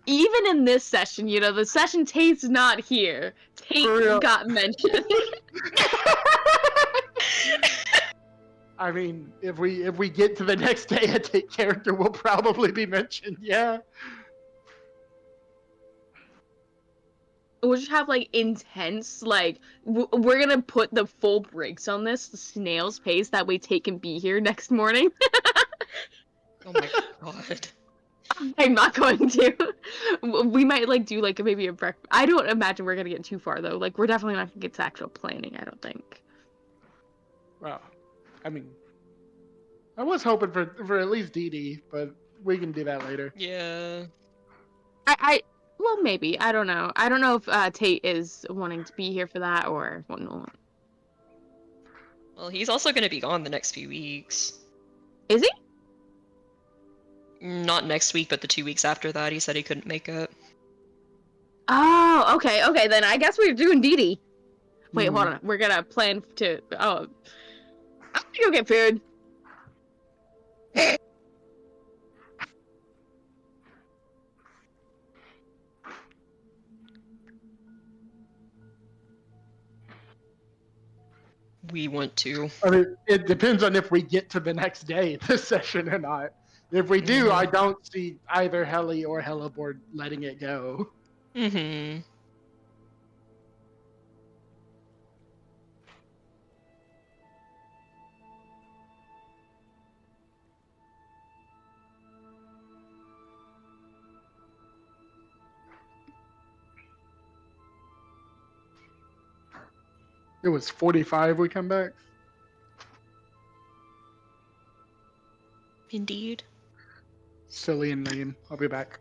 Even in this session, you know, the session Tate's not here. Tate For real. got mentioned. I mean, if we get to the next day, a Tate character will probably be mentioned. Yeah. We'll just have like intense, like we're gonna put the full brakes on this, the snail's pace, that way Tate can be here next morning. Oh my god. I'm not going to. We might like do like maybe a breakfast. I don't imagine we're gonna get too far though. Like we're definitely not gonna get to actual planning. I don't think. Well, I mean, I was hoping for at least Dee Dee, but we can do that later. Yeah. Well, maybe. I don't know. I don't know if Tate is wanting to be here for that or whatnot. Well, he's also going to be gone the next few weeks. Is he? Not next week, but the 2 weeks after that, he said he couldn't make it. Oh, okay. Then I guess we're doing Dee Dee. Wait, hold Mhm. on. We're gonna plan to. Oh, I'm gonna go get food. We want to. I mean, it depends on if we get to the next day this session or not. If we do, I don't see either Helly or Helleborn letting it go. Mm-hmm. It was 45 we come back. Indeed. Silly and lame. I'll be back.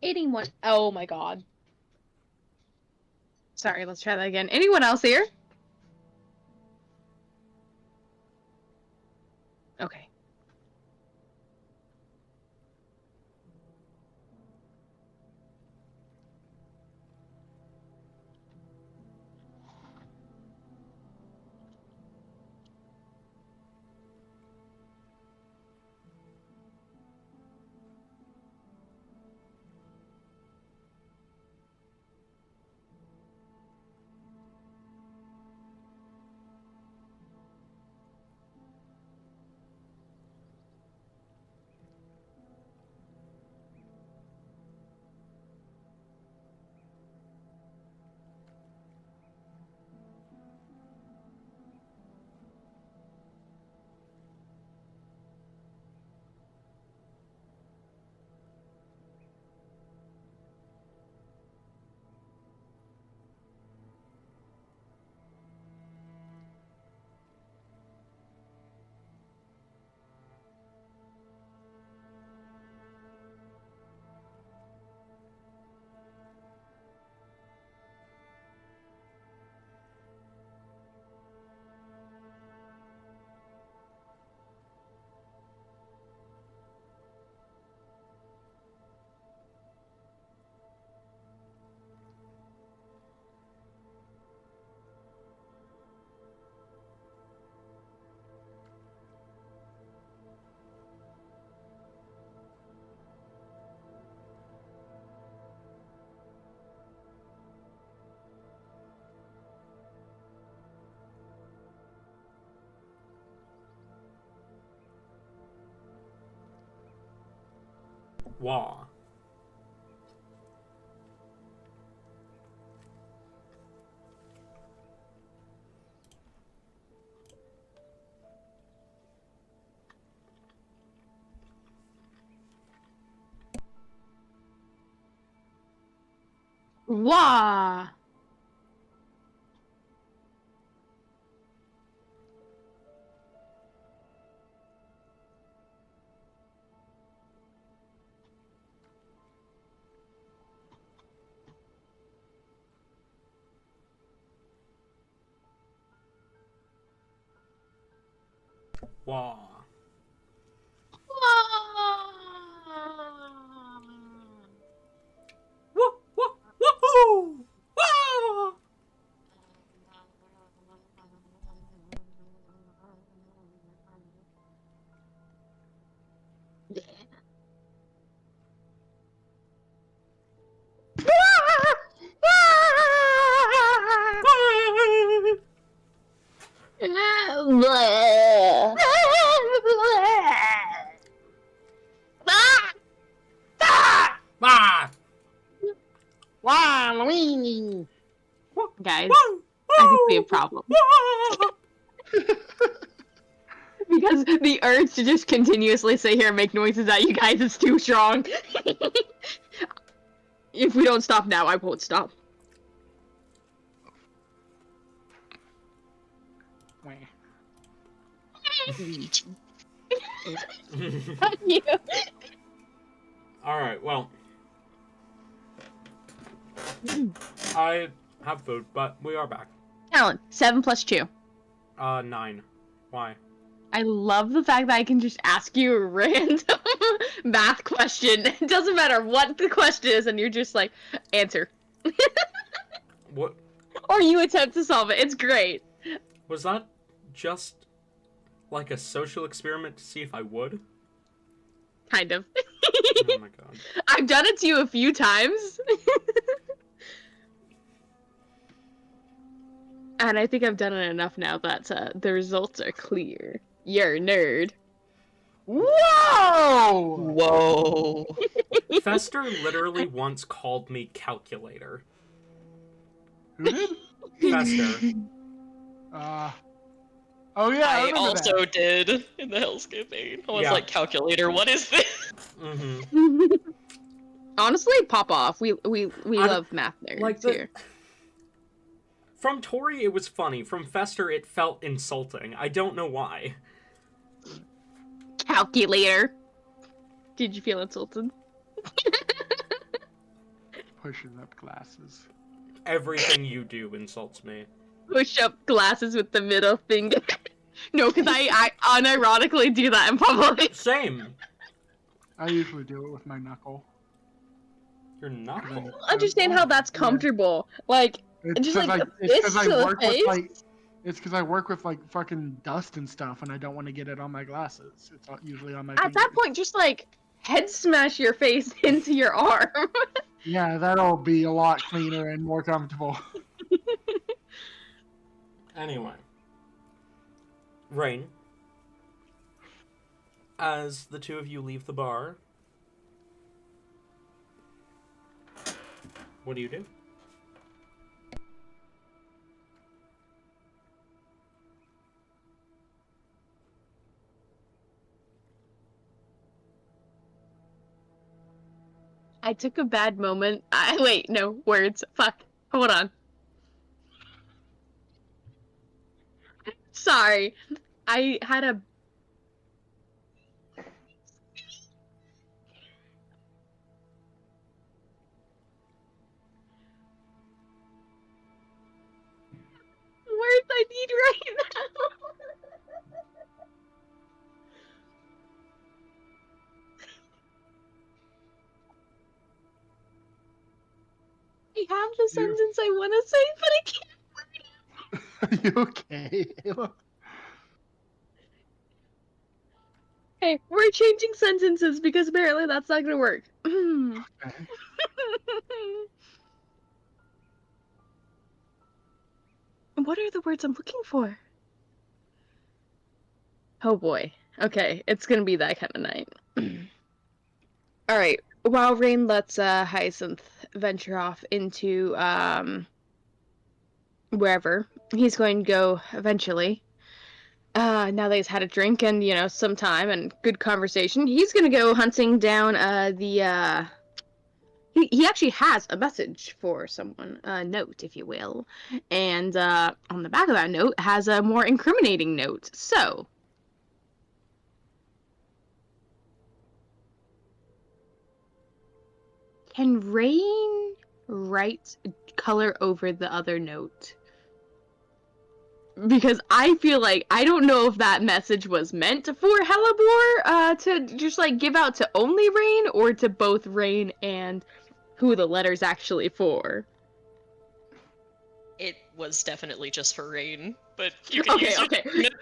Anyone? Oh my god. Sorry, let's try that again. Anyone else here? Okay. Wah. Wah! Wah. Woo! Woo! Woohoo! Wah! Ah! Wow, Louie. Guys, Woo! I think we have a problem. Wah! Because the urge to just continuously sit here and make noises at you guys is too strong. If we don't stop now, I won't stop. Fuck you. Alright, well. I have food, but we are back. Alan, 7 plus 2. 9. Why? I love the fact that I can just ask you a random math question. It doesn't matter what the question is, and you're just like, answer. What? Or you attempt to solve it. It's great. Was that just like a social experiment to see if I would? Kind of. Oh my god. I've done it to you a few times. And I think I've done it enough now that the results are clear. You're a nerd. Whoa! Whoa. Fester literally once called me calculator. Who did? Fester. Oh yeah, I I remember also that. did in the Hell's campaign. I was Yeah. like, calculator, what is this? Mm-hmm. Honestly, pop off. We I- love math nerds Like here. From Tori, it was funny. From Fester, it felt insulting. I don't know why. Calculator. Did you feel insulted? Pushing up glasses. Everything you do insults me. Push up glasses with the middle finger. No, because I unironically do that in public. Same. I usually do it with my knuckle. Your knuckle. Understand how that's Yeah. comfortable. Like, It's just like it's fist I to the work face. with like it's because I work with like fucking dust and stuff, and I don't want to get it on my glasses. It's usually on my At that fingers. point, just like head smash your face into your arm. Yeah, that'll be a lot cleaner and more comfortable. Anyway. Rain. As the two of you leave the bar, what do you do? I took a bad moment. Wait, no, words. Fuck. Hold on. Sorry. I had a... words I need right now. I have the sentence I want to say, but I can't. Are you okay, Ayla? Okay, we're changing sentences because apparently that's not gonna work. Okay. What are the words I'm looking for? Oh boy. Okay, it's gonna be that kind of night. Alright, while Rain lets Hyacinth venture off into wherever he's going to go eventually, now that he's had a drink and, you know, some time and good conversation, he's gonna go hunting down he actually has a message for someone, a note, if you will. And on the back of that note has a more incriminating note. So, can Rain write color over the other note? Because I feel like I don't know if that message was meant for Hellebore to just like give out to only Rain or to both Rain and who the letter's actually for. It was definitely just for Rain, but you can Okay, use your okay. judgment.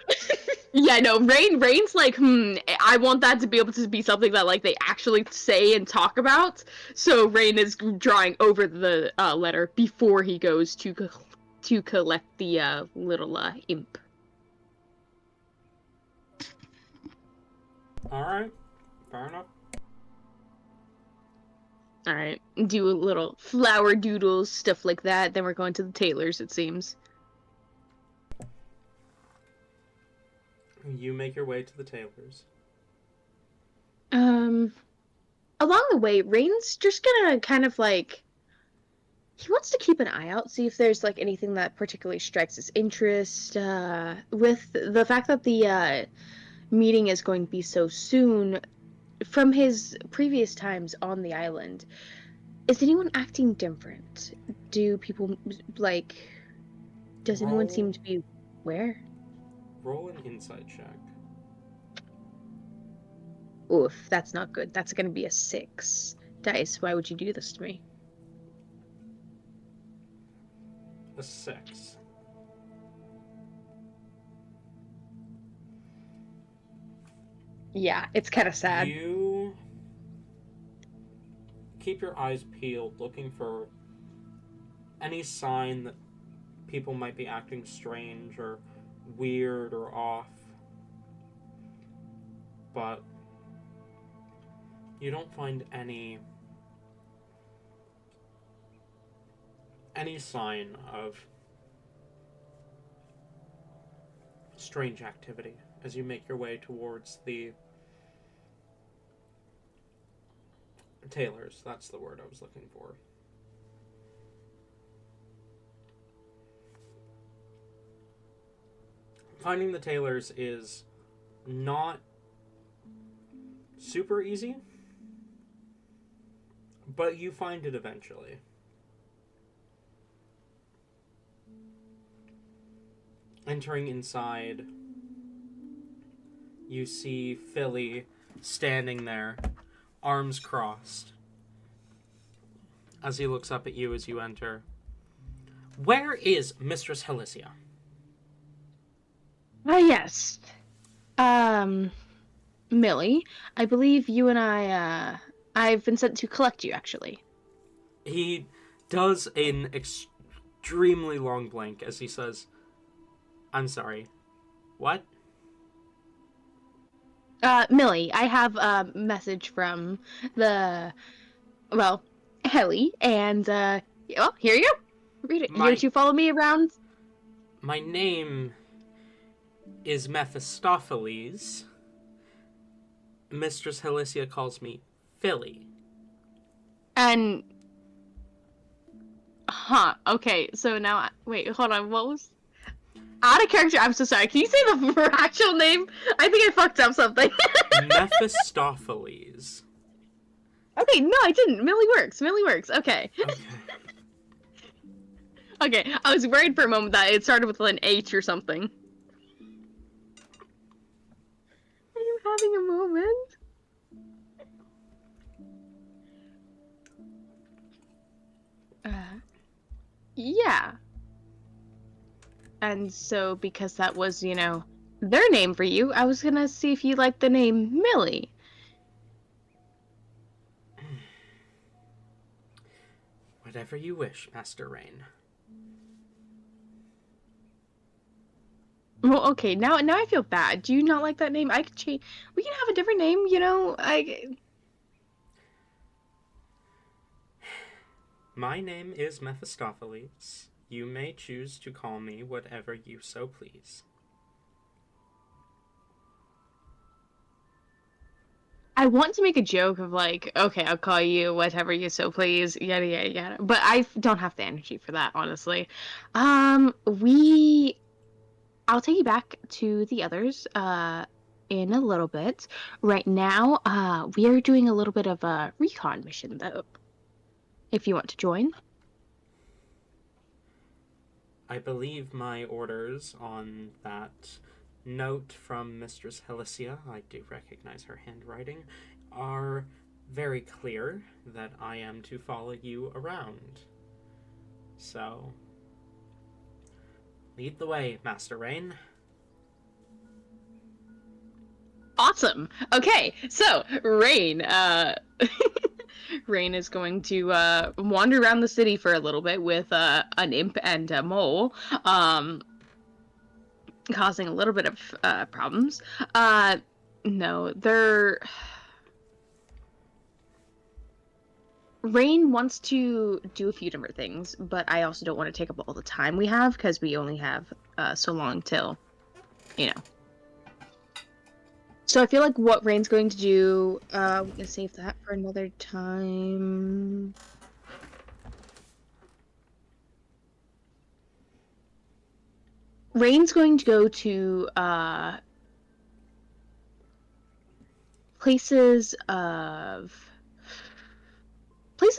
Yeah, no, Rain's like, I want that to be able to be something that like they actually say and talk about. So Rain is drawing over the letter before he goes to collect the little imp. Alright. Fair enough. All right, do a little flower doodles, stuff like that. Then we're going to the tailor's, it seems. You make your way to the tailor's. Along the way, Rain's just gonna kind of like, he wants to keep an eye out, see if there's like anything that particularly strikes his interest. With the fact that the meeting is going to be so soon, from his previous times on the island, is anyone acting different? Do people like? Does anyone seem to be where? Roll an insight check. Oof, that's not good. That's gonna be a 6. Dice, why would you do this to me? A 6. Yeah, it's kind of sad. You keep your eyes peeled, looking for any sign that people might be acting strange or weird or off. But you don't find any sign of strange activity as you make your way towards the tailors. That's the word I was looking for. Finding the tailors is not super easy, but you find it eventually. Entering inside, you see Philly standing there, arms crossed, as he looks up at you as you enter. Where is Mistress Helicia? Ah, yes. Millie, I believe you and I've been sent to collect you, actually. He does an extremely long blank as he says, I'm sorry, what? Millie, I have a message from Helly, and, well, here you go. Read it. Here to follow me around. My name is Mephistopheles. Mistress Helicia calls me Philly. And... okay, so now, wait, hold on, what was... Out of character, I'm so sorry. Can you say the actual name? I think I fucked up something. Mephistopheles. Okay, no, I didn't. Millie works. Okay. Okay, I was worried for a moment that it started with an H or something. Are you having a moment? Yeah. And so, because that was, their name for you, I was gonna see if you liked the name Millie. Whatever you wish, Master Rain. Well, okay, now I feel bad. Do you not like that name? I could change. We can have a different name, My name is Mephistopheles. You may choose to call me whatever you so please. I want to make a joke of like, okay, I'll call you whatever you so please, yada yada yada. But I don't have the energy for that, honestly. I'll take you back to the others in a little bit. Right now, we are doing a little bit of a recon mission though. If you want to join. I believe my orders on that note from Mistress Helicia, I do recognize her handwriting, are very clear that I am to follow you around. So, lead the way, Master Rain. Awesome. Okay, so Rain, Rain is going to wander around the city for a little bit with an imp and a mole, causing a little bit of problems. No, Rain wants to do a few different things, but I also don't want to take up all the time we have because we only have so long till, So I feel like what Rain's going to do, we're gonna save that for another time. Rain's going to go to places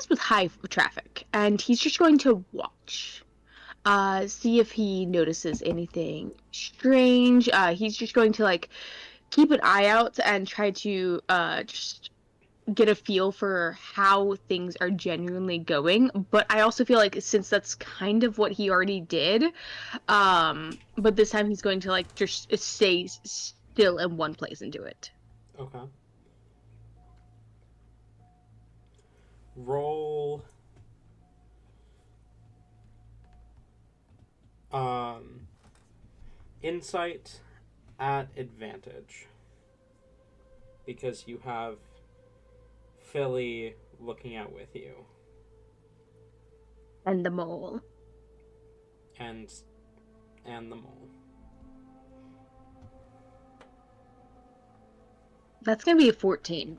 with high traffic, and he's just going to watch. See if he notices anything strange. He's just going to keep an eye out and try to just get a feel for how things are genuinely going. But I also feel like since that's kind of what he already did, but this time he's going to just stay still in one place and do it. Okay. Roll insight at advantage, because you have Philly looking out with you. And the mole. And the mole. That's gonna be a 14.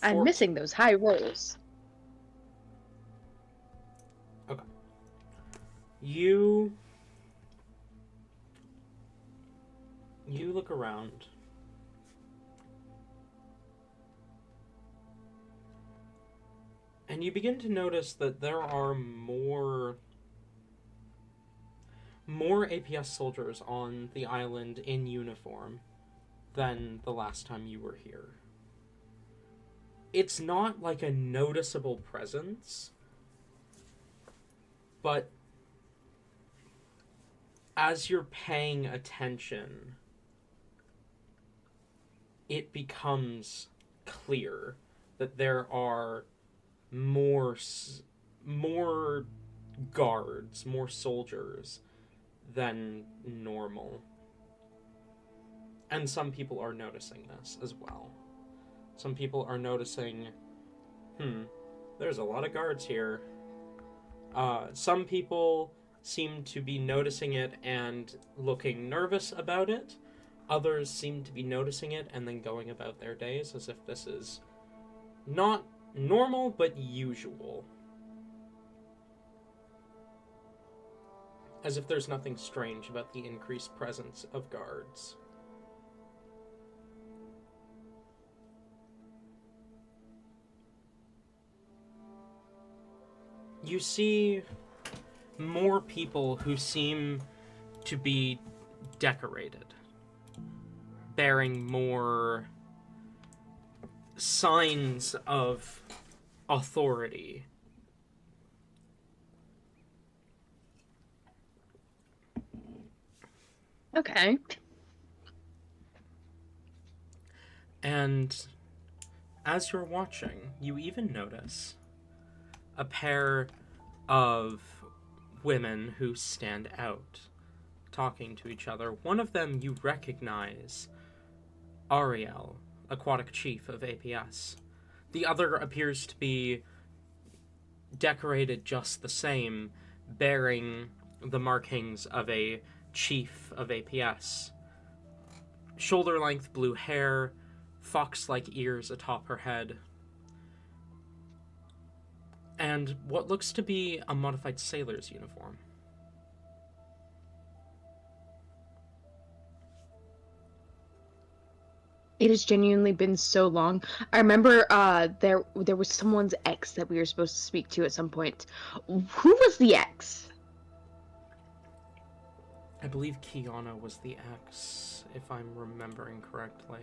I'm missing those high rolls. Okay. You look around. And you begin to notice that there are more more APS soldiers on the island in uniform than the last time you were here. It's not like a noticeable presence, but as you're paying attention, it becomes clear that there are more guards, more soldiers than normal. And some people are noticing this as well. Some people are noticing, there's a lot of guards here. Some people seem to be noticing it and looking nervous about it. Others seem to be noticing it and then going about their days as if this is not normal, but usual. As if there's nothing strange about the increased presence of guards. You see more people who seem to be decorated, bearing more signs of authority. Okay. And as you're watching, you even notice a pair of women who stand out, talking to each other. One of them you recognize, Ariel, aquatic chief of APS. The other appears to be decorated just the same, bearing the markings of a chief of APS. Shoulder-length blue hair, fox-like ears atop her head, and what looks to be a modified sailor's uniform. It has genuinely been so long. I remember there was someone's ex that we were supposed to speak to at some point. Who was the ex? I believe Kiana was the ex, if I'm remembering correctly.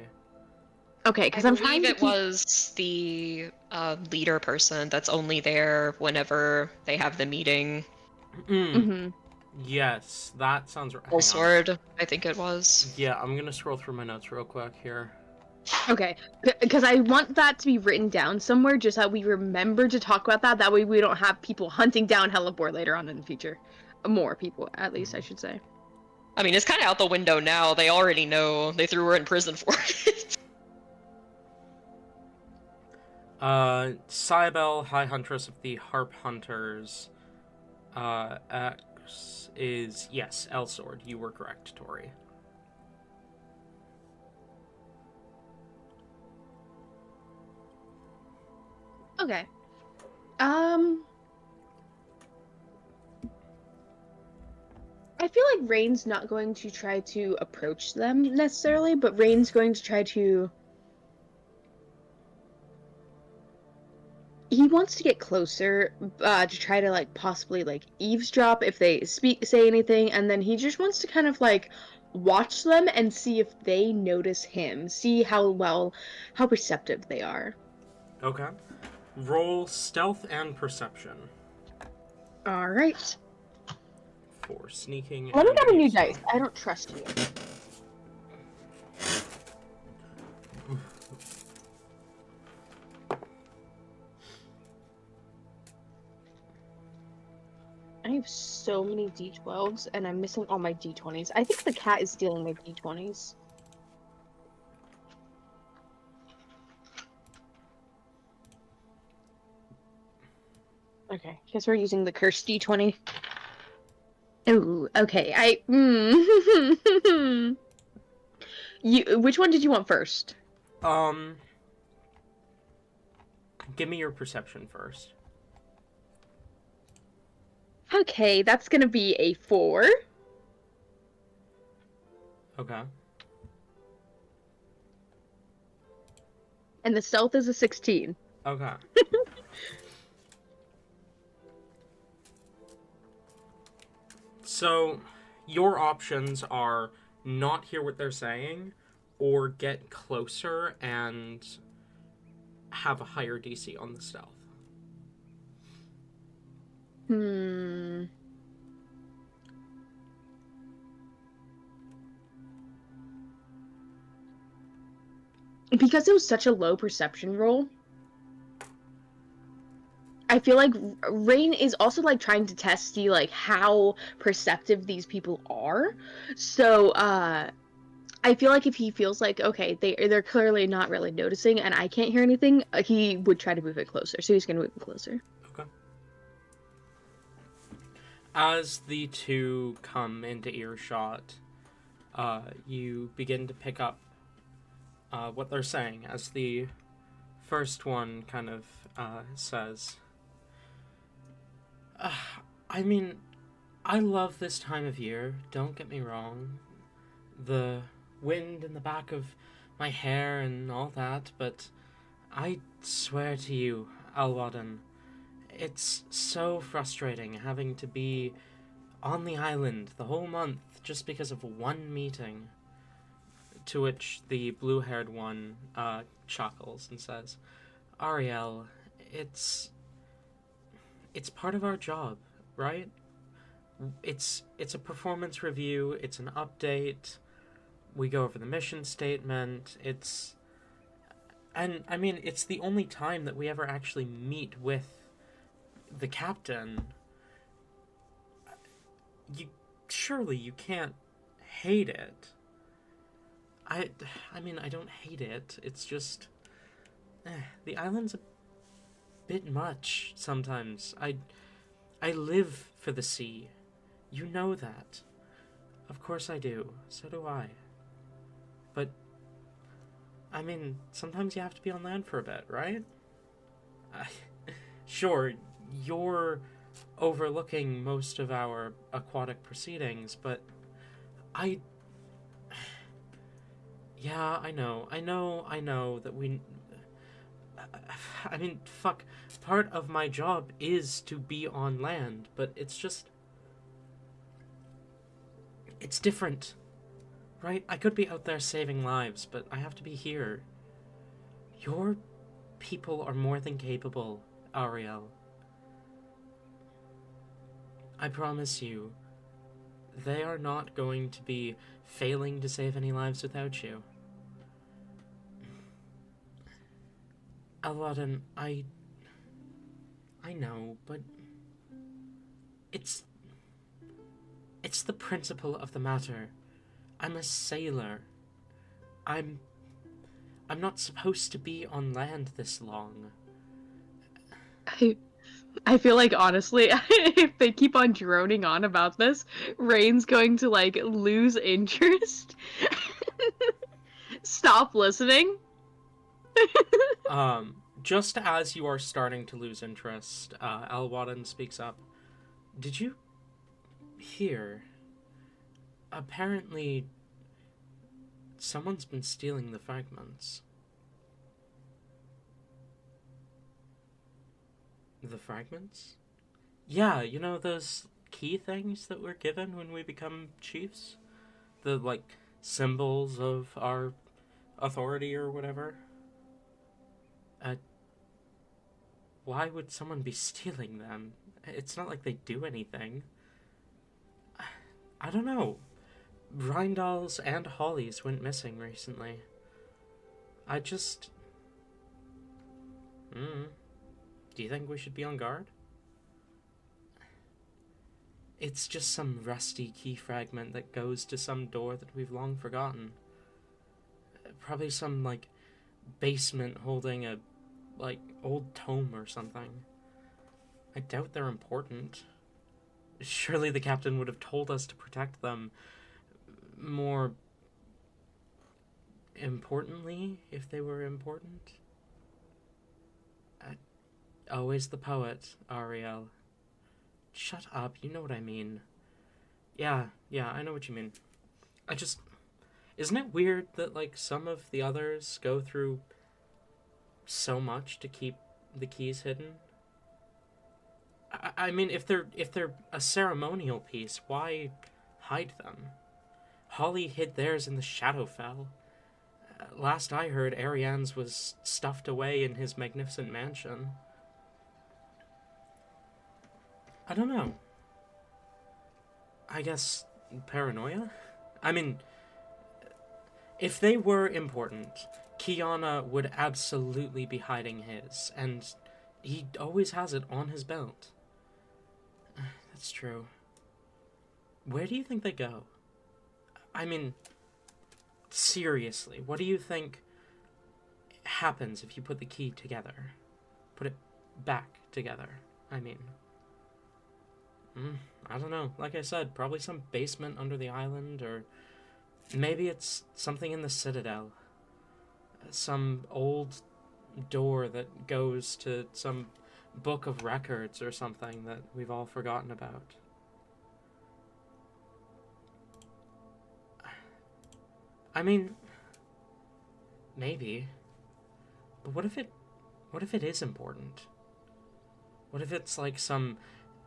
Okay, because I'm I trying believe to it was the leader person that's only there whenever they have the meeting. Mm-hmm. Yes, that sounds right. Full sword, I think it was. Yeah, I'm gonna scroll through my notes real quick here. Okay, because I want that to be written down somewhere, just how we remember to talk about that. That way we don't have people hunting down Hellebore later on in the future. More people, at least, I should say. I mean, it's kind of out the window now. They already know. They threw her in prison for it. Cybele, High Huntress of the Harp Hunters. X is, yes, Elsword. You were correct, Tori. Okay. I feel like Rain's not going to try to approach them necessarily, but Rain's going to try to... He wants to get closer, to try to, like, possibly, like, eavesdrop if they say anything, and then he just wants to kind of, like, watch them and see if they notice him, see how receptive they are. Okay. Roll stealth and perception. Alright. For sneaking. Let me and grab a new eavesdrop. dice. I don't trust you. I have so many D12s, and I'm missing all my D20s. I think the cat is stealing my D20s. Okay, guess we're using the cursed D20. Ooh, okay. Which one did you want first? Give me your perception first. Okay, that's gonna be a 4. Okay. And the stealth is a 16. Okay. So, your options are not hear what they're saying or get closer and have a higher DC on the stealth. Because it was such a low perception roll, I feel like Rain is also like trying to test see like how perceptive these people are. So I feel like if he feels like okay, they're clearly not really noticing and I can't hear anything, he would try to move it closer. So he's gonna move it closer. Okay. As the two come into earshot, you begin to pick up what they're saying as the first one kind of says, I mean, I love this time of year, don't get me wrong. The wind in the back of my hair and all that, but I swear to you, Alwadden, it's so frustrating having to be on the island the whole month just because of one meeting. To which the blue-haired one chuckles and says, Ariel, it's part of our job, right? It's a performance review, it's an update, we go over the mission statement, and I mean, it's the only time that we ever actually meet with the captain. Surely you can't hate it. I mean, I don't hate it. It's just the island's a bit much sometimes. I live for the sea. You know that. Of course I do. So do I. But I mean, sometimes you have to be on land for a bit, right? Sure, you're overlooking most of our aquatic proceedings, but yeah, I know that I mean, fuck, part of my job is to be on land, but it's just, it's different, right? I could be out there saving lives, but I have to be here. Your people are more than capable, Ariel. I promise you, they are not going to be failing to save any lives without you. Alwadden, I know, but it's the principle of the matter. I'm a sailor. I'm not supposed to be on land this long. I feel like honestly, if they keep on droning on about this, Rain's going to like lose interest. Stop listening. Just as you are starting to lose interest, Alwadden speaks up. Did you hear? Apparently, someone's been stealing the fragments. The fragments? Yeah, you know those key things that we're given when we become chiefs? The, like, symbols of our authority or whatever? Why would someone be stealing them? It's not like they do anything. I don't know. Rindals and Hollies went missing recently. I just... Do you think we should be on guard? It's just some rusty key fragment that goes to some door that we've long forgotten. Probably some, like, basement holding a, like, old tome or something. I doubt they're important. Surely the captain would have told us to protect them more importantly, if they were important. Always the poet, Ariel. Shut up, you know what I mean. Yeah, I know what you mean. Isn't it weird that, like, some of the others go through so much to keep the keys hidden? I mean, if they're a ceremonial piece, why hide them. Holly hid theirs in the Shadowfell. Last I heard, Ariane's was stuffed away in his magnificent mansion. I don't know. I guess paranoia? I mean, if they were important, Kiana would absolutely be hiding his, and he always has it on his belt. That's true. Where do you think they go? I mean, seriously, what do you think happens if you put the key together? Put it back together, I mean. I don't know. Like I said, probably some basement under the island, or maybe it's something in the Citadel. Some old door that goes to some book of records or something that we've all forgotten about. I mean, maybe. But what if it is important? What if it's like some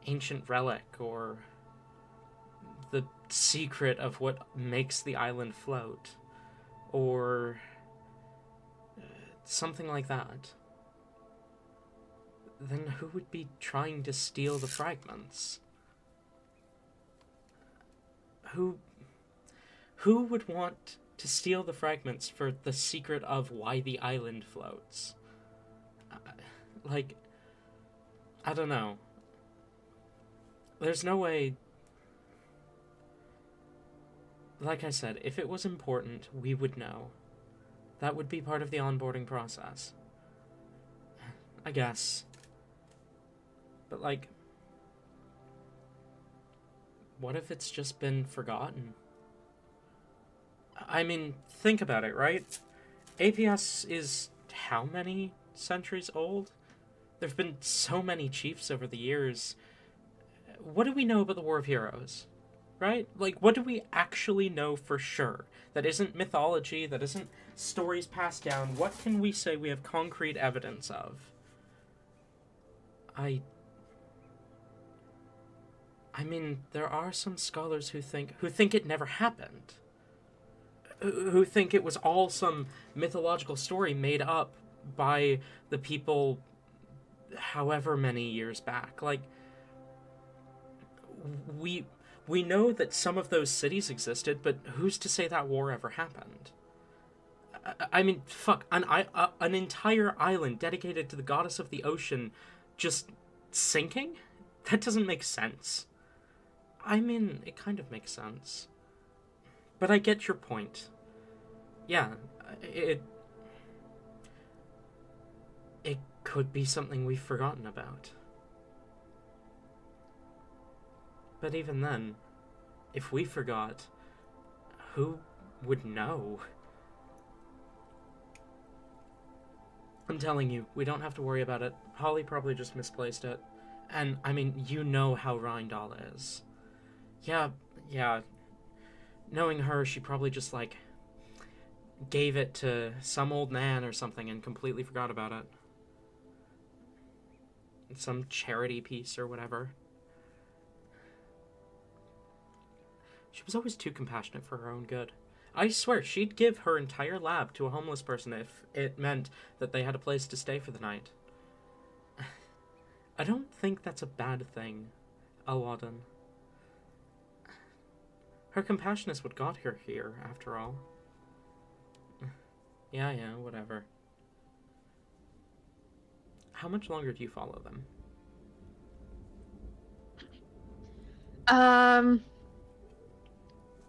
ancient relic, or the secret of what makes the island float, or something like that? Then who would be trying to steal the fragments? Who would want to steal the fragments for the secret of why the island floats? I don't know. There's no way... Like I said, if it was important, we would know. That would be part of the onboarding process. I guess. But, what if it's just been forgotten? I mean, think about it, right? APS is how many centuries old? There have been so many chiefs over the years. What do we know about the War of Heroes? Right? What do we actually know for sure? That isn't mythology, that isn't stories passed down. What can we say we have concrete evidence of? I mean, there are some scholars who think it never happened. Who think it was all some mythological story made up by the people however many years back. We know that some of those cities existed, but who's to say that war ever happened? I mean, fuck, an entire island dedicated to the goddess of the ocean just sinking? That doesn't make sense. I mean, it kind of makes sense. But I get your point. Yeah, it could be something we've forgotten about. But even then, if we forgot, who would know? I'm telling you, we don't have to worry about it. Holly probably just misplaced it. And, I mean, you know how Rindal is. Yeah. Knowing her, she probably just, gave it to some old man or something and completely forgot about it. Some charity piece or whatever. She was always too compassionate for her own good. I swear, she'd give her entire lab to a homeless person if it meant that they had a place to stay for the night. I don't think that's a bad thing, Alwadin. Her compassion is what got her here, after all. Yeah, whatever. How much longer do you follow them?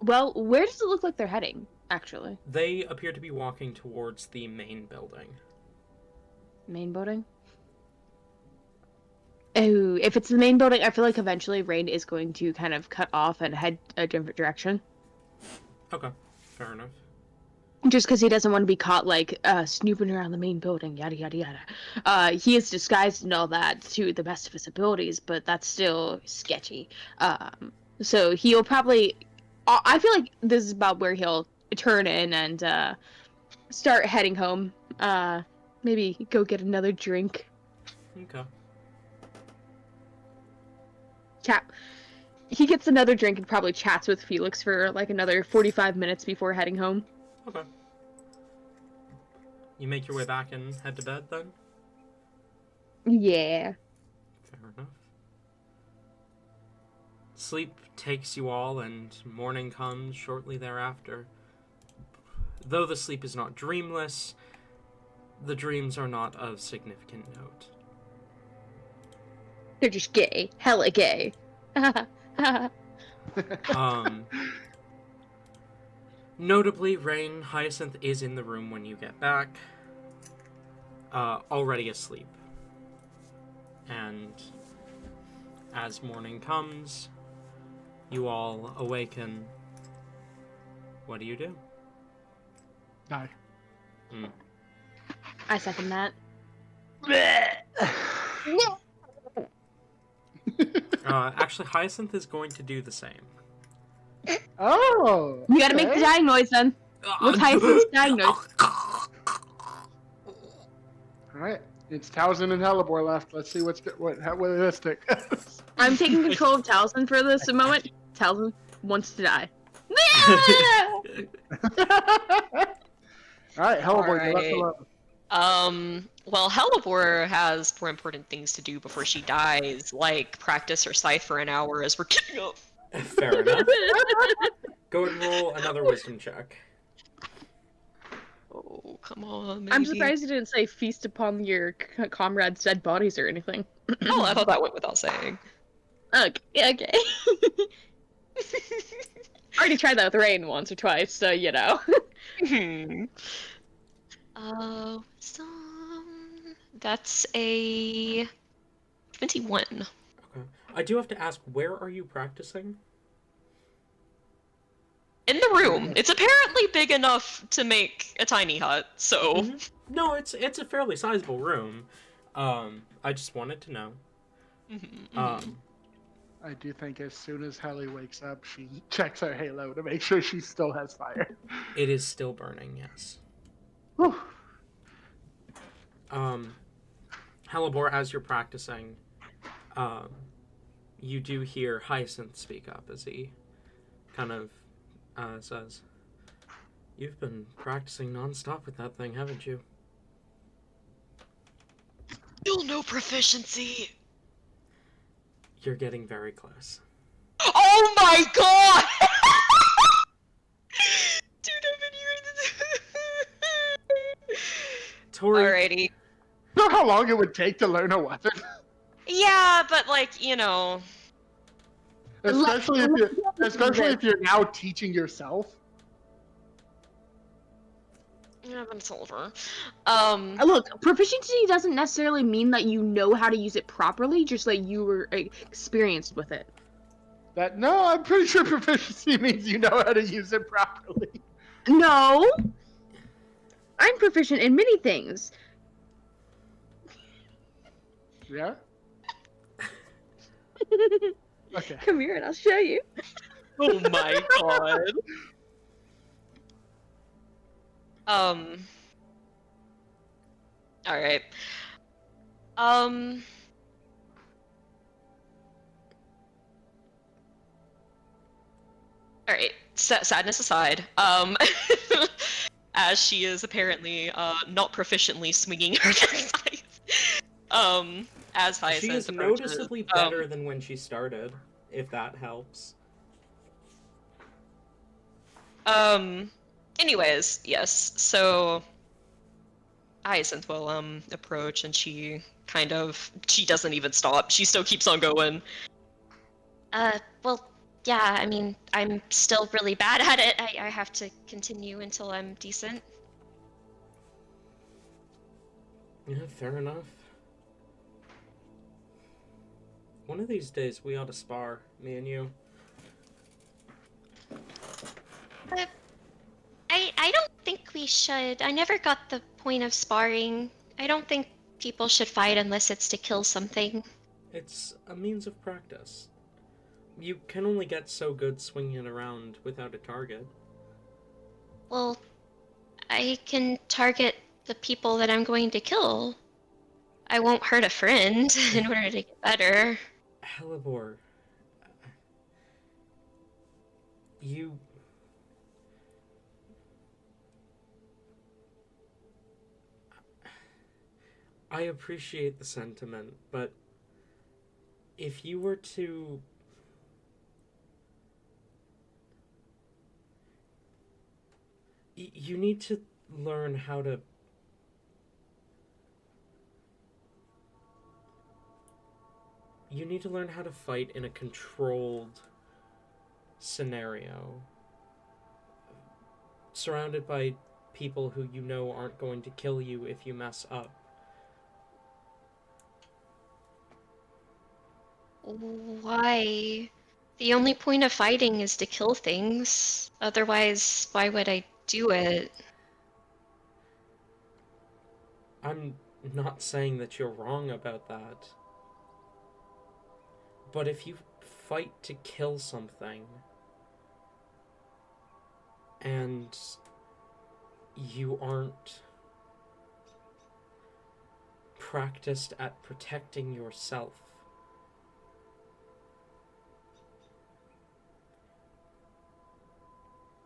Well, where does it look like they're heading, actually? They appear to be walking towards the main building. Main building? Oh, if it's the main building, I feel like eventually Rain is going to kind of cut off and head a different direction. Okay, fair enough. Just because he doesn't want to be caught, snooping around the main building, yada, yada, yada. He is disguised and all that to the best of his abilities, but that's still sketchy. So he'll probably... I feel like this is about where he'll turn in and start heading home. Maybe go get another drink. Okay. He gets another drink and probably chats with Felix for like another 45 minutes before heading home. Okay. You make your way back and head to bed then? Yeah. Fair enough. Sleep takes you all, and morning comes shortly thereafter. Though the sleep is not dreamless, the dreams are not of significant note. They're just gay. Hella gay. Notably, Rain, Hyacinth is in the room when you get back, already asleep. And as morning comes, you all awaken. What do you do? Die. I second that. Actually, Hyacinth is going to do the same. Oh! You gotta make the dying noise then. What's Hyacinth's dying noise? Alright, it's Towson and Hellebore left. Let's see how realistic. I'm taking control of Taliesin for this moment. Taliesin wants to die. Alright, Hellebore, you're left Alright. alone. Well, Hellebore has more important things to do before she dies, like practice her scythe for an hour as we're getting up. Fair enough. Go and roll another wisdom check. Oh, come on, maybe. I'm surprised you didn't say feast upon your comrades' dead bodies or anything. Oh, I thought that went without saying. Okay. I already tried that with Rain once or twice, so you know. That's a 21. Okay. I do have to ask, where are you practicing? In the room. It's apparently big enough to make a tiny hut, so... Mm-hmm. No, it's a fairly sizable room. I just wanted to know. I do think as soon as Helly wakes up, she checks her halo to make sure she still has fire. It is still burning, yes. Whew. Hellebore, as you're practicing, you do hear Hyacinth speak up as he kind of says, "You've been practicing non-stop with that thing, haven't you?" You'll know proficiency! You're getting very close. Oh my god! Dude, I've been hearing this. Tori, Alrighty. You know how long it would take to learn a weapon? Yeah, but like, you know... Especially if you're now teaching yourself. Yeah, but it's over. Look, proficiency doesn't necessarily mean that you know how to use it properly, just that you were experienced with it. No, I'm pretty sure proficiency means you know how to use it properly. No! I'm proficient in many things. Yeah? Okay. Come here and I'll show you. Oh my god. Alright. Alright, sadness aside, as she is apparently, not proficiently swinging her scythe, as Hyacinth she is approaches, noticeably better than when she started, if that helps. Anyways, yes, so Hyacinth will, approach, and she doesn't even stop. She still keeps on going. Well, yeah, I mean, I'm still really bad at it. I have to continue until I'm decent. Yeah, fair enough. One of these days we ought to spar, me and you. I don't think we should. I never got the point of sparring. I don't think people should fight unless it's to kill something. It's a means of practice. You can only get so good swinging it around without a target. Well, I can target the people that I'm going to kill. I won't hurt a friend in order to get better. Hellebore, You... I appreciate the sentiment, but if you were to... You need to learn how to... You need to learn how to fight in a controlled scenario, surrounded by people who you know aren't going to kill you if you mess up. Why? The only point of fighting is to kill things. Otherwise, why would I do it? I'm not saying that you're wrong about that. But if you fight to kill something, and you aren't practiced at protecting yourself,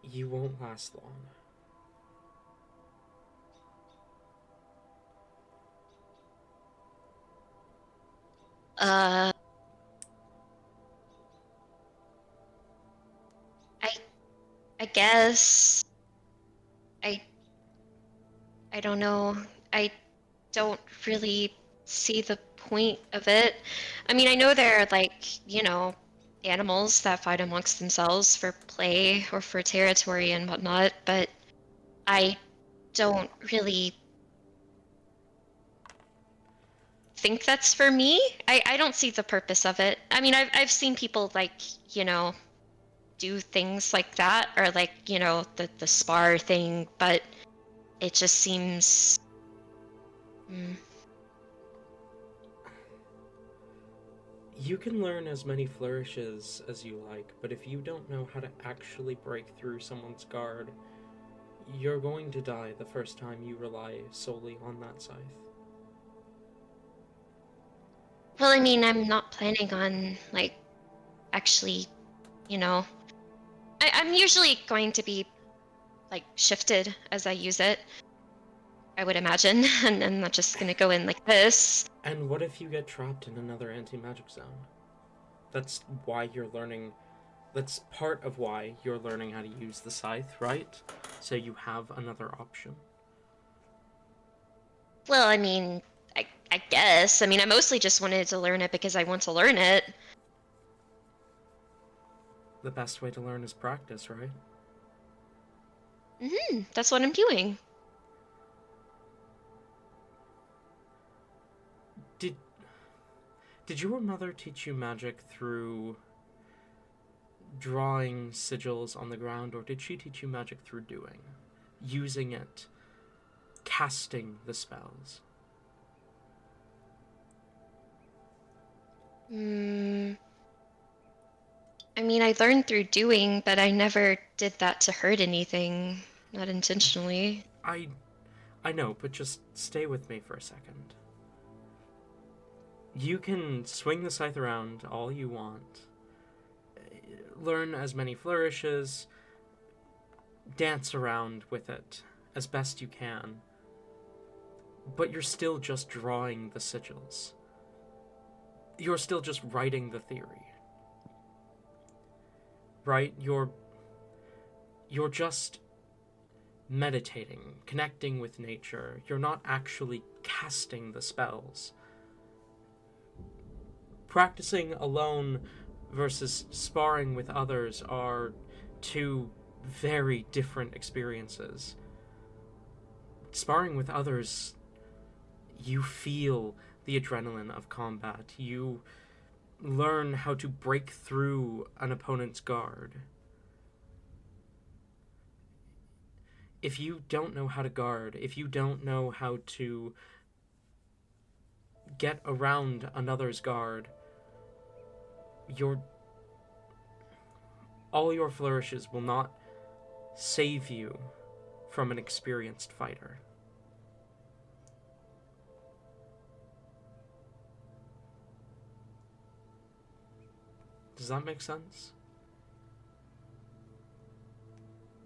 you won't last long. Uh, I, I guess. I, I don't know. I don't really see the point of it. I mean, I know there are like, animals that fight amongst themselves for play or for territory and whatnot, but I don't really think that's for me. I don't see the purpose of it. I mean, I've seen people like, do things like that or like, the spar thing, but it just seems You can learn as many flourishes as you like, but if you don't know how to actually break through someone's guard, you're going to die the first time you rely solely on that scythe. Well, I mean, I'm not planning on like actually, I'm usually going to be like shifted as I use it, I would imagine, and I'm not just gonna go in like this. And what if you get trapped in another anti-magic zone? That's why you're learning... That's part of why you're learning how to use the scythe, right? So you have another option. Well, I mean, I guess. I mean, I mostly just wanted to learn it because I want to learn it. The best way to learn is practice, right? That's what I'm doing. Did your mother teach you magic through drawing sigils on the ground, or did she teach you magic through doing? Using it, casting the spells? I mean, I learned through doing, but I never did that to hurt anything. Not intentionally. I know, but just stay with me for a second. You can swing the scythe around all you want, learn as many flourishes, dance around with it as best you can, but you're still just drawing the sigils. You're still just writing the theory. Right? You're just meditating, connecting with nature. You're not actually casting the spells. Practicing alone versus sparring with others are two very different experiences. Sparring with others, you feel the adrenaline of combat. You learn how to break through an opponent's guard. If you don't know how to guard, if you don't know how to get around another's guard, all your flourishes will not save you from an experienced fighter. Does that make sense?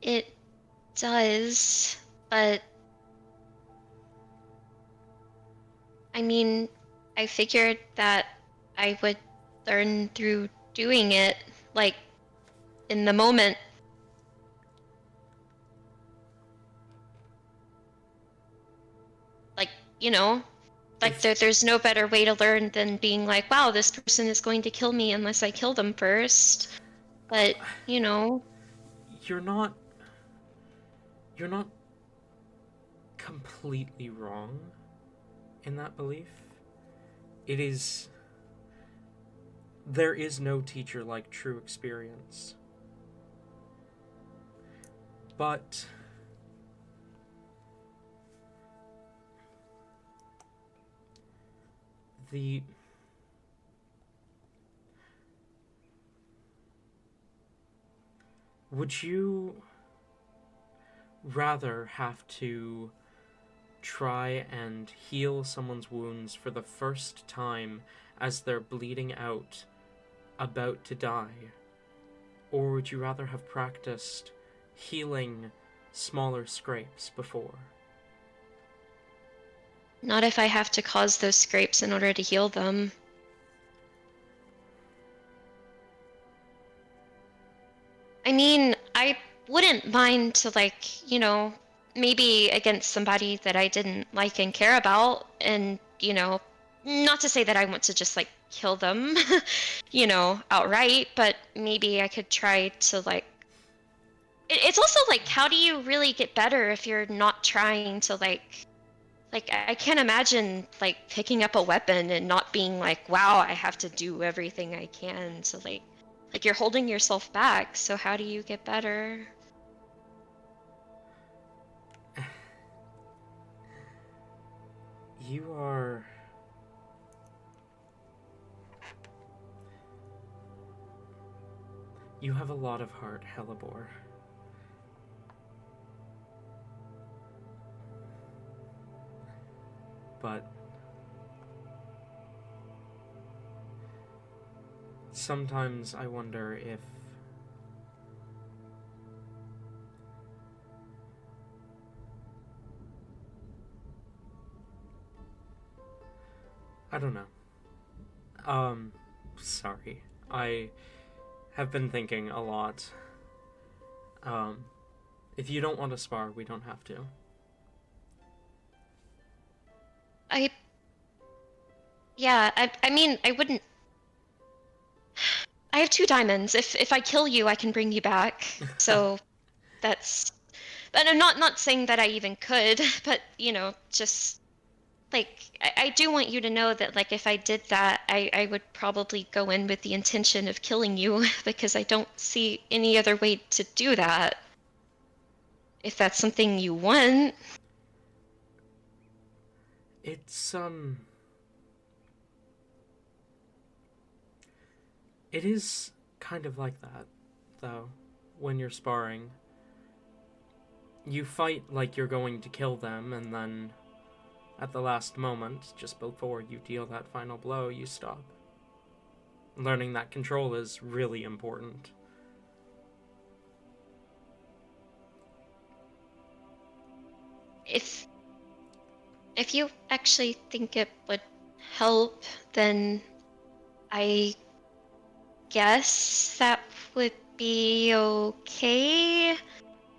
it does, but I mean, I figured that I would learn through doing it, like, in the moment. Like, you know, like there's no better way to learn than being like, wow, this person is going to kill me unless I kill them first. But, you know, You're not completely wrong in that belief. There is no teacher like true experience. But the would you rather have to try and heal someone's wounds for the first time as they're bleeding out, about to die? Or would you rather have practiced healing smaller scrapes before? not if I have to cause those scrapes in order to heal them. I mean, I wouldn't mind to, like, you know, maybe against somebody that I didn't like and care about, and, you know, not to say that I want to just, like, kill them, you know, outright, but maybe I could try to, like, it's also like, how do you really get better if you're not trying to, like, I can't imagine, like, picking up a weapon and not being like, wow, I have to do everything I can to, like you're holding yourself back, so how do you get better? You are... You have a lot of heart, Hellebore. But sometimes I wonder if I don't know. Sorry. I have been thinking a lot. If you don't want to spar, we don't have to. I Yeah, I mean, I wouldn't. I have 2 diamonds. If I kill you, I can bring you back. So that's. But I'm not saying that I even could. But you know, just like I do want you to know that, like, if I did that, I would probably go in with the intention of killing you because I don't see any other way to do that. If that's something you want. It's, it is kind of like that, though, when you're sparring. You fight like you're going to kill them, and then at the last moment, just before you deal that final blow, you stop. Learning that control is really important. If you actually think it would help, then I guess that would be okay.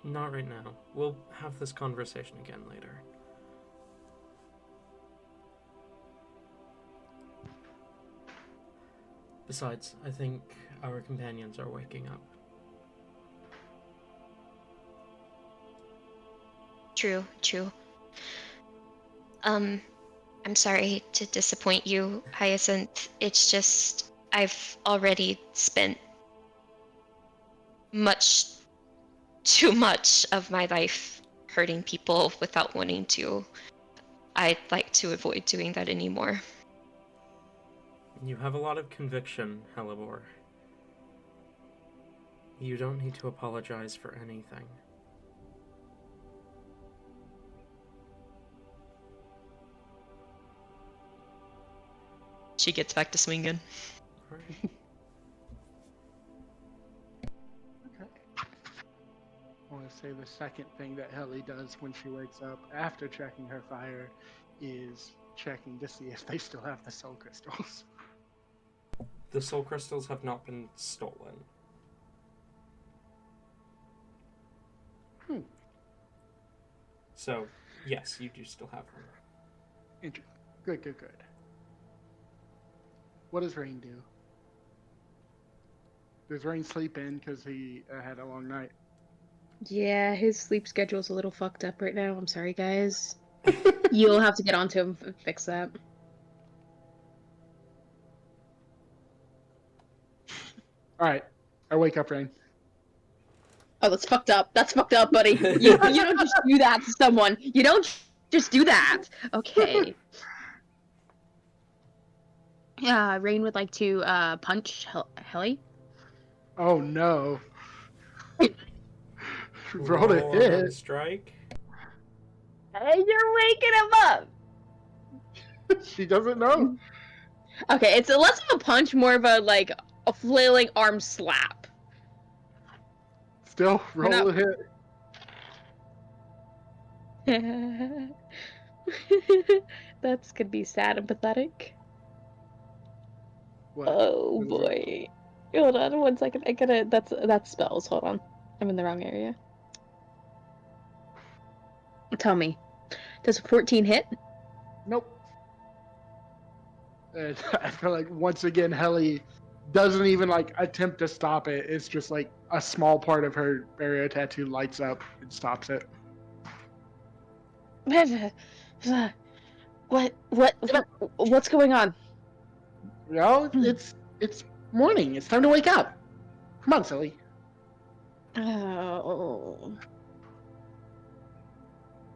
Not right now. We'll have this conversation again later. Besides, I think our companions are waking up. True, true. I'm sorry to disappoint you, Hyacinth. It's just I've already spent much too much of my life hurting people without wanting to. I'd like to avoid doing that anymore. You have a lot of conviction, Hellebore. You don't need to apologize for anything. She gets back to swinging. Alright. Okay. What was say the second thing that Helly does when she wakes up after checking her fire is checking to see if they still have the soul crystals. The soul crystals have not been stolen. So, yes, you do still have them. Interesting. Good. What does Rain do? Does Rain sleep in because he had a long night? Yeah, his sleep schedule's a little fucked up right now. I'm sorry, guys. You'll have to get onto him and fix that. All right, I wake up, Rain. Oh, that's fucked up. That's fucked up, buddy. You don't just do that to someone. You don't just do that. Okay. Yeah, Rain would like to punch Helly. Oh no! Roll a Roll hit. an strike. Hey, you're waking him up. She doesn't know. Okay, it's less of a punch, more of a like a flailing arm slap. Still roll a hit. That's gonna be sad and pathetic. What? Oh What is boy. Hold on 1 second. I gotta that's spells. Hold on. I'm in the wrong area. Tell me. Does a 14 hit? Nope. And I feel like once again Helly doesn't even like attempt to stop it. It's just like a small part of her barrier tattoo lights up and stops it. What's going on? Well, it's morning. It's time to wake up. Come on, silly. Oh.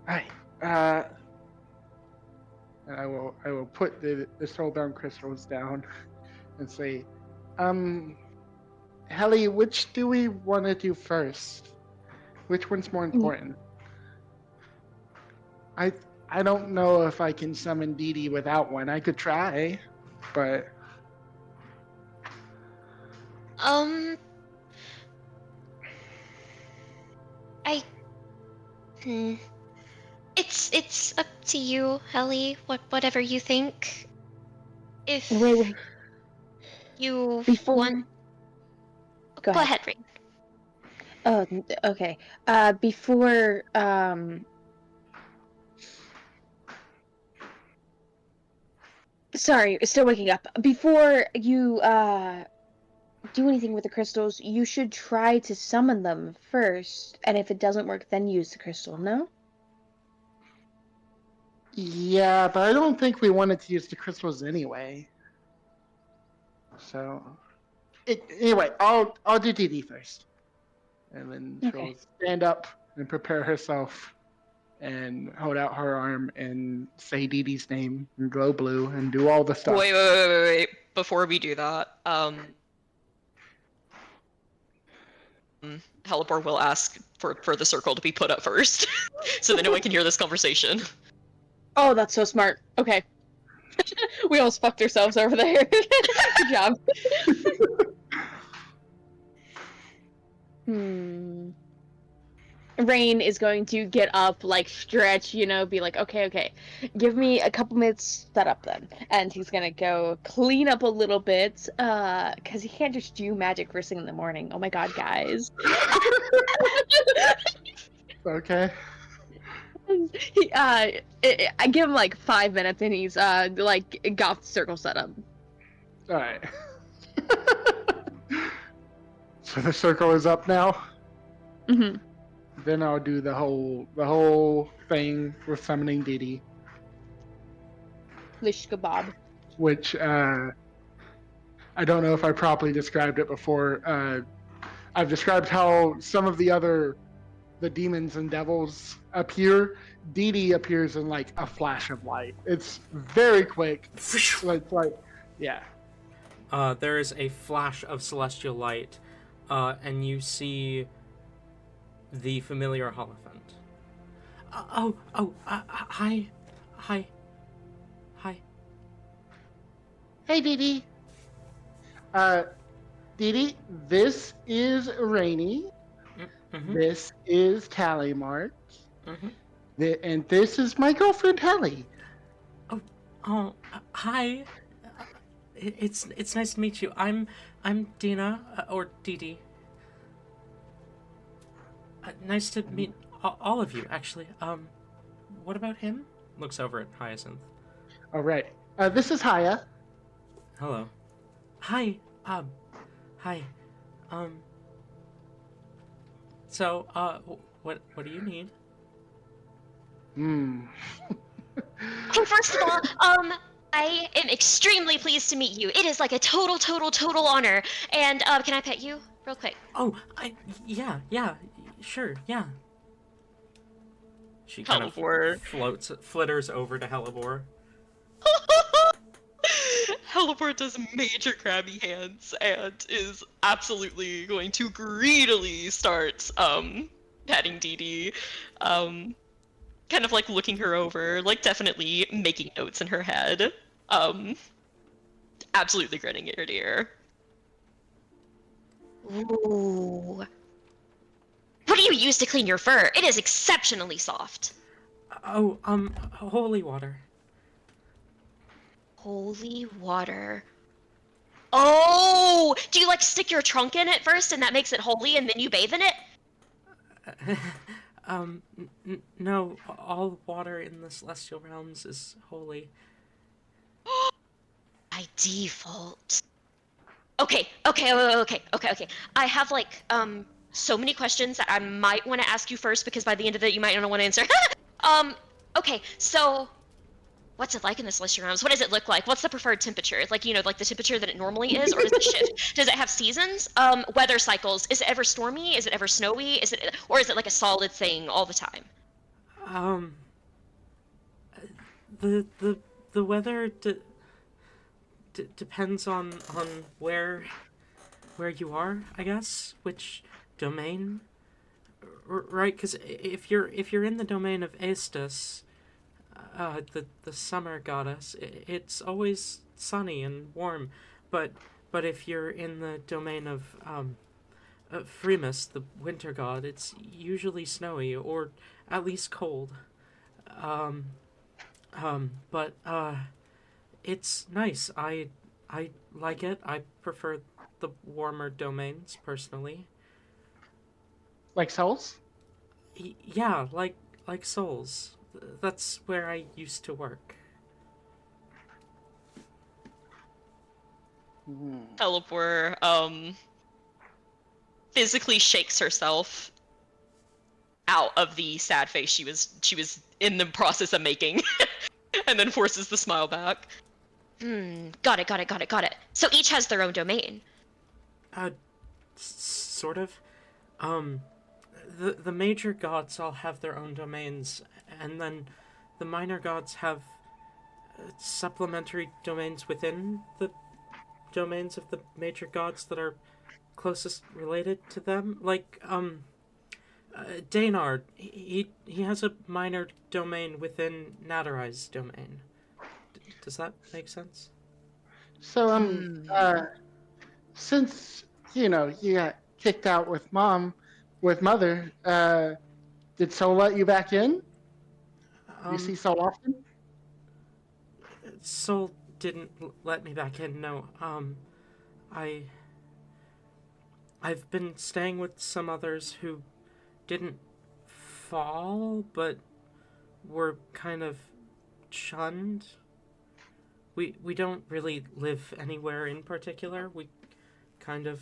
Alright. And I will put the soulbound crystals down and say, Helly, which do we want to do first? Which one's more important? I don't know if I can summon Dee Dee without one. I could try, but I. It's up to you, Helly. Whatever you think. If Wait. you Before want, go ahead, Rain. Oh, okay. Before sorry, still waking up. Before you do anything with the crystals, you should try to summon them first, and if it doesn't work, then use the crystal, no? yeah, but I don't think we wanted to use the crystals anyway. So, anyway, I'll do Dee Dee first, and then she'll stand up and prepare herself, and hold out her arm and say Dee Dee's name and glow blue and do all the stuff. Wait. Before we do that, Helipor will ask for the circle to be put up first, so that no one can hear this conversation. Oh, that's so smart. Okay. We almost fucked ourselves over there. Good job. Rain is going to get up, like, stretch, be like, okay. Give me a couple minutes, set up then. And he's gonna go clean up a little bit, because he can't just do magic first thing in the morning. Oh my god, guys. Okay. I give him, like, 5 minutes, and he's, got the circle set up. Alright. So the circle is up now? Mm-hmm. Then I'll do the whole thing with summoning Dee Dee. Lish kebab. Which, I don't know if I properly described it before. I've described how some of the demons and devils appear. Dee Dee appears in like a flash of light. It's very quick. Yeah. There is a flash of celestial light, and you see the familiar Holophant. Hi. Hey, Dee Dee. Dee Dee, this is Rainy. Mm-hmm. This is Tally Mark. Mm-hmm. And this is my girlfriend, Helly. Oh, hi. It's nice to meet you. I'm Dina or Dee Dee. Nice to meet all of you, actually. What about him? Looks over at Hyacinth. All right. This is Haya. Hello. Hi. Hi. Um. So, what do you need? Hmm. Okay, first of all, I am extremely pleased to meet you. It is like a total honor. And can I pet you real quick? Oh, yeah, sure, yeah. She kind of Hellebore. flitters over to Hellebore. Hellebore does major crabby hands and is absolutely going to greedily start patting Dee Dee. Kind of like looking her over, like definitely making notes in her head. Um, Absolutely grinning ear to ear. Ooh. What do you use to clean your fur? It is exceptionally soft. Oh, holy water. Holy water. Oh! Do you like stick your trunk in it first and that makes it holy and then you bathe in it? No, all water in the celestial realms is holy. By default. Okay. I have like so many questions that I might want to ask you first because by the end of it you might not want to answer. Okay, so what's it like in the celestial realms? What does it look like? What's the preferred temperature? Like, you know, like the temperature that it normally is, or does it shift? Does it have seasons? Weather cycles. Is it ever stormy? Is it ever snowy? Or is it like a solid thing all the time? Um, the weather depends on where you are, I guess, which domain, right? Because if you're in the domain of Aestus, the summer goddess, it's always sunny and warm, but if you're in the domain of Fremus, the winter god, it's usually snowy or at least cold. Um, but it's nice. I like it. I prefer the warmer domains personally. Like souls? Yeah, like Souls. That's where I used to work. Hmm. Hellebore physically shakes herself out of the sad face she was in the process of making, and then forces the smile back. Got it. So each has their own domain. Sort of. Um, the major gods all have their own domains, and then the minor gods have supplementary domains within the domains of the major gods that are closest related to them. Like Daynard, he has a minor domain within Nadarai's domain. Does that make sense? So, since, you know, you got kicked out with mother, did Soul let you back in? You see Soul often? Soul didn't let me back in. No. I I've been staying with some others who didn't fall, but were kind of shunned. We don't really live anywhere in particular. We kind of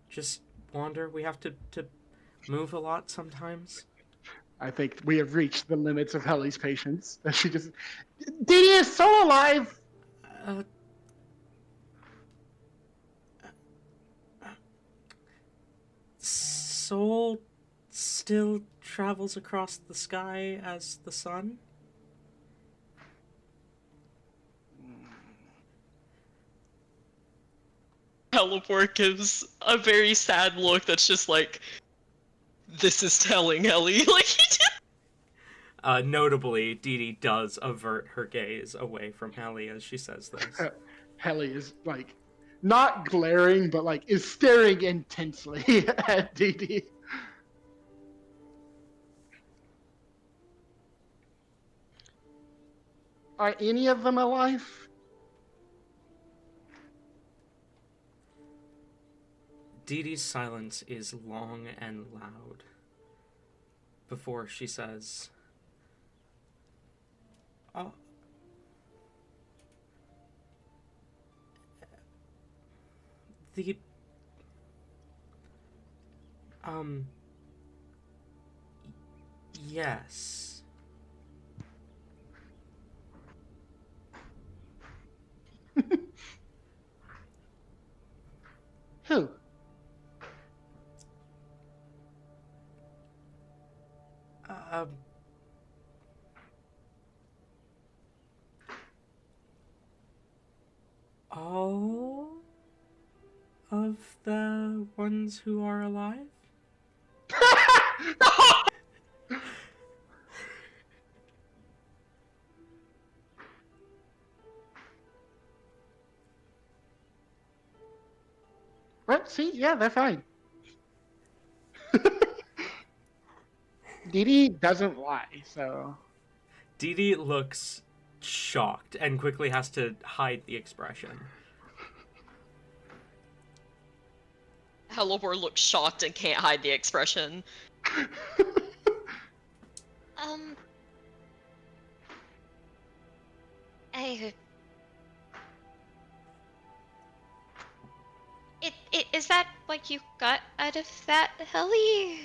just wander. We have to move a lot sometimes. I think we have reached the limits of Helly's patience. She just, Dee is Soul alive! Uh, Soul still travels across the sky as the sun. Hellebore gives a very sad look that's just like, this is telling, Ellie. Like, he just... Notably, Dee Dee does avert her gaze away from Hallie as she says this. Helly is like, not glaring, but like is staring intensely at Dee Dee. Are any of them alive? Dee Dee's silence is long and loud before she says, "Oh, the um yes." Who? Um all of the ones who are alive? What? See, yeah, they're fine. Dee Dee doesn't lie, so. Dee Dee looks shocked and quickly has to hide the expression. Hellebore looks shocked and can't hide the expression. Um, I. Is that what you got out of that, Helly?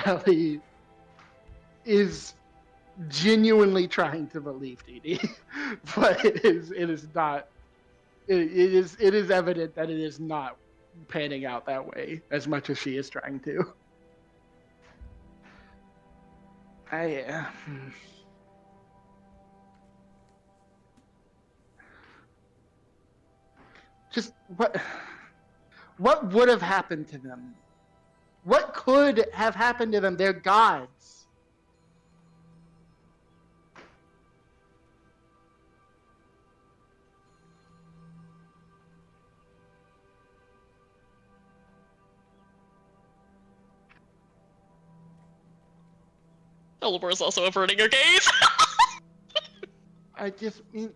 Ellie is genuinely trying to believe Dee Dee, but it is not. It is evident that it is not panning out that way as much as she is trying to. Just what would have happened to them? What could have happened to them? They're gods. Hellebore is also averting her gaze. I just mean,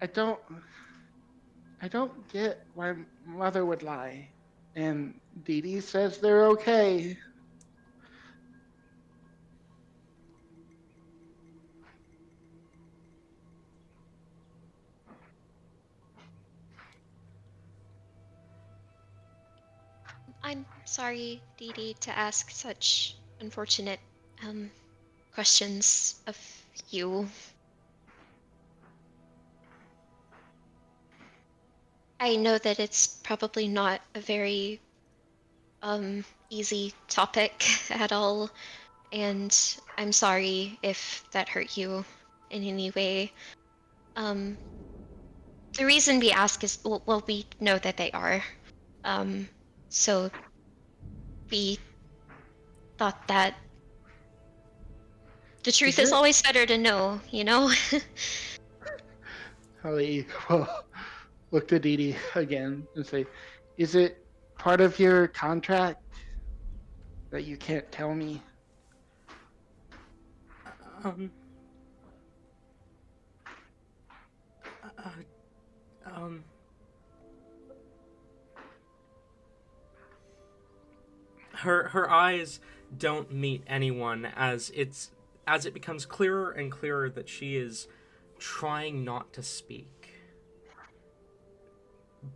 I don't get why Mother would lie, and Dee Dee says they're okay. I'm sorry, Dee Dee, to ask such unfortunate, questions of you. I know that it's probably not a very, easy topic at all, and I'm sorry if that hurt you in any way. Um, the reason we ask is, well, we know that they are. So we thought that the truth is always better to know, you know? Holly will look to Dee Dee again and say, "Is it part of your contract that you can't tell me?" Um, uh, um, her eyes don't meet anyone as it becomes clearer and clearer that she is trying not to speak.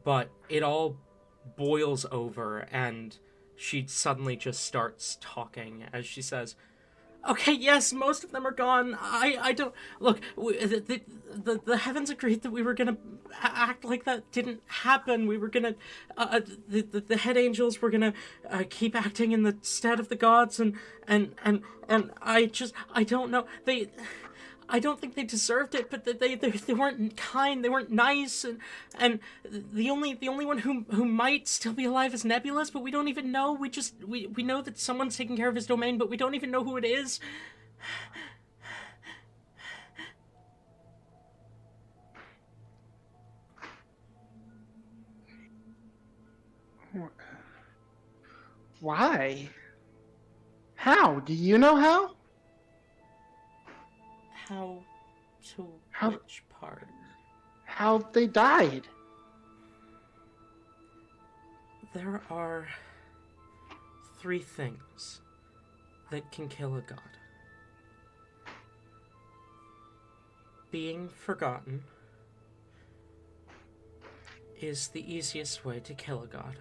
But it all boils over and she suddenly just starts talking as she says, "Okay, yes, most of them are gone. I don't look. The heavens agreed that we were gonna act like that didn't happen. We were gonna, the head angels were gonna keep acting in the stead of the gods, and I don't know. I don't think they deserved it, but they weren't kind. They weren't nice, and the only one who might still be alive is Nebulous, but we don't even know. We know that someone's taking care of his domain, but we don't even know who it is." Why? How? Do you know how? How to How- which part? How they died? There are 3 things that can kill a god. Being forgotten is the easiest way to kill a god.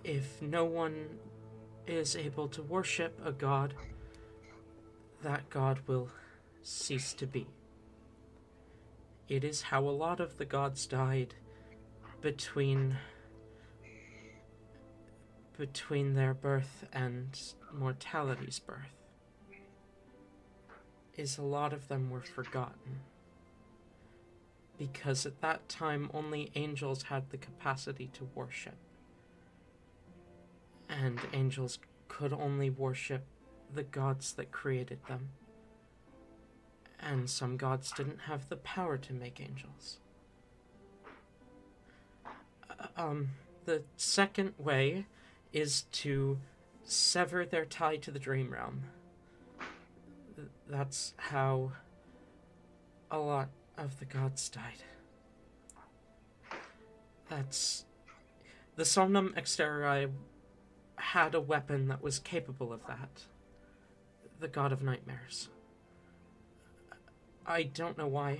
If no one is able to worship a god, that god will cease to be. It is how a lot of the gods died between their birth and mortality's birth, is a lot of them were forgotten. Because at that time only angels had the capacity to worship. And angels could only worship the gods that created them. And some gods didn't have the power to make angels. The second way is to sever their tie to the dream realm. That's how a lot of the gods died. The Somnum Exterii had a weapon that was capable of that. The god of nightmares. I don't know why.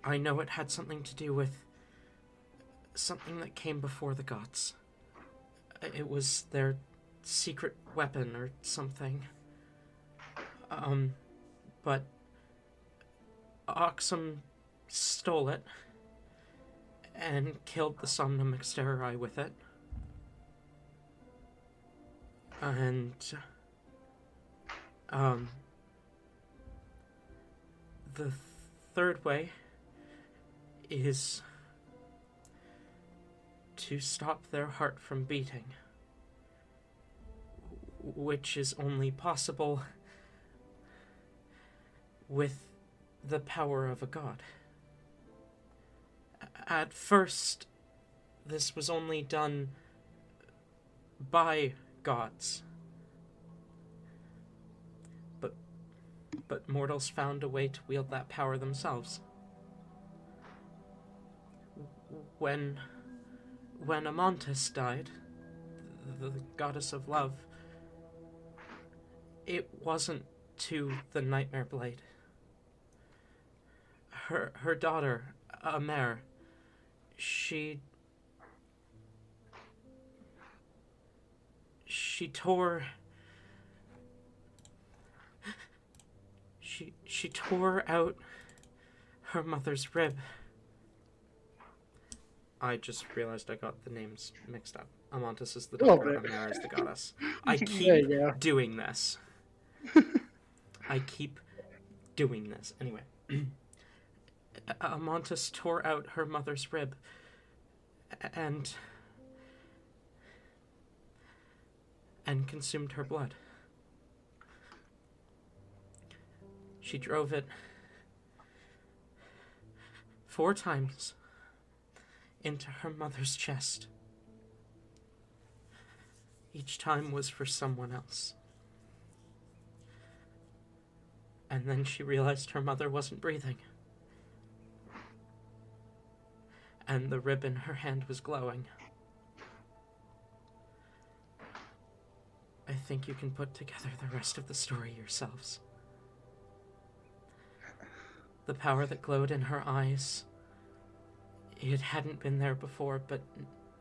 I know it had something to do with something that came before the gods. It was their secret weapon or something. But Oxum stole it and killed the Somnum Exterii with it. And the third way is to stop their heart from beating, which is only possible with the power of a god. At first, this was only done by gods. But mortals found a way to wield that power themselves. When Amantis died, the goddess of love, it wasn't to the Nightmare Blade. Her daughter, Amer, she tore out her mother's rib. I just realized I got the names mixed up. Amantis is the daughter, Amer is the goddess. I keep doing this. I keep doing this. Anyway. Amantis tore out her mother's rib and consumed her blood. She drove it 4 times into her mother's chest. Each time was for someone else. And then she realized her mother wasn't breathing. And the rib in her hand was glowing. I think you can put together the rest of the story yourselves. The power that glowed in her eyes, it hadn't been there before, but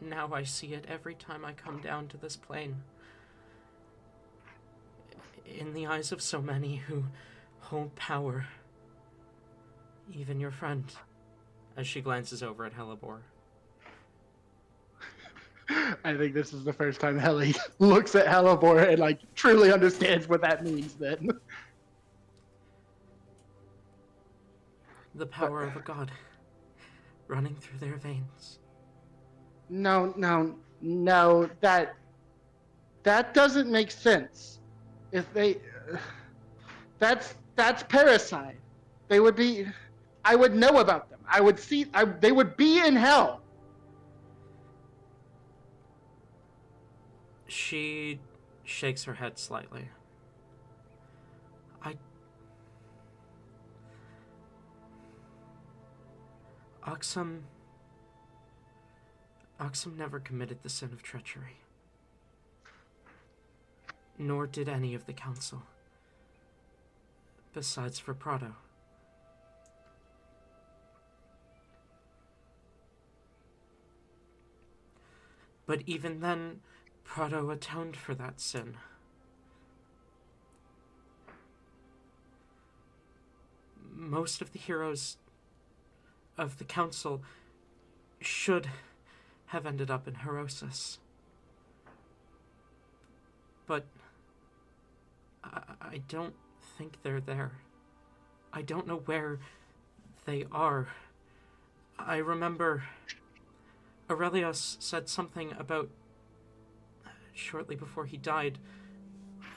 now I see it every time I come down to this plane. In the eyes of so many who hold power, even your friend. As she glances over at Hellebore. I think this is the first time Helly looks at Hellebore and truly understands what that means then. The power of a god running through their veins. No, that doesn't make sense. If they, that's parasite. They would be. I would know about them. I would see. They would be in hell. She shakes her head slightly. Oxum never committed the sin of treachery. Nor did any of the council. Besides for Prado. But even then, Prado atoned for that sin. Most of the heroes of the council should have ended up in Herosis. But I don't think they're there. I don't know where they are. I remember Aurelius said something about shortly before he died,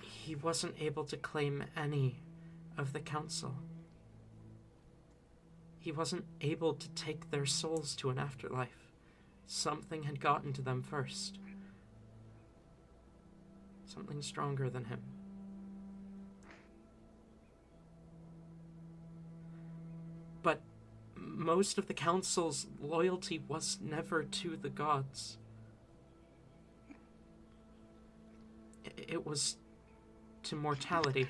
he wasn't able to claim any of the council. He wasn't able to take their souls to an afterlife. Something had gotten to them first. Something stronger than him. But most of the council's loyalty was never to the gods. It was to mortality.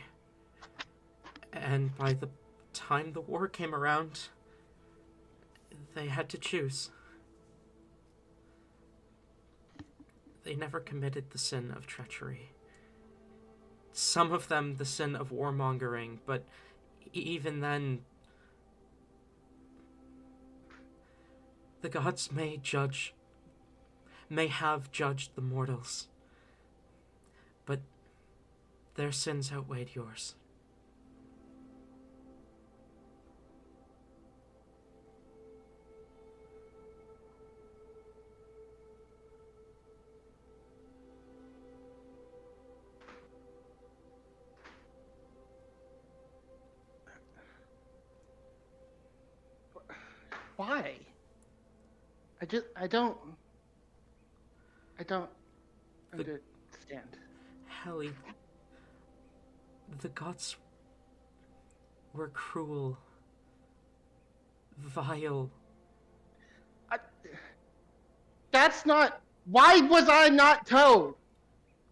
And by the time the war came around, they had to choose. They never committed the sin of treachery. Some of them the sin of warmongering, but even then, the gods may have judged the mortals, but their sins outweighed yours. Why? I don't understand. Helly, the gods were cruel, vile. That's not. Why was I not told?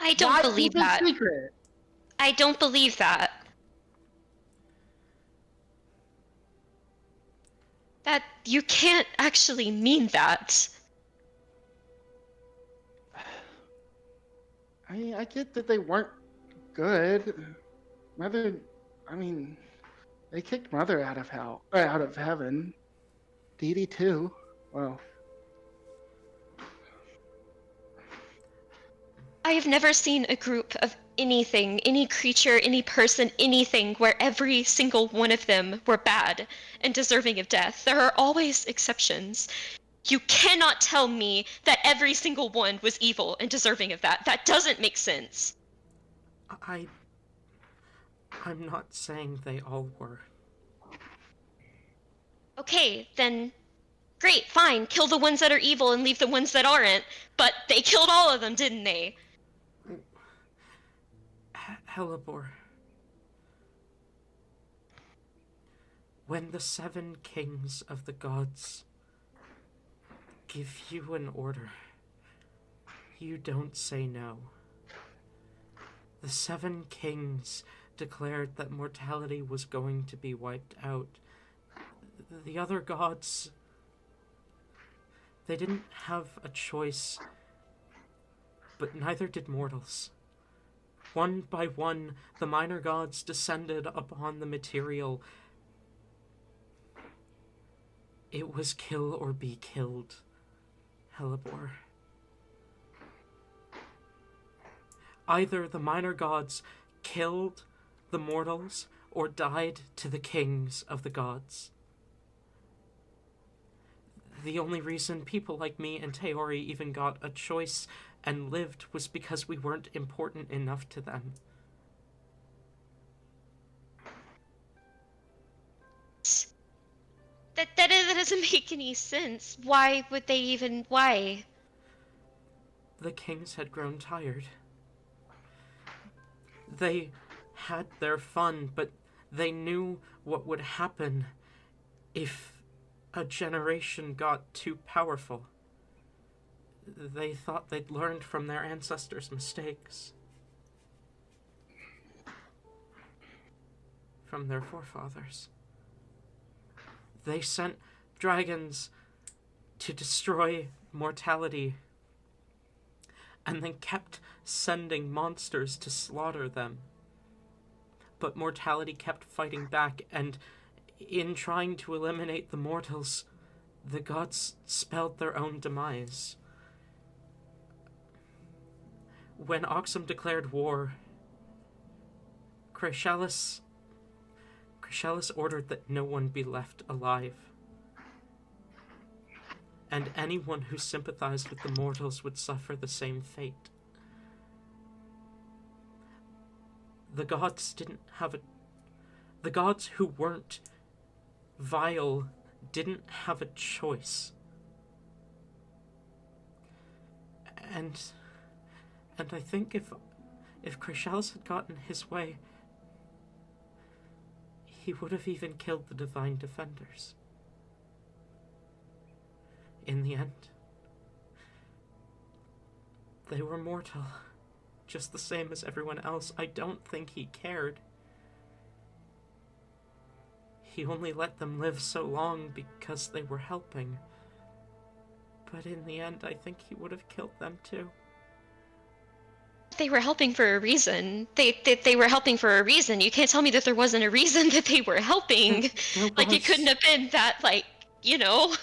I don't Why believe keep it that. secret? I don't believe that. That you can't actually mean that. I get that they weren't good. They kicked Mother out of hell, or out of heaven. Dee Dee too. Well, I have never seen a group of anything, any creature, any person, anything, where every single one of them were bad and deserving of death. There are always exceptions. You cannot tell me that every single one was evil and deserving of that. That doesn't make sense. I'm not saying they all were. Okay, then great, fine. Kill the ones that are evil and leave the ones that aren't. But they killed all of them, didn't they? Helibor. When the 7 kings of the gods give you an order, you don't say no. The 7 kings declared that mortality was going to be wiped out. The other gods, they didn't have a choice, but neither did mortals. One by one, the minor gods descended upon the material. It was kill or be killed, Helibor. Either the minor gods killed the mortals or died to the kings of the gods. The only reason people like me and Teori even got a choice and lived was because we weren't important enough to them. That doesn't make any sense. Why would they even... Why? The kings had grown tired. They had their fun, but they knew what would happen if a generation got too powerful. They thought they'd learned from their ancestors' mistakes. From their forefathers. They sent dragons to destroy mortality, and then kept sending monsters to slaughter them. But mortality kept fighting back, and in trying to eliminate the mortals, the gods spelled their own demise. When Oxum declared war, Creshalis ordered that no one be left alive. And anyone who sympathized with the mortals would suffer the same fate. The gods who weren't vile didn't have a choice. And I think if Creshalis had gotten his way, he would have even killed the divine defenders. In the end, they were mortal, just the same as everyone else. I don't think he cared. He only let them live so long because they were helping. But in the end, I think he would have killed them too. They were helping for a reason. They were helping for a reason. You can't tell me that there wasn't a reason that they were helping. There Like, it was. couldn't have been that, like, you know?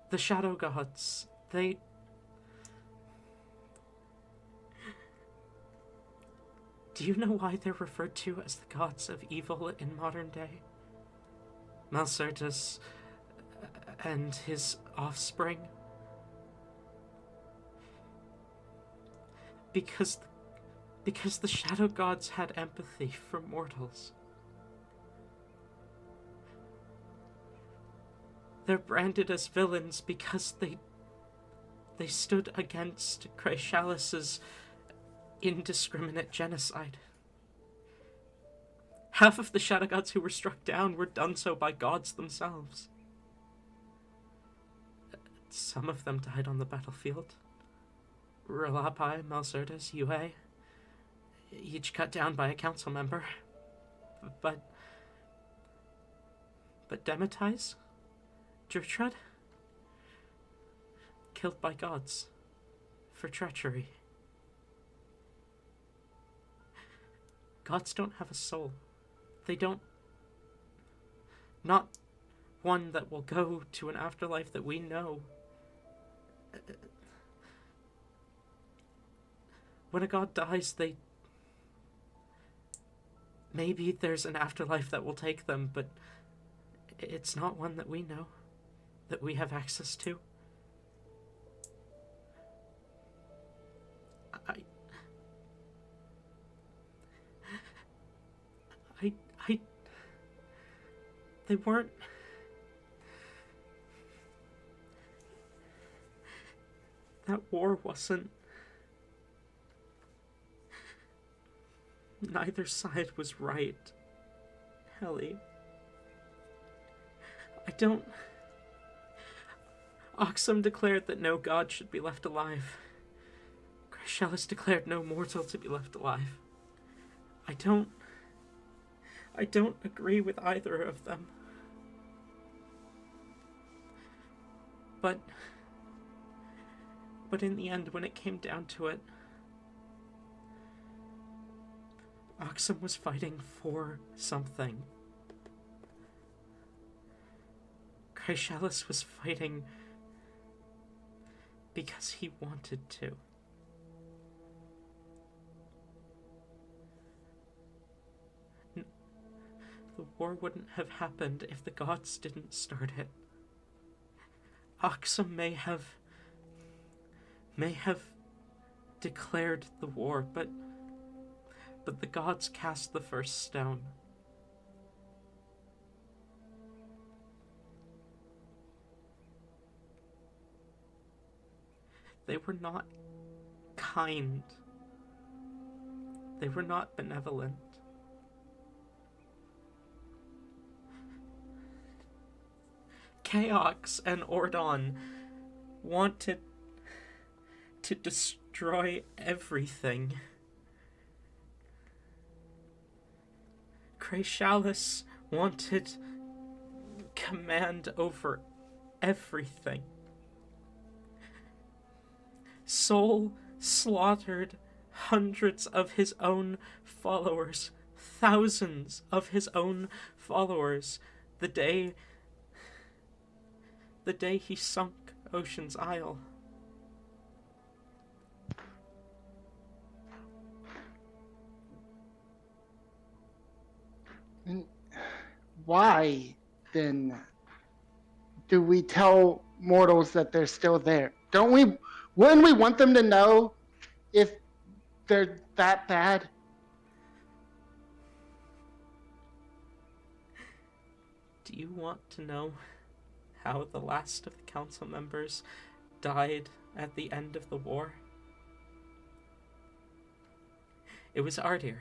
The shadow gods, they... Do you know why they're referred to as the gods of evil in modern day? Malcertus and his offspring? Because the shadow gods had empathy for mortals. They're branded as villains because they stood against Creshalis' indiscriminate genocide. Half of the shadow gods who were struck down were done so by gods themselves. Some of them died on the battlefield. Relapai, Malcertus, Yue, each cut down by a council member. But Demetais? Gertrude? Killed by gods. For treachery. Gods don't have a soul. They don't... Not one that will go to an afterlife that we know. When a god dies, maybe there's an afterlife that will take them, but it's not one that we know, that we have access to. They weren't... That war wasn't... Neither side was right, Helly. I don't... Oxum declared that no god should be left alive. Creshalis declared no mortal to be left alive. I don't agree with either of them. But in the end, when it came down to it, Oxum was fighting for something. Creshalis was fighting because he wanted to. The war wouldn't have happened if the gods didn't start it. Oxum may have declared the war, but the gods cast the first stone. They were not kind. They were not benevolent. Chaos and Ordon wanted to destroy everything. Crashalis wanted command over everything. Sol slaughtered hundreds of his own followers, thousands of his own followers, the day he sunk Ocean's Isle. Why, then, do we tell mortals that they're still there? Wouldn't we want them to know if they're that bad? Do you want to know how the last of the council members died at the end of the war? It was Ardir.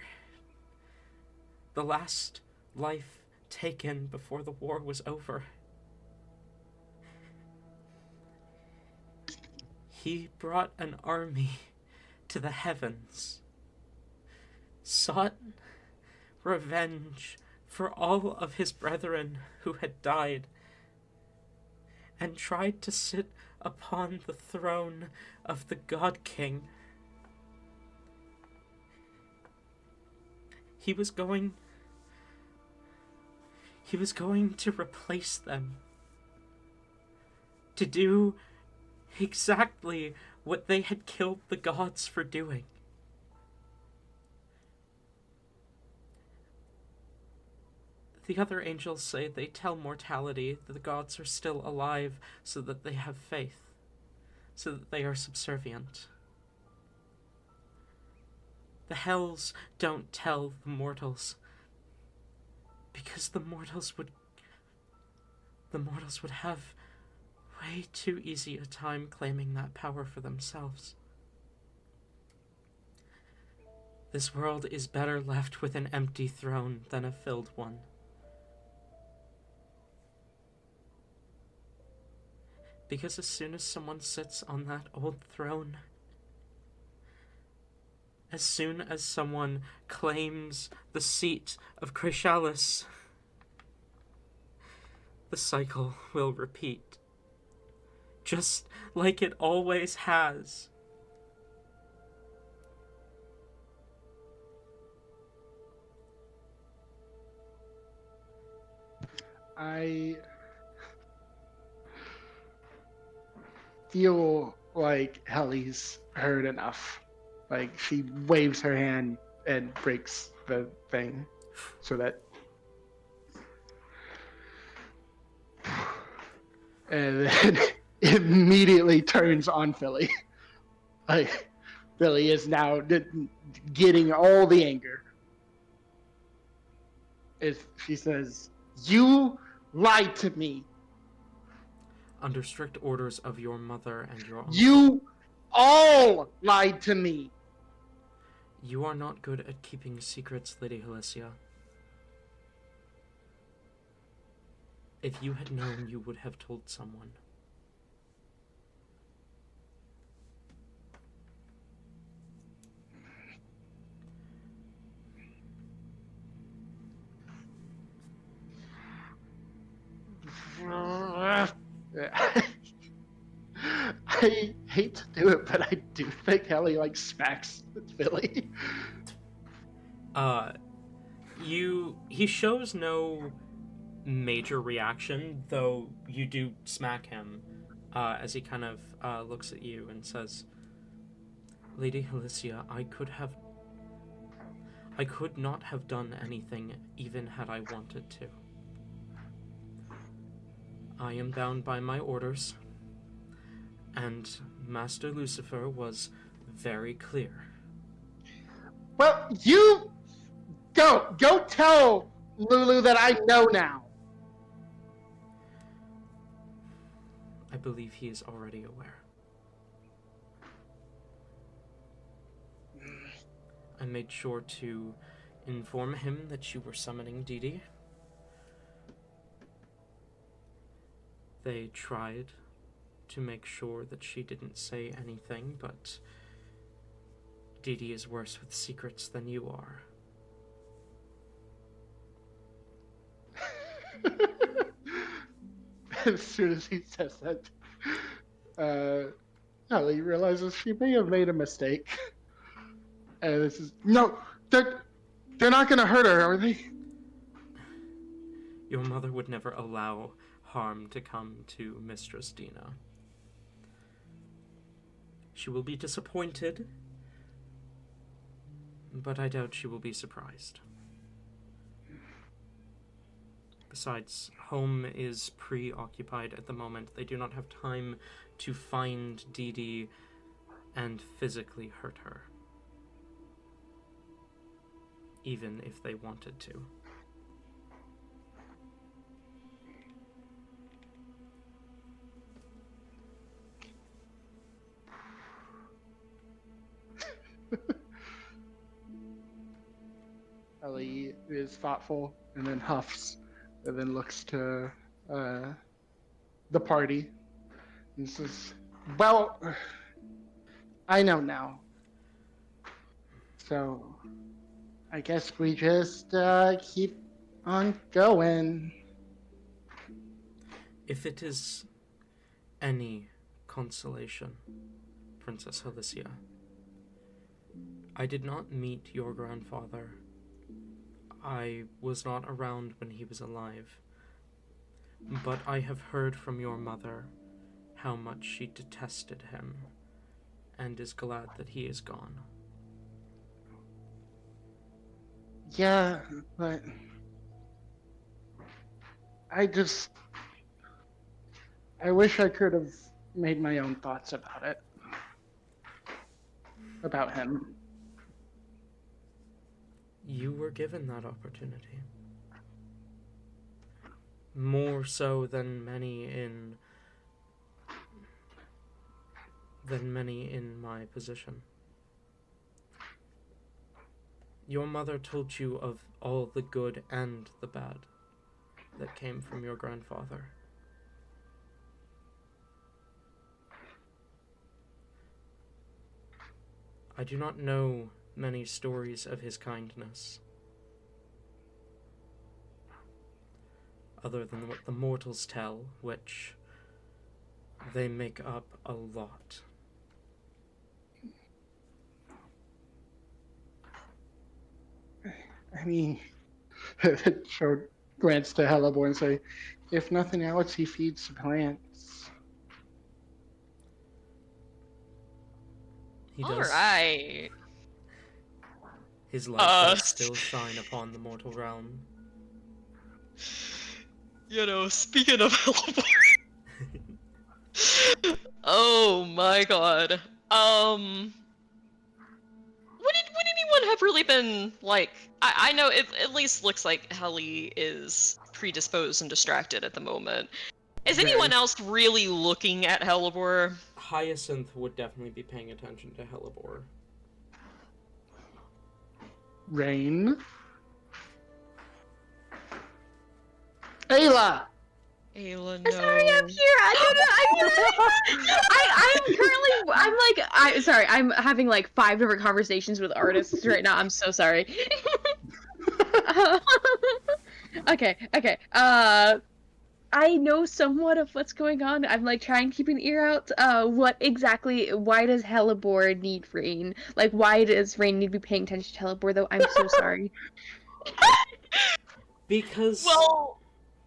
The last life taken before the war was over. He brought an army to the heavens, sought revenge for all of his brethren who had died, and tried to sit upon the throne of the God King. He was going to replace them, to do exactly what they had killed the gods for doing. The other angels say they tell mortality that the gods are still alive so that they have faith, so that they are subservient. The hells don't tell the mortals, because the mortals would have way too easy a time claiming that power for themselves. This world is better left with an empty throne than a filled one. Because as soon as someone sits on that old throne, as soon as someone claims the seat of Crashalis, the cycle will repeat. Just like it always has. I feel like Helly's heard enough. Like, she waves her hand and breaks the thing so that... And then immediately turns on Philly. Like, Philly is now getting all the anger. She says, "You lied to me. Under strict orders of your mother and your uncle. You all lied to me. You are not good at keeping secrets, Lady Helicia. If you had known, you would have told someone." I hate to do it, but I do think Helly like smacks Philly. He shows no major reaction, though you do smack him, as he kind of looks at you and says, "Lady Helicia, I could not have done anything even had I wanted to. I am bound by my orders, and Master Lucifer was very clear." Well, you go tell Lulu that I know now. I believe he is already aware. made sure to inform him that you were summoning Dee Dee. They tried to make sure that she didn't say anything, but Dee Dee is worse with secrets than you are. As soon as he says that, Ellie realizes she may have made a mistake. And this is no, they're not gonna hurt her, are they? Your mother would never allow harm to come to Mistress Dina. She will be disappointed, but I doubt she will be surprised. Besides, home is preoccupied at the moment. They do not have time to find Dee Dee and physically hurt her, even if they wanted to. Ellie is thoughtful and then huffs and then looks to the party and says, well, I know now. So I guess we just keep on going. If it is any consolation, Princess Alicia, I did not meet your grandfather. I was not around when he was alive, but I have heard from your mother how much she detested him and is glad that he is gone. Yeah, but I wish I could have made my own thoughts about it. About him. You were given that opportunity. More so than many in my position. Your mother told you of all the good and the bad that came from your grandfather. I do not know many stories of his kindness, other than what the mortals tell, which they make up a lot. I mean, showed glance to Hellebore and say, if nothing else, he feeds plants. He does. All right. His light does still shine upon the mortal realm. Speaking of Hellebore. Oh my god. Would anyone have really been, like... I know it at least looks like Helly is predisposed and distracted at the moment. Is anyone else really looking at Hellebore? Hyacinth would definitely be paying attention to Hellebore. Rain. Ayla! Ayla, no. Sorry, I'm here. I'm having like 5 different conversations with artists right now. I'm so sorry. Okay. I know somewhat of what's going on. I'm like trying to keep an ear out. Why does Hellebore need Rain? Like, why does Rain need to be paying attention to Hellebore, though? I'm so sorry. Because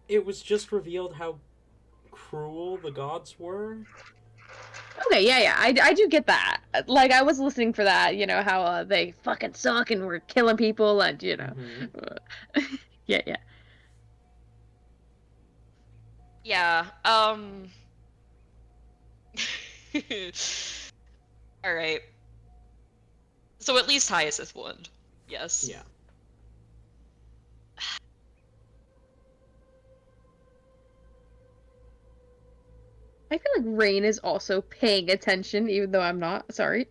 it was just revealed how cruel the gods were. Okay, yeah, I do get that. Like, I was listening for that, how they fucking suck and we're killing people and, Mm-hmm. Yeah. Yeah, Alright. So at least Hyacinth won. Yes. Yeah. I feel like Rain is also paying attention, even though I'm not. Sorry.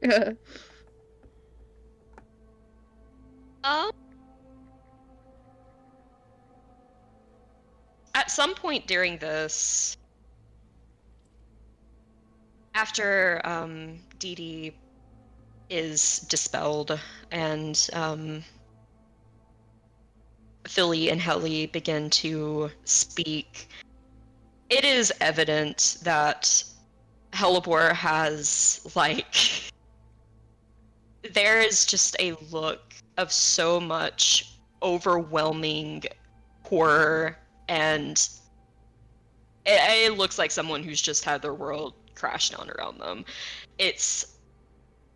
Um, at some point during this, after Dee Dee is dispelled and Philly and Helly begin to speak, it is evident that Hellebore has, like, there is just a look of so much overwhelming horror, and it looks like someone who's just had their world crash down around them. It's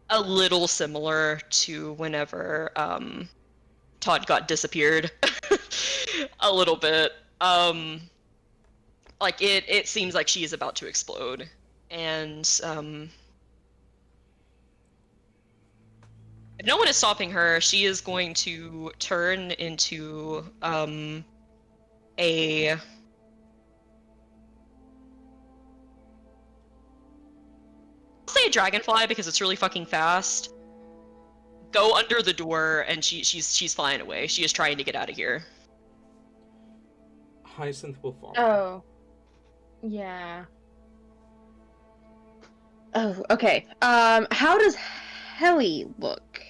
a little similar to whenever Todd got disappeared. A little bit. Like it seems like she is about to explode. And if no one is stopping her, she is going to turn into a I'll say a dragonfly because it's really fucking fast. Go under the door, and she's flying away. She is trying to get out of here. Hyacinth will follow. Oh. Yeah. Oh, okay. How does Helly look?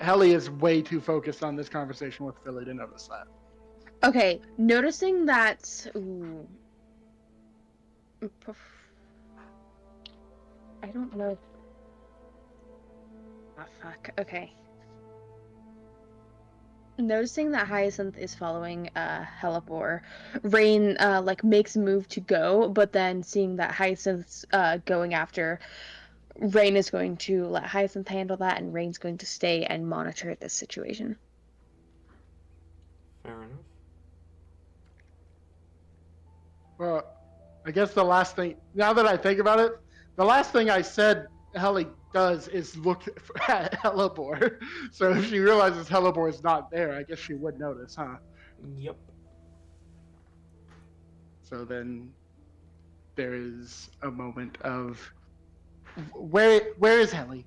Helly is way too focused on this conversation with Philly to notice that. Okay, noticing that. Ooh. I don't know. Ah, fuck. Okay. Noticing that Hyacinth is following Hellebore, Rain like makes a move to go, but then seeing that Hyacinth's going after, Rain is going to let Hyacinth handle that, and Rain's going to stay and monitor this situation. Fair enough. Well, I guess the last thing, now that I think about it, the last thing I said Helly does is look at Hellebore. So if she realizes Hellebore is not there, I guess she would notice, huh? Yep. So then there is a moment of where is Helly?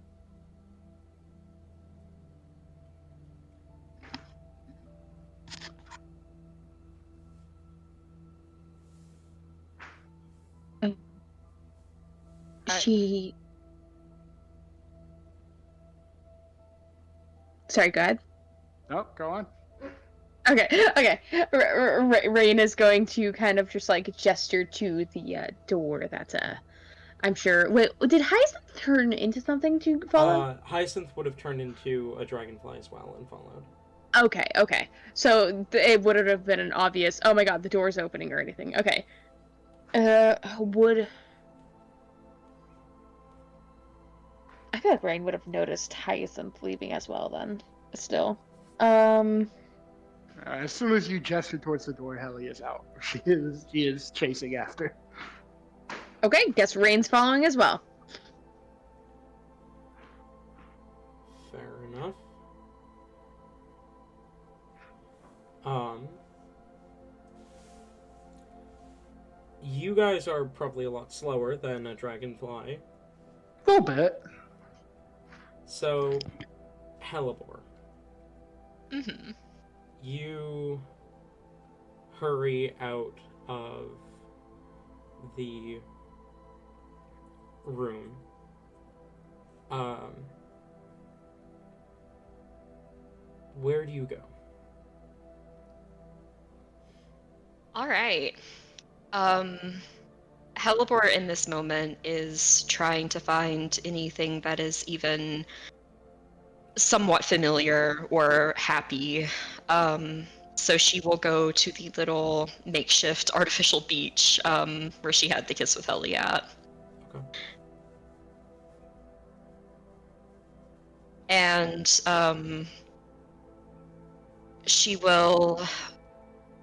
She. Sorry, go ahead. No, go on. Okay. Rain is going to kind of just like gesture to the door that's I'm sure. Wait, did Hyacinth turn into something to follow? Hyacinth would have turned into a dragonfly as well and followed. Okay. So it wouldn't have been an obvious, oh my god, the door's opening or anything. Okay. I feel like Rain would have noticed Hyacinth leaving as well then. Still. As soon as you gesture towards the door, Helly is out. She is chasing after. Okay, guess Rain's following as well. Fair enough. You guys are probably a lot slower than a dragonfly. A little bit. So, Hellebore. Mm-hmm. You hurry out of the room. Where do you go? All right. Hellebore in this moment is trying to find anything that is even somewhat familiar or happy. So she will go to the little makeshift artificial beach where she had the kiss with Ellie at. Okay. And she will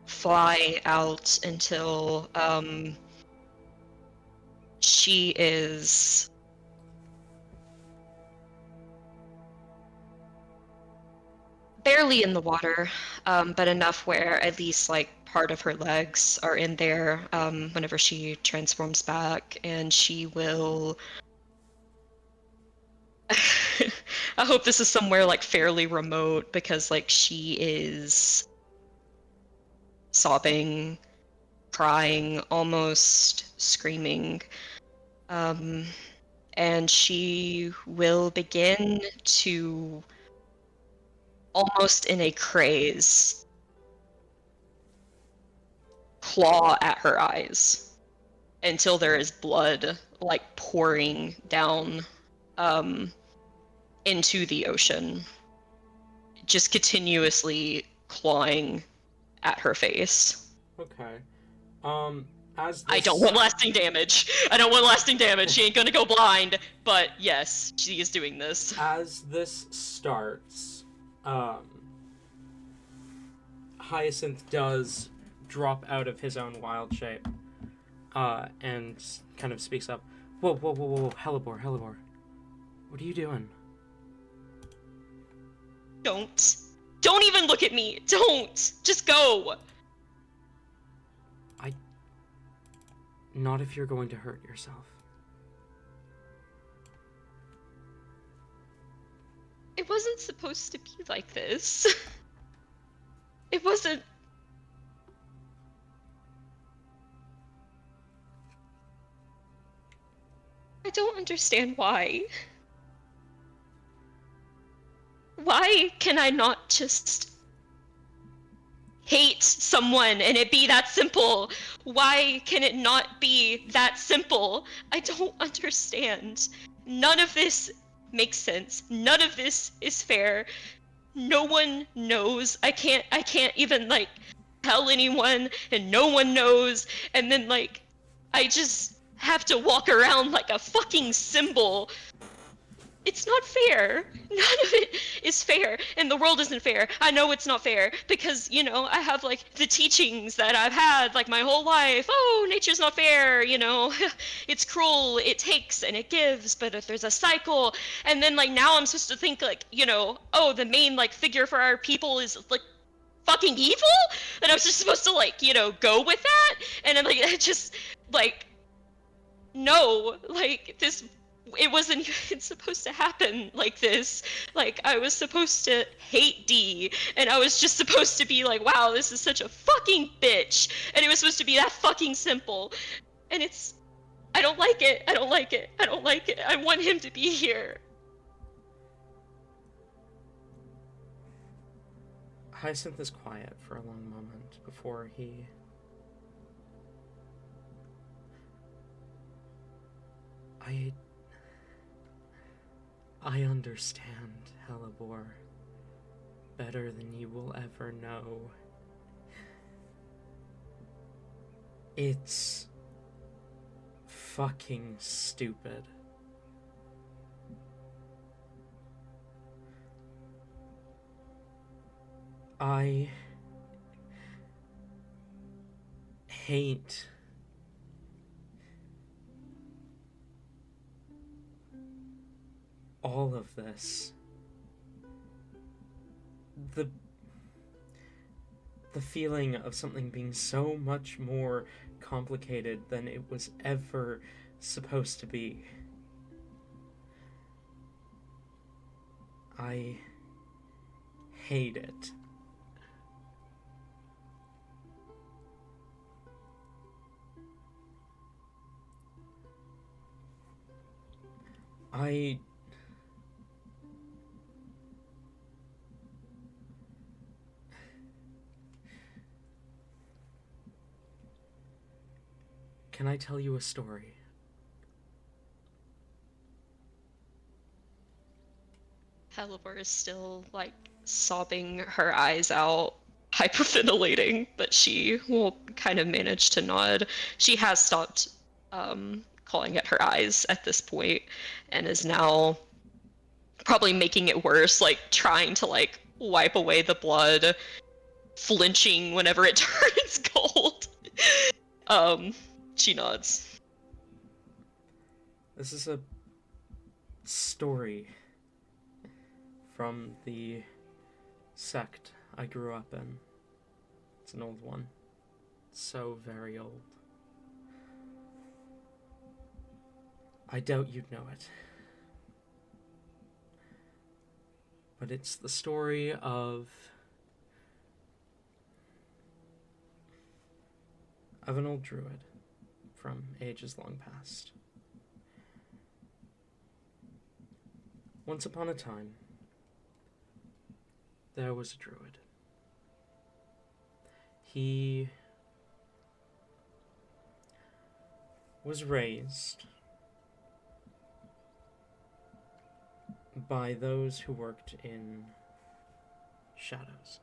fly out until she is barely in the water, but enough where at least like part of her legs are in there whenever she transforms back, and she will I hope this is somewhere like fairly remote because like she is sobbing, crying, almost screaming. And she will begin to, almost in a craze, claw at her eyes until there is blood like pouring down into the ocean, just continuously clawing at her face. Okay. As I this... don't want lasting damage. I don't want lasting damage. She ain't gonna go blind, but yes, she is doing this. As this starts, Hyacinth does drop out of his own wild shape, and kind of speaks up. Whoa, whoa, whoa, whoa, Hellebore. What are you doing? Don't. Don't even look at me. Don't. Just go. Not if you're going to hurt yourself. It wasn't supposed to be like this. It wasn't. I don't understand why. Why can I not just hate someone and it be that simple? Why can it not be that simple? I don't understand. None of this makes sense. None of this is fair. No one knows. I can't even like tell anyone and no one knows, and then like I just have to walk around like a fucking symbol. It's not fair. None of it is fair, and the world isn't fair. I know it's not fair because, you know, I have like the teachings that I've had like my whole life. Oh, nature's not fair, you know. It's cruel, it takes and it gives, but if there's a cycle, and then like now I'm supposed to think like, you know, oh, the main like figure for our people is like fucking evil? And I was just supposed to like, you know, go with that? And then like it just like no, like this, it wasn't even supposed to happen like this. Like I was supposed to hate D, and I was just supposed to be like, wow, this is such a fucking bitch, and it was supposed to be that fucking simple. And it's, I don't like it. I don't like it. I don't like it. I want him to be here. Hyacinth is quiet for a long moment before he... I understand, Hellebore, better than you will ever know. It's fucking stupid. I hate all of this. The feeling of something being so much more complicated than it was ever supposed to be. I hate it. Can I tell you a story? Hellebore is still like sobbing her eyes out, hyperventilating, but she will kind of manage to nod. She has stopped calling at her eyes at this point and is now probably making it worse, like trying to like wipe away the blood, flinching whenever it turns cold. She nods. This is a story from the sect I grew up in. It's an old one. So very old. I doubt you'd know it. But it's the story of an old druid from ages long past. Once upon a time, there was a druid. He was raised by those who worked in shadows.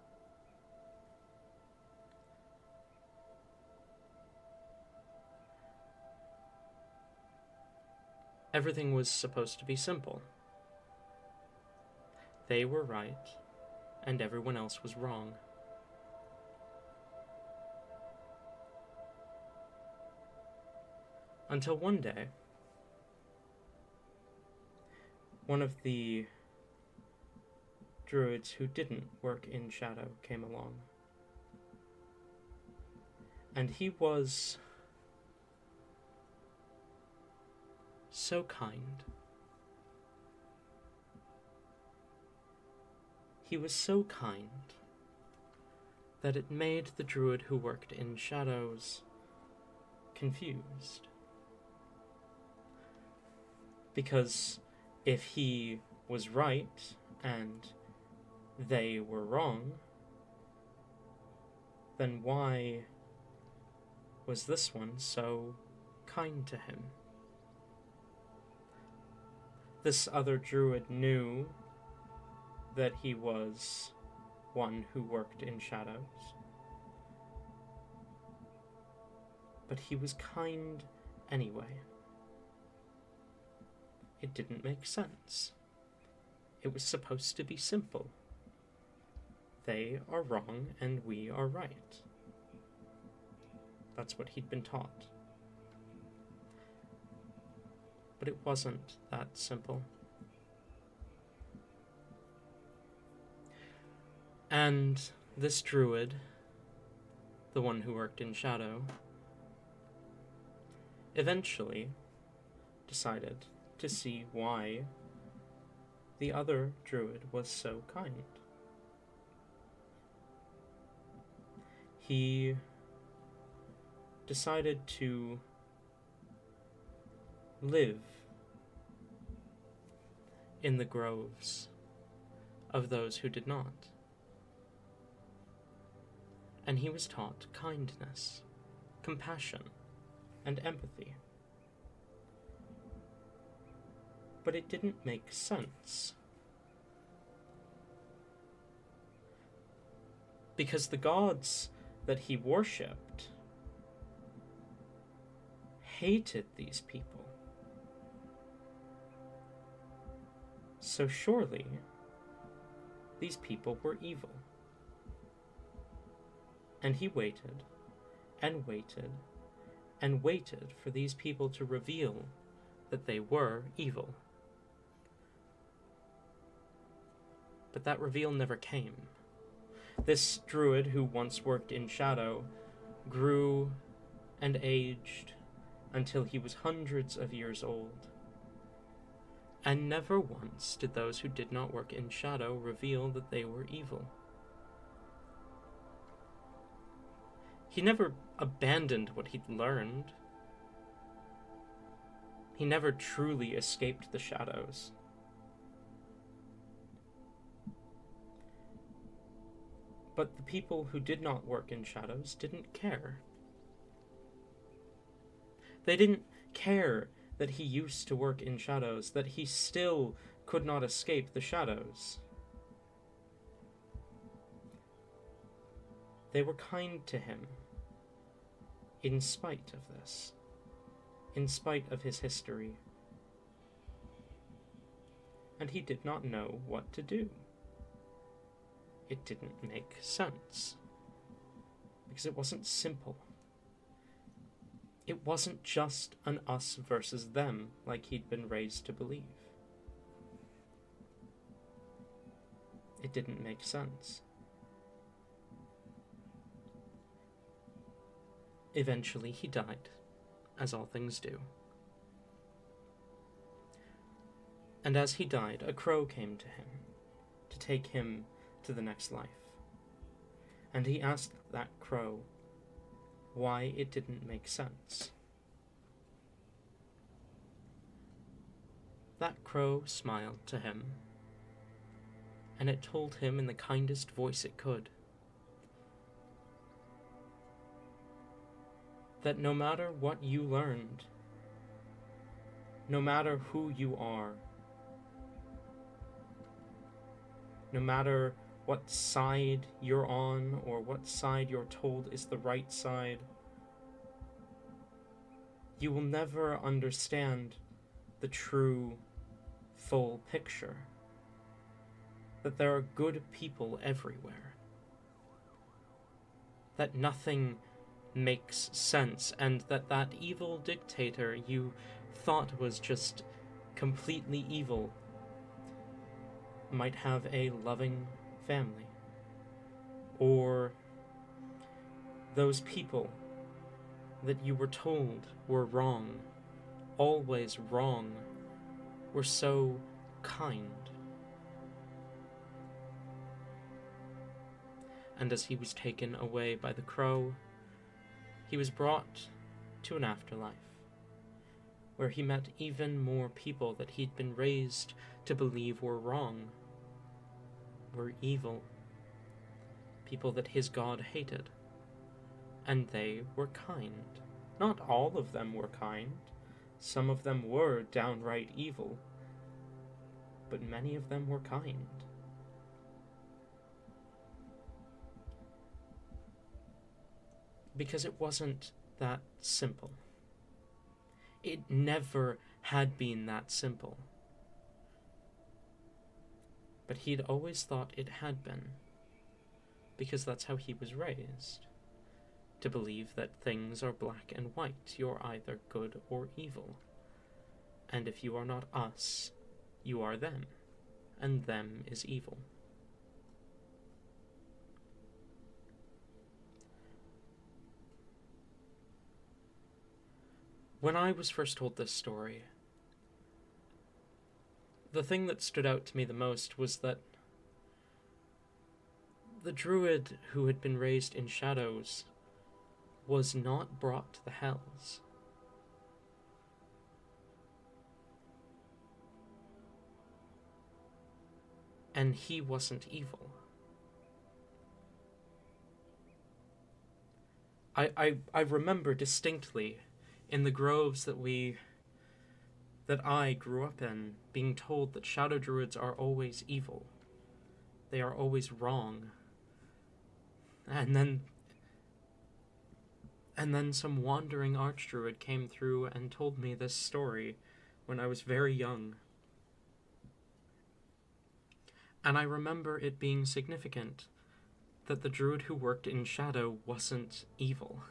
Everything was supposed to be simple. They were right, and everyone else was wrong. Until one day, one of the druids who didn't work in shadow came along. And he was so kind. He was so kind that it made the druid who worked in shadows confused. Because if he was right and they were wrong, then why was this one so kind to him? This other druid knew that he was one who worked in shadows, but he was kind anyway. It didn't make sense. It was supposed to be simple. They are wrong and we are right. That's what he'd been taught. But it wasn't that simple. And this druid, the one who worked in shadow, eventually decided to see why the other druid was so kind. He decided to live in the groves of those who did not. And he was taught kindness, compassion, and empathy. But it didn't make sense. Because the gods that he worshipped hated these people. So surely, these people were evil. And he waited, and waited, and waited for these people to reveal that they were evil. But that reveal never came. This druid who once worked in shadow grew and aged until he was hundreds of years old. And never once did those who did not work in shadow reveal that they were evil. He never abandoned what he'd learned. He never truly escaped the shadows. But the people who did not work in shadows didn't care. They didn't care that he used to work in shadows, that he still could not escape the shadows. They were kind to him, in spite of this, in spite of his history. And he did not know what to do. It didn't make sense, because it wasn't simple. It wasn't just an us versus them like he'd been raised to believe. It didn't make sense. Eventually he died, as all things do. And as he died, a crow came to him to take him to the next life. And he asked that crow why it didn't make sense. That crow smiled to him, and it told him in the kindest voice it could that no matter what you learned, no matter who you are, no matter what side you're on or what side you're told is the right side, you will never understand the true, full picture. That there are good people everywhere. That nothing makes sense, and that evil dictator you thought was just completely evil might have a loving family. Or those people that you were told were wrong, always wrong, were so kind. And as he was taken away by the crow, he was brought to an afterlife, where he met even more people that he'd been raised to believe were wrong, were evil, people that his God hated, and they were kind. Not all of them were kind. Some of them were downright evil, but many of them were kind. Because it wasn't that simple. It never had been that simple. But he'd always thought it had been, because that's how he was raised. To believe that things are black and white, you're either good or evil. And if you are not us, you are them, and them is evil. When I was first told this story, the thing that stood out to me the most was that the druid who had been raised in shadows was not brought to the hells. And he wasn't evil. I remember distinctly in the groves that I grew up in, being told that shadow druids are always evil. They are always wrong. And then some wandering archdruid came through and told me this story when I was very young. And I remember it being significant that the druid who worked in shadow wasn't evil.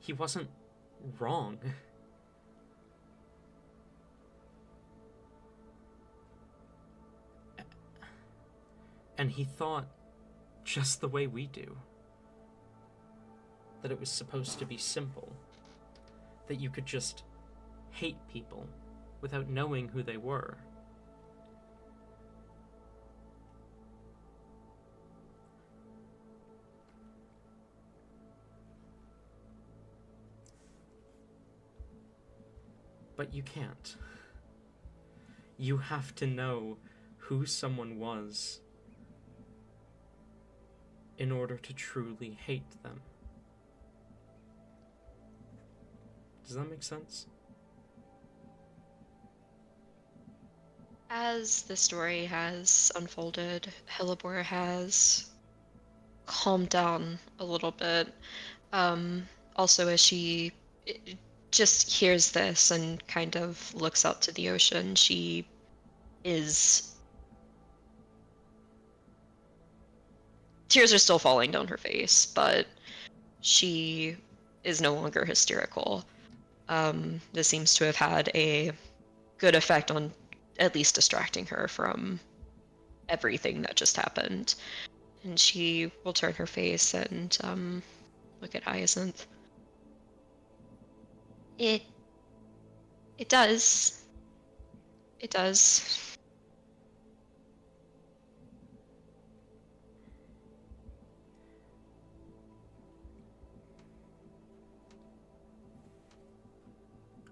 He wasn't wrong. And he thought just the way we do. That it was supposed to be simple. That you could just hate people without knowing who they were. But you can't. You have to know who someone was in order to truly hate them. Does that make sense? As the story has unfolded, Hellebore has calmed down a little bit. Also, as she just hears this and kind of looks out to the ocean, she is... Tears are still falling down her face, but she is no longer hysterical. This seems to have had a good effect on at least distracting her from everything that just happened. And she will turn her face and look at Hyacinth. It does. It does.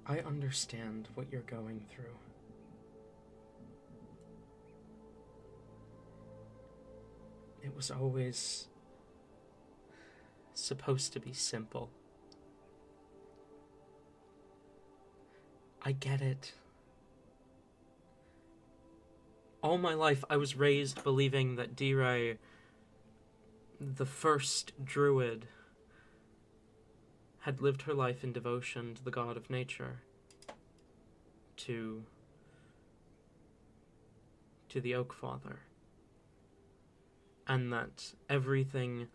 I understand what you're going through. It was always supposed to be simple. I get it. All my life, I was raised believing that Dire, the first druid, had lived her life in devotion to the god of nature, to the Oak Father, and that everything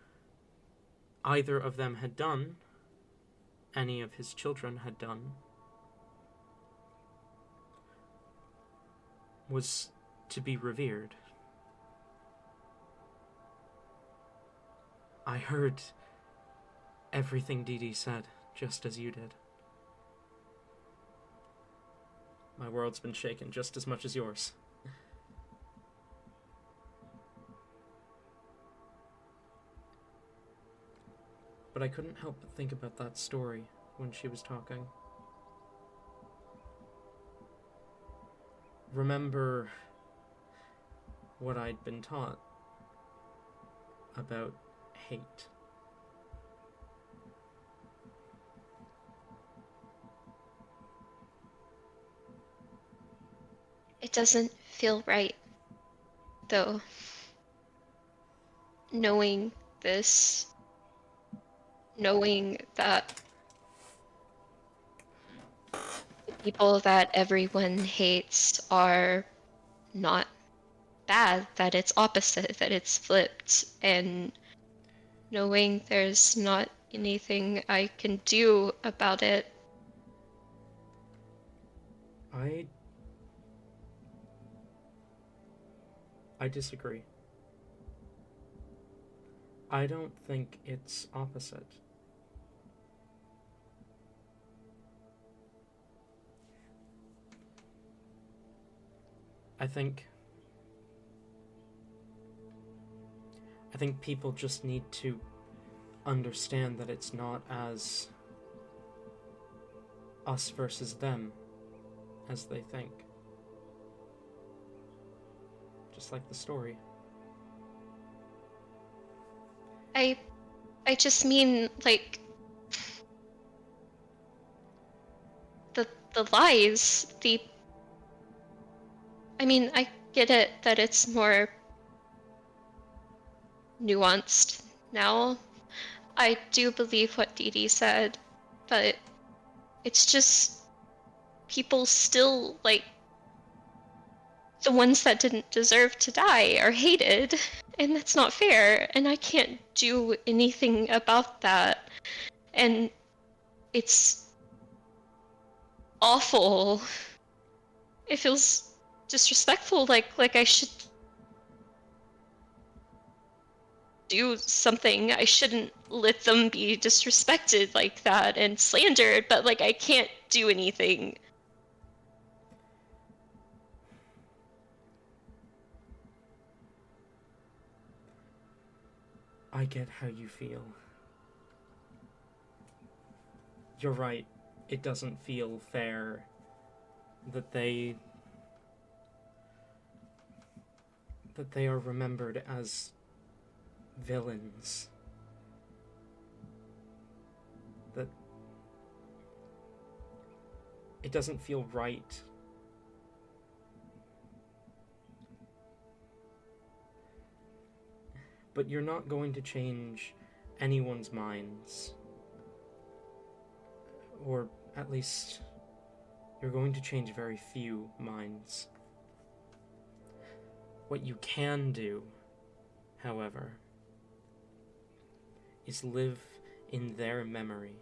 either of them had done, any of his children had done, was to be revered. I heard everything Dee Dee said, just as you did. My world's been shaken just as much as yours. But I couldn't help but think about that story when she was talking. Remember what I'd been taught about hate. It doesn't feel right, though. Knowing this, knowing that the people that everyone hates are not bad, that it's opposite, that it's flipped, and knowing there's not anything I can do about it. I disagree. I don't think it's opposite. I think people just need to understand that it's not as us versus them as they think. Just like the story. I just mean, like, the lies, I mean, I get it that it's more nuanced now. I do believe what Dee Dee said, but it's just people still, like, the ones that didn't deserve to die are hated, and that's not fair, and I can't do anything about that. And it's awful. It feels disrespectful, like I should do something. I shouldn't let them be disrespected like that and slandered, but like I can't do anything. I get how you feel. You're right. It doesn't feel fair that they are remembered as villains. That it doesn't feel right. But you're not going to change anyone's minds. Or at least you're going to change very few minds. What you can do, however, is live in their memory.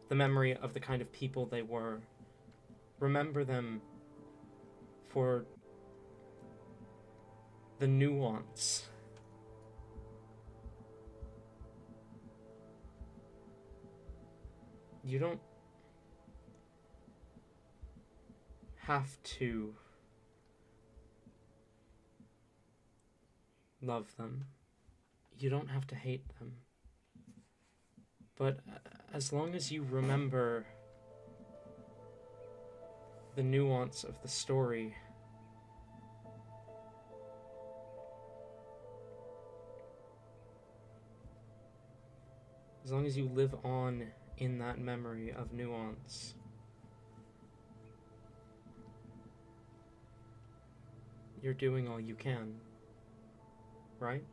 The memory of the kind of people they were. Remember them for the nuance. You don't have to love them. You don't have to hate them. But as long as you remember the nuance of the story. As long as you live on in that memory of nuance, you're doing all you can, right?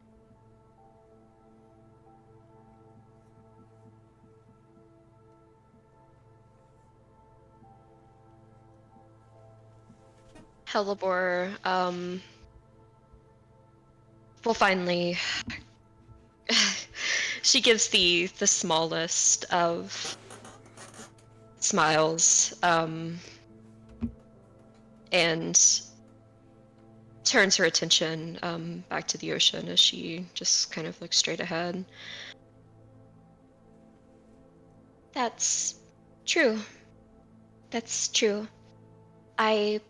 Hellebore, will finally... She gives the smallest of smiles, and turns her attention back to the ocean as she just kind of looks straight ahead. That's true. That's true. I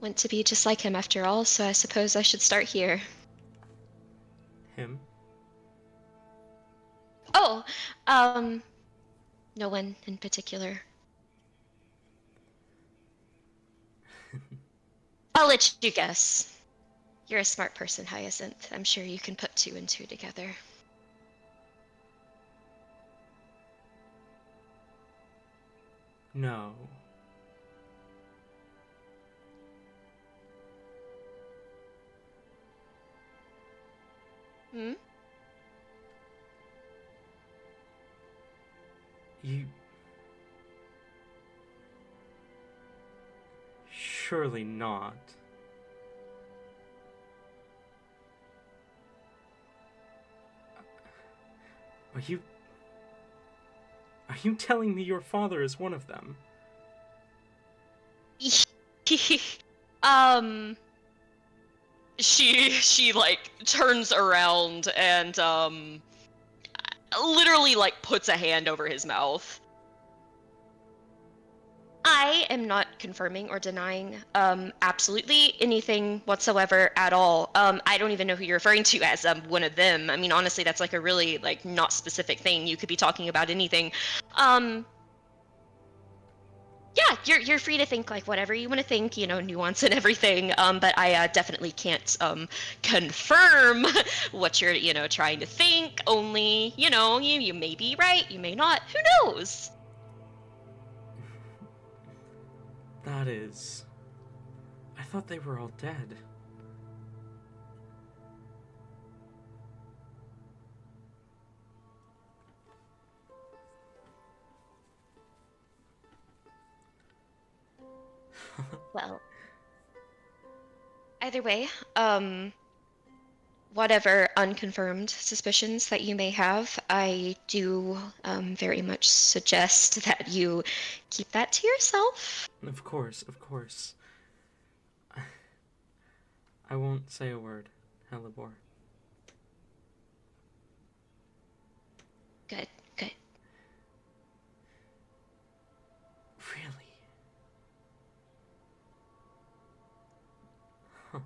want to be just like him after all, so I suppose I should start here. Him? Oh, no one in particular. I'll let you guess. You're a smart person, Hyacinth. I'm sure you can put two and two together. No. Hmm? You... Surely not. Are you... Are you telling me your father is one of them? She like turns around and literally like puts a hand over his mouth. I am not confirming or denying absolutely anything whatsoever at all. I don't even know who you're referring to as one of them. I mean, honestly, that's like a really like not specific thing. You could be talking about anything. Yeah, you're free to think like whatever you want to think, you know, nuance and everything. But I definitely can't confirm what you're, you know, trying to think. Only, you know, you may be right, you may not. Who knows? That is... I thought they were all dead. Well, either way, whatever unconfirmed suspicions that you may have, I do very much suggest that you keep that to yourself. Of course, of course. I won't say a word, Hellebore. Good, good. Really? Huh.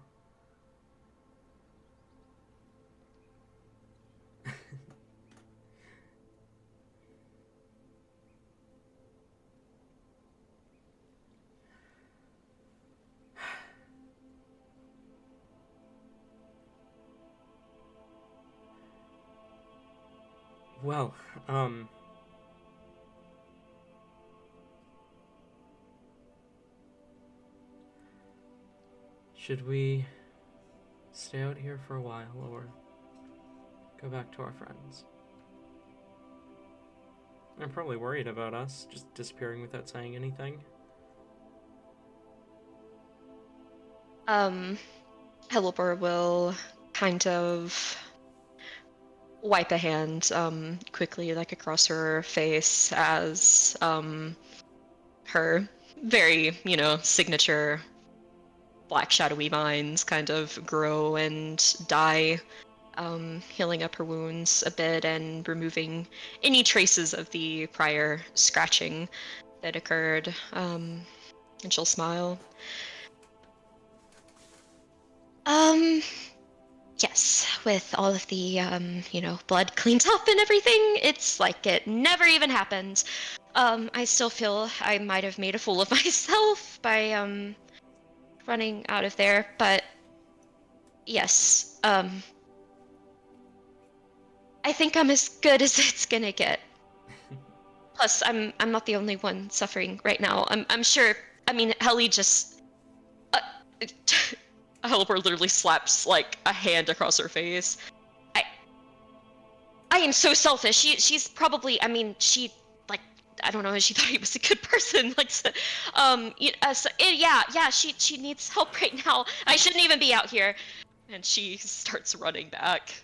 Well, should we stay out here for a while or go back to our friends? They're probably worried about us just disappearing without saying anything. Hellebore will kind of wipe a hand quickly like across her face as her very, you know, signature black shadowy vines kind of grow and die, healing up her wounds a bit and removing any traces of the prior scratching that occurred. And she'll smile. Yes, with all of the, you know, blood cleaned up and everything, it's like it never even happened. I still feel I might have made a fool of myself by running out of there, but yes, I think I'm as good as it's gonna get. Plus, I'm not the only one suffering right now. I'm sure. I mean, Helly just. Heliport literally slaps like a hand across her face. I am so selfish. She's probably. I mean, she like. I don't know. She thought he was a good person. Like, yeah. She needs help right now. I shouldn't even be out here. And she starts running back.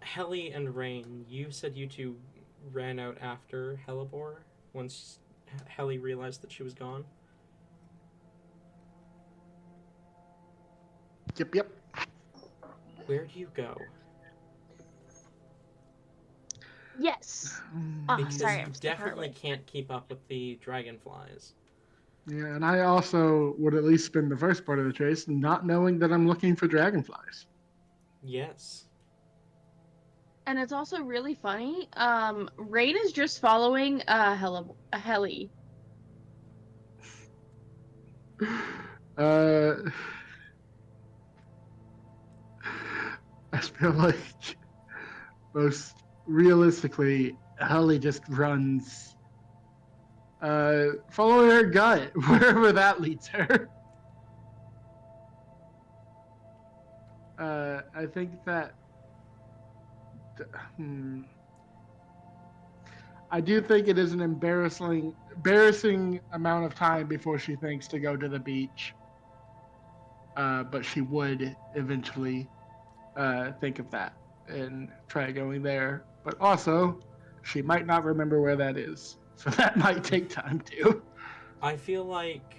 Helly and Rain, you said you two ran out after Helibor once Helly realized that she was gone. Yep. Where do you go? Yes. Oh, Because sorry, you I'm still far definitely away. can't keep up with the dragonflies. Yeah, and I also would at least spend the first part of the chase not knowing that I'm looking for dragonflies. Yes. And it's also really funny. Rain is just following Heli. I feel like most realistically, Helly just runs, following her gut wherever that leads her. I think that. I do think it is an embarrassing amount of time before she thinks to go to the beach. But she would eventually think of that and try going there. But also, she might not remember where that is. So that might take time too. I feel like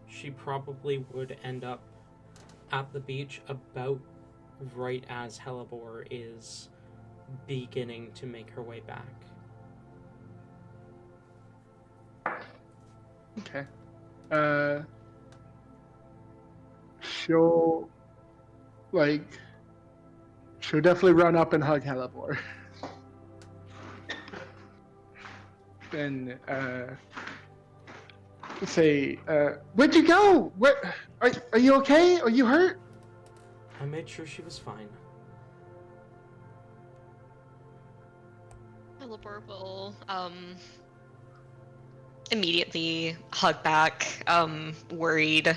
she probably would end up at the beach about right as Helibor is beginning to make her way back. Okay. She'll she'll definitely run up and hug Helibor. And say, where'd you go? Where are you okay? Are you hurt? I made sure she was fine. Heliport will immediately hug back, worried.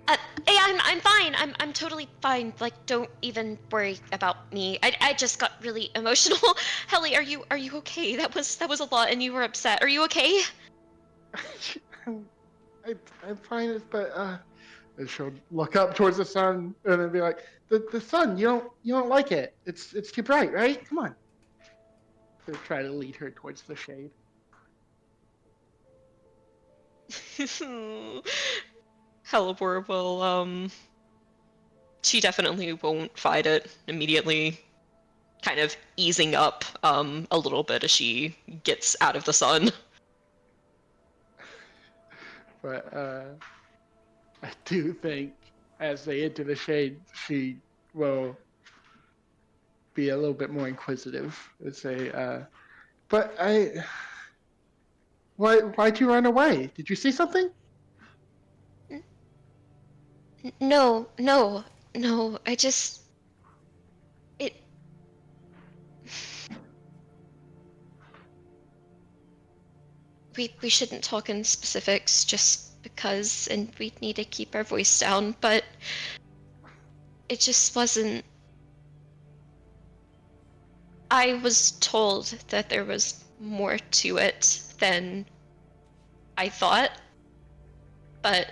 Hey, I'm fine. I'm totally fine. Like, don't even worry about me. I just got really emotional. Helly, are you okay? That was a lot, and you were upset. Are you okay? I'm fine, but and she'll look up towards the sun and then be like, the sun, you don't like it. It's too bright, right? Come on. So try to lead her towards the shade. Heliport will she definitely won't fight it immediately, kind of easing up a little bit as she gets out of the sun. But I do think as they enter the shade, she will be a little bit more inquisitive and say, but why'd you run away? Did you see something? No. I just it. We shouldn't talk in specifics just because, and we need to keep our voice down. But it just wasn't. I was told that there was more to it than I thought, but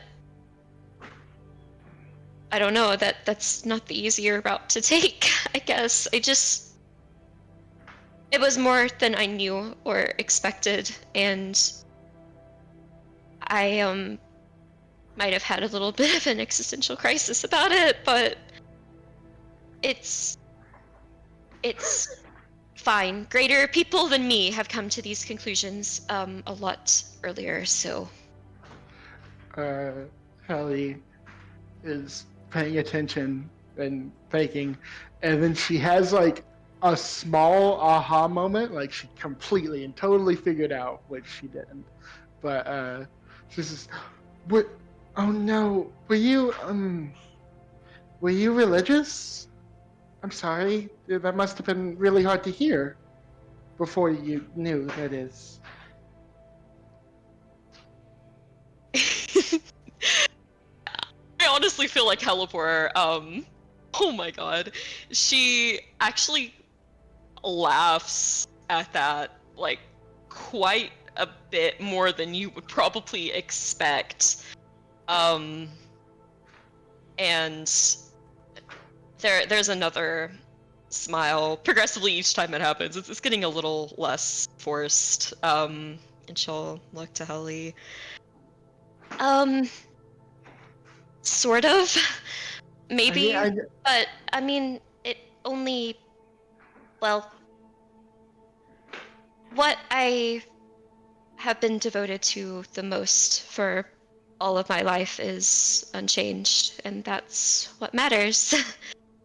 I don't know, that's not the easier route to take, I guess. It was more than I knew or expected, and I might have had a little bit of an existential crisis about it, but it's fine. Greater people than me have come to these conclusions a lot earlier, so Hallie is paying attention and thinking, and then she has like a small aha moment, like she completely and totally figured out, which she didn't. But she says, "What? Oh no, were you religious? I'm sorry, that must have been really hard to hear before you knew, that is." I honestly feel like Helipor, oh my god, she actually laughs at that, like, quite a bit more than you would probably expect. And there's another smile progressively each time it happens. It's getting a little less forced. And she'll look to Helly. Sort of. Maybe. But, I mean, it only... Well... What I have been devoted to the most for all of my life is unchanged, and that's what matters.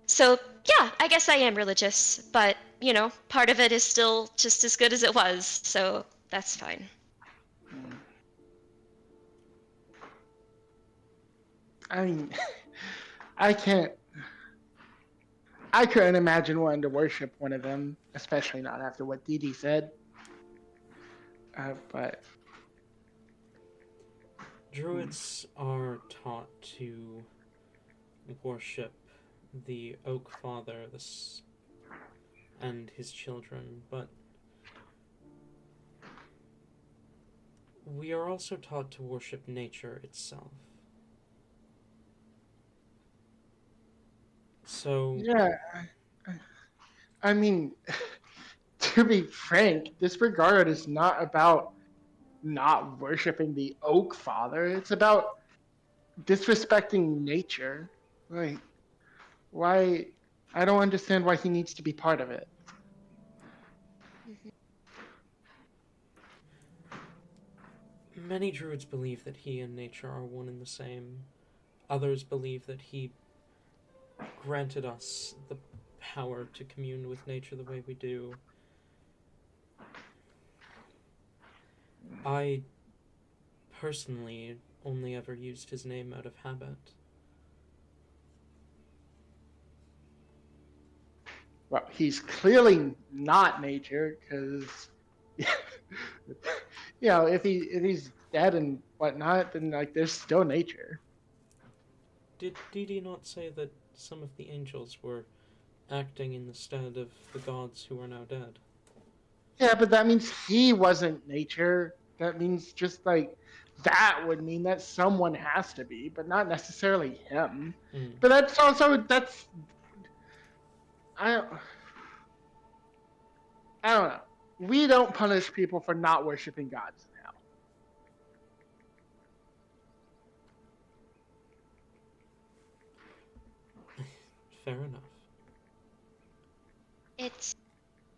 So, yeah, I guess I am religious, but, you know, part of it is still just as good as it was, so that's fine. I mean, I couldn't imagine wanting to worship one of them, especially not after what Dee Dee said. But Druids are taught to worship the Oak Father and his children, but we are also taught to worship nature itself. So... yeah, I mean, to be frank, this regard is not about not worshiping the Oak Father. It's about disrespecting nature. Like, why? I don't understand why he needs to be part of it. Many druids believe that he and nature are one and the same. Others believe that he granted us the power to commune with nature the way we do. I personally only ever used his name out of habit. Well, he's clearly not nature, because if he's dead and whatnot, then like there's still nature. Did Didi not say that some of the angels were acting in the stead of the gods who are now dead? Yeah, but that means he wasn't nature. That means just like that would mean that someone has to be, but not necessarily him. But that's also I I don't know. We don't punish people for not worshiping gods in hell. Fair enough. It's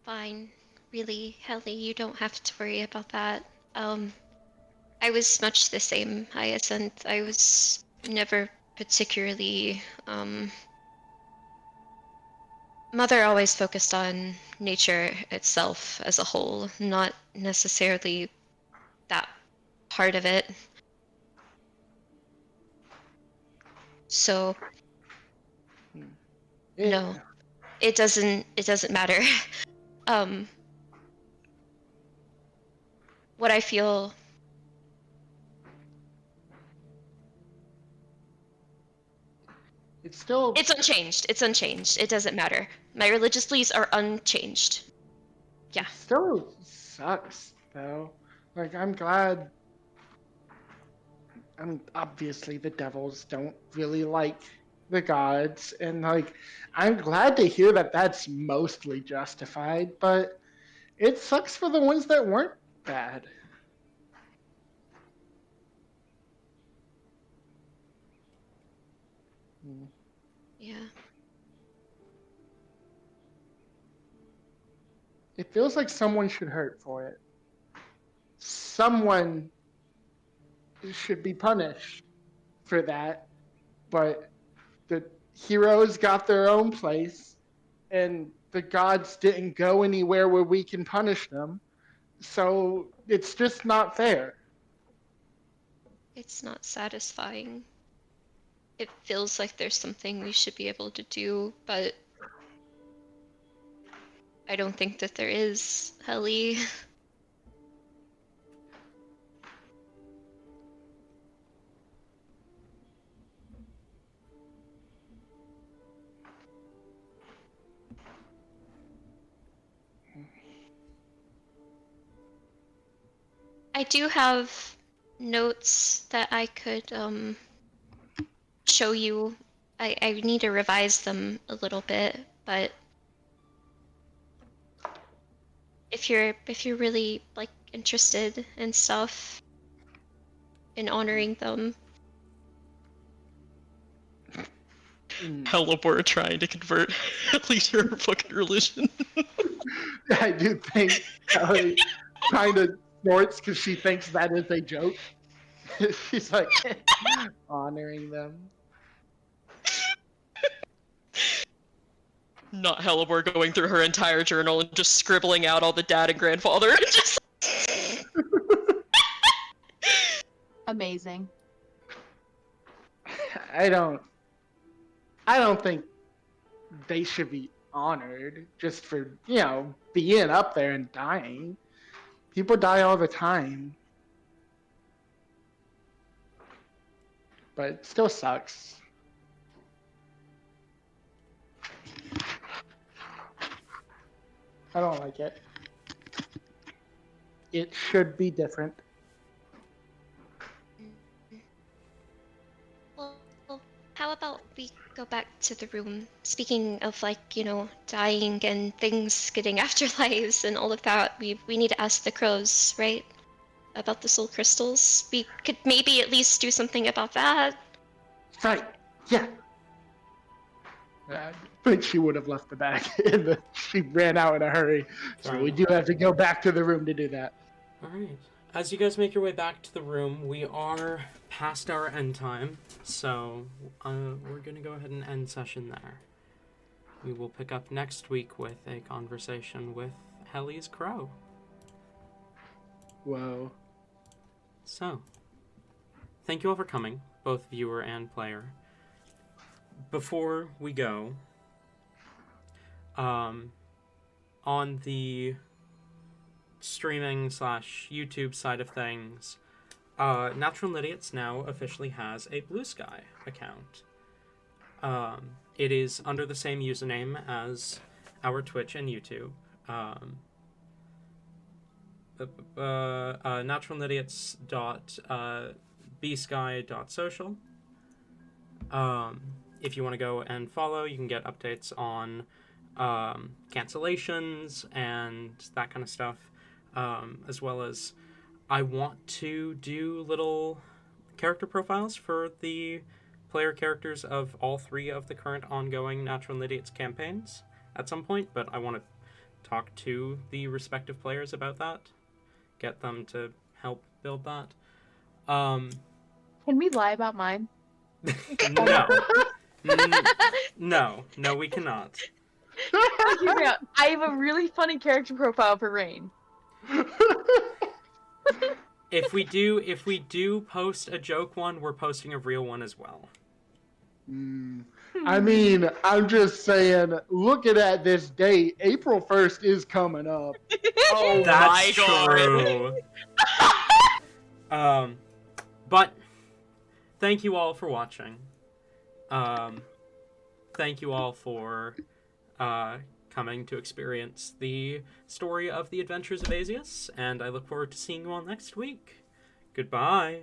fine, really, Helly. You don't have to worry about that. I was much the same, Hyacinth. I was never particularly, Mother always focused on nature itself as a whole, not necessarily that part of it. So, no, it doesn't matter. What I feel... It's unchanged. It's unchanged. It doesn't matter. My religious beliefs are unchanged. Yeah. It still sucks though. Like I'm glad. I mean, obviously the devils don't really like the gods, and like I'm glad to hear that that's mostly justified, but it sucks for the ones that weren't bad. Yeah. It feels like someone should hurt for it. Someone should be punished for that, but the heroes got their own place, and the gods didn't go anywhere where we can punish them. So it's just not fair. It's not satisfying. It feels like there's something we should be able to do, but I don't think that there is, Helly. I do have notes that I could show you. I need to revise them a little bit, but if you're really like interested in stuff, in honoring them. Helibor trying to convert at least her fucking religion. I do think Ellie kind of snorts because she thinks that is a joke. She's like honoring them. Not Helibor going through her entire journal and just scribbling out all the dad and grandfather. And just... Amazing. I don't think they should be honored just for, being up there and dying. People die all the time. But it still sucks. I don't like it. It should be different. Well, how about we go back to the room? Speaking of dying and things getting afterlives and all of that, we need to ask the crows, right? About the soul crystals. We could maybe at least do something about that. Right. Yeah. I think she would have left the bag. She ran out in a hurry. So we do have to go back to the room to do that. All right. As you guys make your way back to the room, we are past our end time, so we're going to go ahead and end session there. We will pick up next week with a conversation with Helly's Crow. Whoa. So, thank you all for coming, both viewer and player. Before we go, on the streaming / YouTube side of things, Natural Idiots now officially has a Blue Sky account. It is under the same username as our Twitch and YouTube. naturalidiots.bsky.social. If you want to go and follow, you can get updates on cancellations and that kind of stuff, as well as I want to do little character profiles for the player characters of all 3 of the current ongoing Natural Idiots campaigns at some point, but I want to talk to the respective players about that, get them to help build that. Can we lie about mine? No. No, we cannot. I have a really funny character profile for Rain. If we do post a joke one, we're posting a real one as well. I mean, I'm just saying, looking at this date, April 1st is coming up. Oh, that's my God. True. But thank you all for watching. Thank you all for coming to experience the story of the adventures of Azius, and I look forward to seeing you all next week. Goodbye.